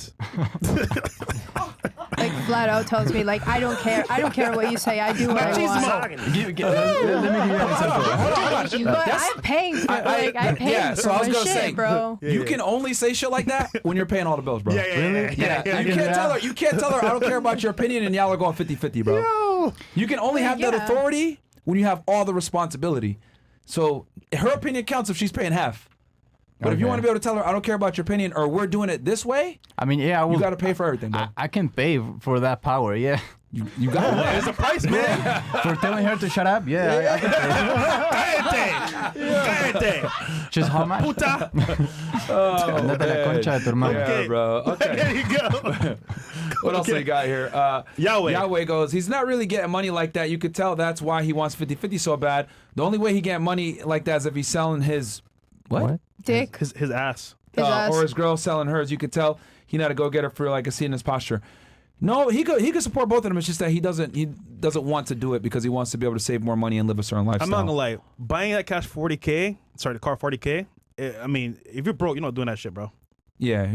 [SPEAKER 3] Like flat out tells me like I don't care. I don't care what you say. I do what I want.
[SPEAKER 4] Let me give you an example.
[SPEAKER 3] But I'm paying for I'm paying
[SPEAKER 2] yeah,
[SPEAKER 3] for
[SPEAKER 2] so I was
[SPEAKER 3] my
[SPEAKER 2] gonna
[SPEAKER 3] shit,
[SPEAKER 2] say,
[SPEAKER 3] bro.
[SPEAKER 2] you can only say shit like that when you're paying all the bills, bro.
[SPEAKER 4] Really?
[SPEAKER 2] Yeah,
[SPEAKER 4] I
[SPEAKER 2] you
[SPEAKER 4] can
[SPEAKER 2] can't
[SPEAKER 4] do
[SPEAKER 2] tell
[SPEAKER 4] that.
[SPEAKER 2] her. You can't tell her I don't care about your opinion, and y'all are going 50-50, bro. You can only have that
[SPEAKER 3] Yeah.
[SPEAKER 2] authority when you have all the responsibility. So her opinion counts if she's paying half. But if you
[SPEAKER 4] Okay.
[SPEAKER 2] want to be able to tell her I don't care about your opinion, or we're doing it this way,
[SPEAKER 4] I mean, yeah, I will.
[SPEAKER 2] you got to pay for everything, bro.
[SPEAKER 4] I can pay for that power. Yeah.
[SPEAKER 2] You got to.
[SPEAKER 1] There's a price, man.
[SPEAKER 4] For telling her to shut up. Yeah. I can pay.
[SPEAKER 1] Cállate.
[SPEAKER 4] Just how much?
[SPEAKER 1] Puta.
[SPEAKER 4] Andate a la concha de tu hermano.
[SPEAKER 2] Yeah,
[SPEAKER 1] Okay.
[SPEAKER 2] bro. Okay.
[SPEAKER 1] There you go.
[SPEAKER 2] What else we got here?
[SPEAKER 1] Yahweh.
[SPEAKER 2] Yahweh goes, he's not really getting money like that. You could tell that's why he wants 50-50 so bad. The only way he getting money like that is if he's selling his what?
[SPEAKER 3] Dick.
[SPEAKER 1] His ass.
[SPEAKER 3] His ass.
[SPEAKER 2] Or his girl selling hers. You could tell he not a go-getter for like a seat in his posture. No, he could support both of them. It's just that he doesn't want to do it because he wants to be able to save more money and live a certain lifestyle.
[SPEAKER 1] I'm not gonna lie. Buying that cash 40K. Sorry, the car 40K. I mean, if you're broke, you're not doing that shit, bro.
[SPEAKER 2] Yeah.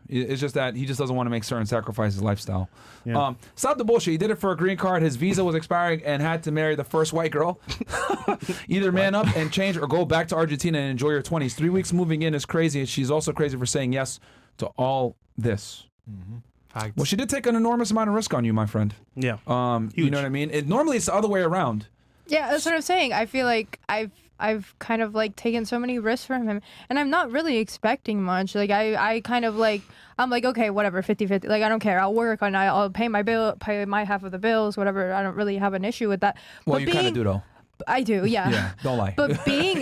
[SPEAKER 2] It's just that he just doesn't want to make certain sacrifices lifestyle.
[SPEAKER 1] Yeah.
[SPEAKER 2] Stop the bullshit. He did it for a green card. His visa was expiring and had to marry the first white girl. Either man up and change or go back to Argentina and enjoy your 20s. 3 weeks moving in is crazy. And she's also crazy for saying yes to all this.
[SPEAKER 4] Facts.
[SPEAKER 2] Well, she did take an enormous amount of risk on you, my friend.
[SPEAKER 1] Yeah.
[SPEAKER 2] You know what I mean? Normally it's the other way around.
[SPEAKER 3] Yeah, that's what I'm saying. I feel like I've kind of like taken so many risks from him, and I'm not really expecting much. Like I kind of like I'm like, okay, whatever, 50-50. Like I don't care. I'll work on. I'll pay my half of the bills, whatever. I don't really have an issue with that.
[SPEAKER 2] Well,
[SPEAKER 3] But
[SPEAKER 2] you kind of do though.
[SPEAKER 3] I do, yeah.
[SPEAKER 2] Yeah, don't lie.
[SPEAKER 3] But being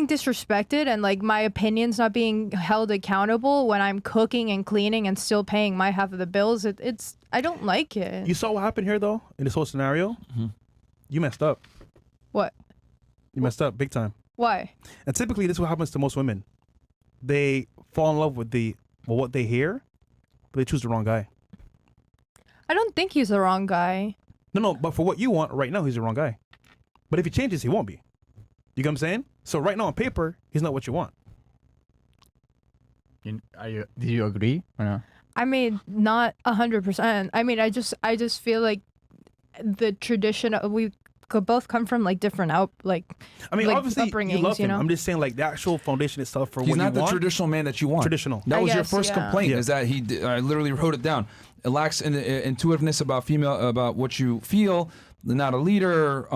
[SPEAKER 3] disrespected and like my opinions not being held accountable when I'm cooking and cleaning and still paying my half of the bills, it's I don't like it.
[SPEAKER 1] You saw what happened here, though, in this whole scenario? You messed up.
[SPEAKER 3] What?
[SPEAKER 1] You messed up big time.
[SPEAKER 3] Why?
[SPEAKER 1] And typically, this is what happens to most women. They fall in love with what they hear, but they choose the wrong guy.
[SPEAKER 3] I don't think he's the wrong guy.
[SPEAKER 1] No, but for what you want right now, he's the wrong guy. But if he changes, he won't be. You get what I'm saying? So right now on paper, he's not what you want.
[SPEAKER 4] Do you agree or no?
[SPEAKER 3] I mean, not 100%. I mean, I just feel like the tradition we could both come from like different
[SPEAKER 1] I mean,
[SPEAKER 3] like,
[SPEAKER 1] obviously, you
[SPEAKER 3] upbringings,
[SPEAKER 1] love him.
[SPEAKER 3] you know?
[SPEAKER 1] I'm just saying, like, the actual foundation itself for
[SPEAKER 2] He's
[SPEAKER 1] what
[SPEAKER 2] not
[SPEAKER 1] you
[SPEAKER 2] the
[SPEAKER 1] want.
[SPEAKER 2] traditional man that you want.
[SPEAKER 1] Traditional.
[SPEAKER 2] That
[SPEAKER 3] I
[SPEAKER 2] was your
[SPEAKER 3] guess,
[SPEAKER 2] first
[SPEAKER 3] yeah.
[SPEAKER 2] complaint.
[SPEAKER 1] Yeah.
[SPEAKER 2] Is that I literally wrote it down. It lacks intuitiveness about what you feel. Not a leader.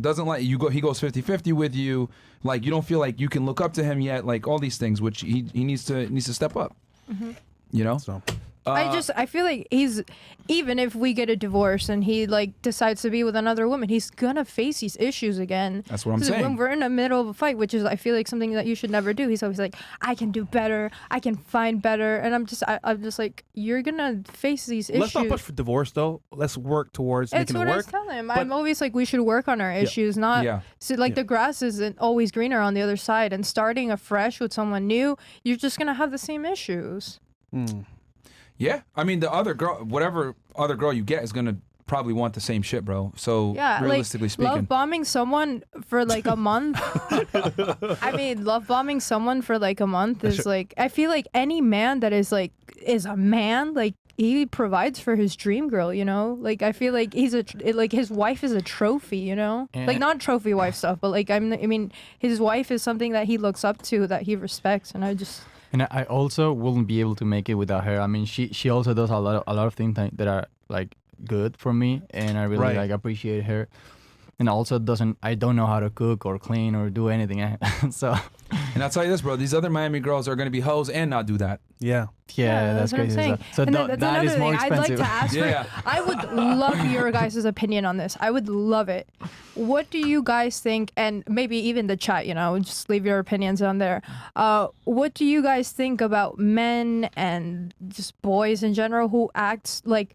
[SPEAKER 2] Doesn't like you go. He goes 50-50 with you. Like you don't feel like you can look up to him yet. Like all these things, which he needs to step up.
[SPEAKER 3] Mm-hmm.
[SPEAKER 2] You know.
[SPEAKER 1] So
[SPEAKER 3] I feel like he's, even if we get a divorce and he like decides to be with another woman, he's gonna face these issues again.
[SPEAKER 2] That's what I'm
[SPEAKER 3] 'Cause
[SPEAKER 2] saying.
[SPEAKER 3] when we're in the middle of a fight, which is I feel like something that you should never do, he's always like, I can do better, I can find better, and I'm just like, you're gonna face these issues.
[SPEAKER 1] Let's not push for divorce though. Let's work towards
[SPEAKER 3] It's
[SPEAKER 1] making
[SPEAKER 3] what
[SPEAKER 1] it
[SPEAKER 3] I
[SPEAKER 1] work.
[SPEAKER 3] tell him.
[SPEAKER 1] But-
[SPEAKER 3] I'm always like, we should work on our issues, not
[SPEAKER 2] Yeah.
[SPEAKER 3] so like the grass isn't always greener on the other side. And starting afresh with someone new, you're just gonna have the same issues.
[SPEAKER 2] Yeah, I mean the other girl, whatever other girl you get is gonna probably want the same shit, bro. So
[SPEAKER 3] Yeah,
[SPEAKER 2] realistically
[SPEAKER 3] like
[SPEAKER 2] speaking,
[SPEAKER 3] love bombing someone for like a month. I mean, love bombing someone for like a month is like, I feel like any man that is a man, like he provides for his dream girl, you know? Like I feel like like his wife is a trophy, you know?
[SPEAKER 4] Yeah.
[SPEAKER 3] Like not trophy wife stuff, but like I mean his wife is something that he looks up to, that he respects, and I just
[SPEAKER 4] And I also wouldn't be able to make it without her. I mean, she also does a lot of things that are like good for me, and I really
[SPEAKER 1] Right.
[SPEAKER 4] like appreciate her. And also I don't know how to cook or clean or do anything. So
[SPEAKER 2] and I'll tell you this, bro, these other Miami girls are gonna be hoes and not do that.
[SPEAKER 1] Yeah.
[SPEAKER 4] yeah, that's
[SPEAKER 3] what I'm
[SPEAKER 4] crazy.
[SPEAKER 3] saying.
[SPEAKER 4] So
[SPEAKER 3] And
[SPEAKER 4] that
[SPEAKER 3] another
[SPEAKER 4] is more
[SPEAKER 3] thing I'd
[SPEAKER 4] expensive.
[SPEAKER 3] like to ask
[SPEAKER 2] Yeah.
[SPEAKER 3] I would love your guys' opinion on this. I would love it. What do you guys think, and maybe even the chat, you know, just leave your opinions on there. What do you guys think about men and just boys in general who act like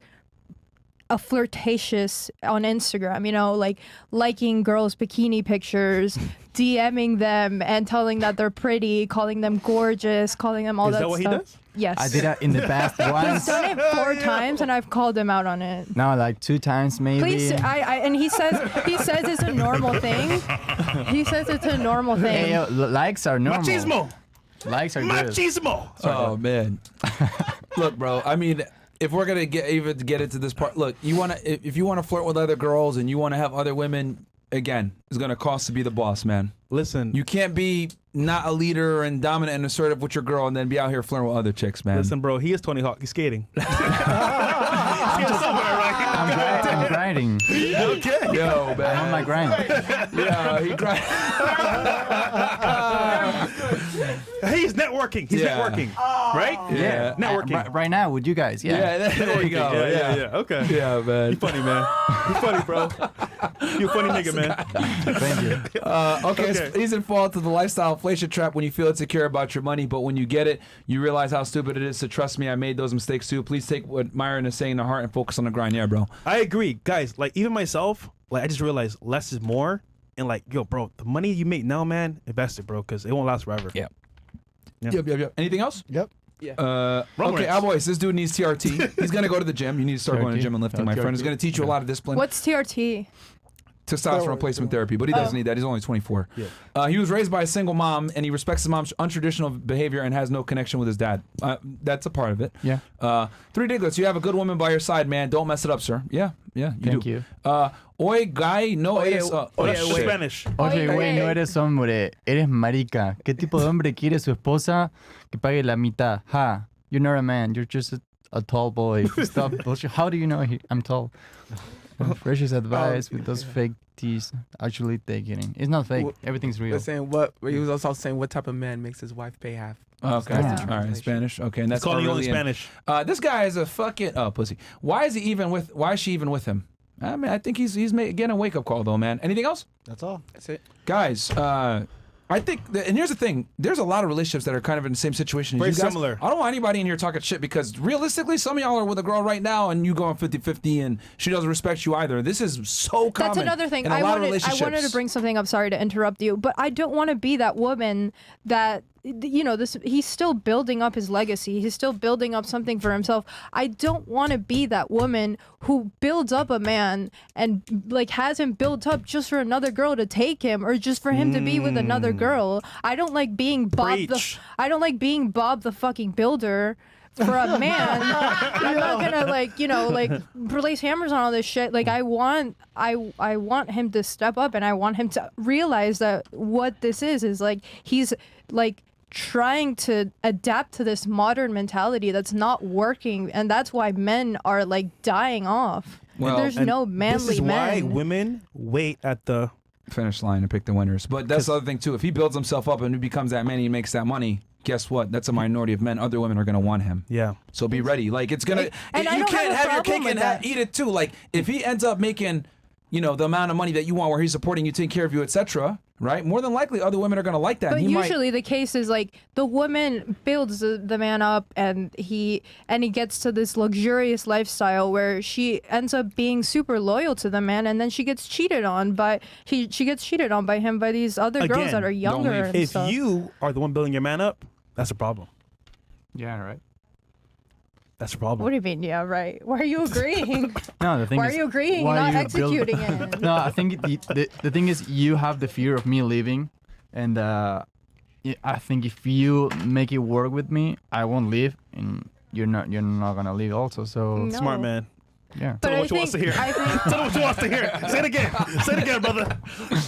[SPEAKER 3] a flirtatious on Instagram, you know, like liking girls' bikini pictures, DMing them and telling that they're pretty, calling them gorgeous, calling them all
[SPEAKER 1] Is
[SPEAKER 3] that
[SPEAKER 1] that what he
[SPEAKER 3] stuff.
[SPEAKER 1] does?
[SPEAKER 3] Yes.
[SPEAKER 4] I did that in the past
[SPEAKER 3] He's
[SPEAKER 4] once.
[SPEAKER 3] done it 4 times, and I've called him out on it.
[SPEAKER 4] No, like 2 times maybe.
[SPEAKER 3] Please, and he says it's a normal thing. He says it's a normal thing.
[SPEAKER 4] Hey, likes are normal.
[SPEAKER 1] Machismo.
[SPEAKER 4] Likes are good.
[SPEAKER 1] Machismo.
[SPEAKER 2] Oh man, look, bro. I mean, if we're gonna get into this part, look, if you wanna flirt with other girls and you wanna have other women, again, it's gonna cost to be the boss, man.
[SPEAKER 1] Listen.
[SPEAKER 2] You can't be not a leader and dominant and assertive with your girl and then be out here flirting with other chicks, man.
[SPEAKER 1] Listen, bro. He is Tony Hawk. He's skating.
[SPEAKER 4] I'm grinding.
[SPEAKER 1] Okay.
[SPEAKER 2] Yo,
[SPEAKER 4] I'm
[SPEAKER 2] man.
[SPEAKER 4] on my grind.
[SPEAKER 2] Yeah, he grind.
[SPEAKER 1] He's networking. He's
[SPEAKER 2] Yeah.
[SPEAKER 1] networking. Right?
[SPEAKER 2] Yeah.
[SPEAKER 1] Networking.
[SPEAKER 4] Right now with you guys. Yeah.
[SPEAKER 2] Yeah, there you go.
[SPEAKER 1] Yeah. Okay.
[SPEAKER 2] Yeah, man.
[SPEAKER 1] You funny, man. You funny, bro. You a funny nigga, man.
[SPEAKER 4] Thank you.
[SPEAKER 2] Okay,
[SPEAKER 1] Okay.
[SPEAKER 2] it's easy to fall into the lifestyle inflation trap when you feel insecure about your money, but when you get it, you realize how stupid it is. So trust me, I made those mistakes too. Please take what Myron is saying to heart and focus on the grind. Yeah, bro.
[SPEAKER 1] I agree, guys. Like even myself, like I just realized less is more, and like yo, bro, the money you make now, man, invest it, bro, because it won't last forever.
[SPEAKER 2] Yeah.
[SPEAKER 1] Yeah.
[SPEAKER 2] Yep. Anything else?
[SPEAKER 5] Yep.
[SPEAKER 2] Okay,
[SPEAKER 1] Romance.
[SPEAKER 2] Alboys, this dude needs TRT. He's gonna go to the gym. You need to start going to the gym and lifting, my friend. He's gonna teach you a lot of discipline.
[SPEAKER 3] What's TRT?
[SPEAKER 2] Testosterone replacement therapy, but he doesn't need that. He's only 24.
[SPEAKER 1] Yeah.
[SPEAKER 2] He was raised by a single mom, and he respects his mom's untraditional behavior and has no connection with his dad. That's a part of it.
[SPEAKER 4] Yeah.
[SPEAKER 2] 3 Diglets, you have a good woman by your side, man. Don't mess it up, sir. Yeah.
[SPEAKER 4] Thank
[SPEAKER 2] do.
[SPEAKER 4] you.
[SPEAKER 2] Oye, guy, no eres...
[SPEAKER 1] That's
[SPEAKER 2] shit.
[SPEAKER 1] Spanish.
[SPEAKER 4] Oye,
[SPEAKER 3] Oye,
[SPEAKER 4] güey, no
[SPEAKER 3] oye.
[SPEAKER 4] eres hombre, eres marica. ¿Qué tipo de hombre quiere su esposa que pague la mitad? Ha, you're not a man. You're just a tall boy. Stop bullshit. How do you know I'm tall? Fresh's advice with those fake teas. Actually, they're kidding. It's not fake. Everything's real.
[SPEAKER 5] They're saying he was also saying what type of man makes his wife pay half.
[SPEAKER 2] Okay.
[SPEAKER 3] Yeah.
[SPEAKER 2] All right, Spanish. Okay, and that's
[SPEAKER 1] It's calling you only
[SPEAKER 2] Aurelian.
[SPEAKER 1] Spanish.
[SPEAKER 2] This guy is a fucking pussy. Why is she even with him? I mean, I think he's getting a wake up call though, man. Anything else?
[SPEAKER 5] That's all. That's it.
[SPEAKER 2] Guys, I think, and here's the thing, there's a lot of relationships that are kind of in the same situation as
[SPEAKER 1] Very
[SPEAKER 2] you guys.
[SPEAKER 1] similar.
[SPEAKER 2] I don't want anybody in here talking shit because realistically, some of y'all are with a girl right now and you going 50-50 and she doesn't respect you either. This is so common.
[SPEAKER 3] That's another thing.
[SPEAKER 2] in a
[SPEAKER 3] I
[SPEAKER 2] lot of
[SPEAKER 3] wanted
[SPEAKER 2] relationships.
[SPEAKER 3] to bring something up. Sorry to interrupt you, but I don't want to be that woman that, you know, he's still building up his legacy. He's still building up something for himself. I don't want to be that woman who builds up a man and like has him built up just for another girl to take him or just for him to be with another girl. I don't like being
[SPEAKER 1] Preach.
[SPEAKER 3] I don't like being Bob the fucking builder. For a man, I'm not gonna like place hammers on all this shit. Like I want him to step up, and I want him to realize that what this is like he's like trying to adapt to this modern mentality that's not working, and that's why men are like dying off.
[SPEAKER 2] Well,
[SPEAKER 3] There's
[SPEAKER 1] And
[SPEAKER 3] no manly
[SPEAKER 1] This is why
[SPEAKER 3] men.
[SPEAKER 1] women wait at the
[SPEAKER 2] finish line and pick the winners. But that's the other thing too. If he builds himself up and he becomes that man, he makes that money. Guess what? That's a minority of men. Other women are gonna want him.
[SPEAKER 1] Yeah.
[SPEAKER 2] So be ready. Like it's gonna.
[SPEAKER 3] And I
[SPEAKER 2] you
[SPEAKER 3] don't
[SPEAKER 2] can't
[SPEAKER 3] have a
[SPEAKER 2] have your
[SPEAKER 3] problem
[SPEAKER 2] cake
[SPEAKER 3] with
[SPEAKER 2] and
[SPEAKER 3] that.
[SPEAKER 2] eat it too. Like if he ends up making, the amount of money that you want, where he's supporting you, taking care of you, etc. Right? More than likely, other women are gonna like that.
[SPEAKER 3] But
[SPEAKER 2] and he
[SPEAKER 3] usually the case is like the woman builds the man up and he gets to this luxurious lifestyle where she ends up being super loyal to the man, and then she gets cheated on by she gets cheated on by him by these other girls
[SPEAKER 1] Again,
[SPEAKER 3] that are younger
[SPEAKER 2] leave.
[SPEAKER 3] and
[SPEAKER 1] If
[SPEAKER 3] stuff.
[SPEAKER 1] you are the one building your man up, that's a problem.
[SPEAKER 4] Yeah, right.
[SPEAKER 1] That's a problem.
[SPEAKER 3] What do you mean? Yeah, right. Why are you agreeing?
[SPEAKER 4] No, the thing
[SPEAKER 3] Why
[SPEAKER 4] is,
[SPEAKER 3] are you agreeing,
[SPEAKER 4] why
[SPEAKER 3] not
[SPEAKER 4] you build-
[SPEAKER 3] executing it?
[SPEAKER 4] No, I think the thing is you have the fear of me leaving, and I think if you make it work with me, I won't leave, and you're not gonna leave also. So
[SPEAKER 3] No.
[SPEAKER 1] Smart man.
[SPEAKER 4] yeah.
[SPEAKER 3] But
[SPEAKER 1] Tell her what she wants to hear.
[SPEAKER 3] I think
[SPEAKER 1] Tell her what she wants to hear. Say it again. Say it again, brother.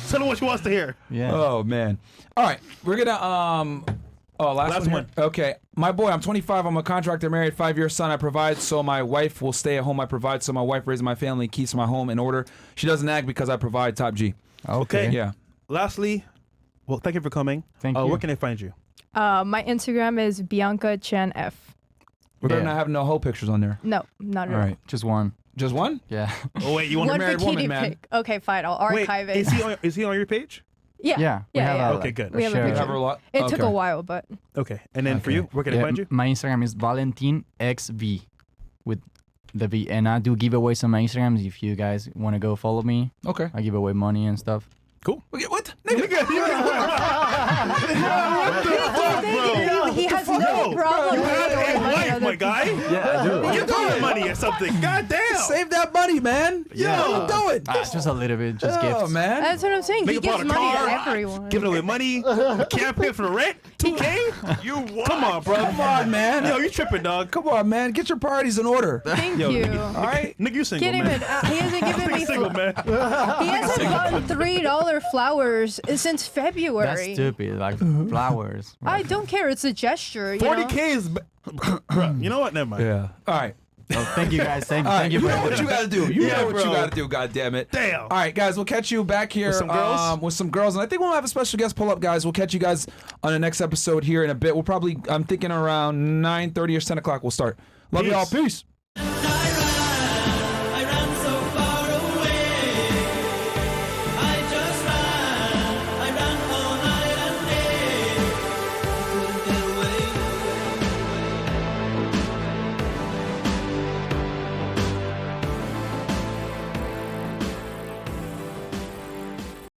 [SPEAKER 1] Tell her what she wants to hear.
[SPEAKER 4] Yeah.
[SPEAKER 2] Oh man. All right, we're gonna last
[SPEAKER 1] one.
[SPEAKER 2] here. Okay, my boy, I'm 25. I'm a contractor, married, 5-year son. I provide, so my wife will stay at home. I provide, so my wife raises my family, keeps my home in order. She doesn't nag because I provide. Top G.
[SPEAKER 1] Okay.
[SPEAKER 2] Yeah.
[SPEAKER 1] Lastly, well, thank you for coming.
[SPEAKER 4] Thank you.
[SPEAKER 1] Where can I find you?
[SPEAKER 3] my Instagram is Bianca Chan F.
[SPEAKER 2] We're gonna
[SPEAKER 4] Yeah.
[SPEAKER 2] not have no whole pictures on there.
[SPEAKER 3] No, not at
[SPEAKER 2] All
[SPEAKER 3] all.
[SPEAKER 2] right.
[SPEAKER 4] Just one.
[SPEAKER 2] Just one?
[SPEAKER 4] Yeah.
[SPEAKER 1] Oh wait, you want
[SPEAKER 3] One
[SPEAKER 1] to
[SPEAKER 2] married
[SPEAKER 3] bikini
[SPEAKER 2] woman, man.
[SPEAKER 3] pic. Okay, fine. I'll
[SPEAKER 1] wait?
[SPEAKER 3] archive it.
[SPEAKER 1] Is he on your page?
[SPEAKER 3] Yeah.
[SPEAKER 4] Yeah. We have
[SPEAKER 3] yeah.
[SPEAKER 4] a,
[SPEAKER 1] Okay, good.
[SPEAKER 3] We have a
[SPEAKER 4] shared-
[SPEAKER 3] picture.
[SPEAKER 2] Have a lot?
[SPEAKER 3] It
[SPEAKER 2] Okay.
[SPEAKER 3] took a while, but
[SPEAKER 1] Okay. And then for
[SPEAKER 2] Okay.
[SPEAKER 1] you, where can I
[SPEAKER 4] Yeah,
[SPEAKER 1] find you?
[SPEAKER 4] My Instagram is ValentinXV with the V, and I do giveaways on my Instagrams. If you guys want to go follow me,
[SPEAKER 2] Okay.
[SPEAKER 4] I give away money and stuff.
[SPEAKER 1] Cool.
[SPEAKER 2] Okay, what?
[SPEAKER 3] he has
[SPEAKER 1] Yo,
[SPEAKER 3] no problem
[SPEAKER 1] You
[SPEAKER 3] with
[SPEAKER 1] have
[SPEAKER 3] giving
[SPEAKER 1] a
[SPEAKER 3] money
[SPEAKER 1] wife,
[SPEAKER 3] to other
[SPEAKER 1] my guy.
[SPEAKER 4] Yeah, I do.
[SPEAKER 1] Give her money or something. God damn.
[SPEAKER 2] Save that money, man.
[SPEAKER 4] Yeah.
[SPEAKER 2] Yo, do it.
[SPEAKER 4] It's just a little bit, just
[SPEAKER 2] Oh,
[SPEAKER 4] gifts.
[SPEAKER 2] man.
[SPEAKER 3] That's what I'm saying.
[SPEAKER 1] Make
[SPEAKER 3] He
[SPEAKER 1] up on
[SPEAKER 3] gives
[SPEAKER 1] a
[SPEAKER 3] money
[SPEAKER 1] car,
[SPEAKER 3] to everyone.
[SPEAKER 1] Giving away money. You can't pay for the rent. 2K. You what? Come on, bro.
[SPEAKER 2] Come on, man.
[SPEAKER 1] Yo, you tripping, dog.
[SPEAKER 2] Come on, man. Get your priorities in order.
[SPEAKER 3] Thank
[SPEAKER 1] Yo,
[SPEAKER 3] you.
[SPEAKER 1] nigga,
[SPEAKER 2] All right?
[SPEAKER 1] Nigga, you single,
[SPEAKER 3] Can't
[SPEAKER 1] man.
[SPEAKER 3] even. He hasn't given me.
[SPEAKER 1] Single, man.
[SPEAKER 3] He hasn't gotten $3 flowers since February.
[SPEAKER 4] That's stupid. Like flowers.
[SPEAKER 3] I don't care. It's a gesture. You
[SPEAKER 1] 40K
[SPEAKER 3] know?
[SPEAKER 1] is. Bro, you know what? Never mind.
[SPEAKER 2] Yeah. All right.
[SPEAKER 4] Well, thank you guys. Thank
[SPEAKER 2] All right.
[SPEAKER 4] you
[SPEAKER 2] You
[SPEAKER 4] for
[SPEAKER 2] know what you got to do. You
[SPEAKER 1] Yeah,
[SPEAKER 2] know what you
[SPEAKER 1] bro.
[SPEAKER 2] got to do, goddammit.
[SPEAKER 1] Damn.
[SPEAKER 2] All right, guys, we'll catch you back here
[SPEAKER 1] With some girls?
[SPEAKER 2] with some girls. And I think we'll have a special guest pull up, guys. We'll catch you guys on the next episode here in a bit. We'll probably, I'm thinking around 9:30 or 10 o'clock we'll start. Love
[SPEAKER 1] Peace.
[SPEAKER 2] y'all. Peace.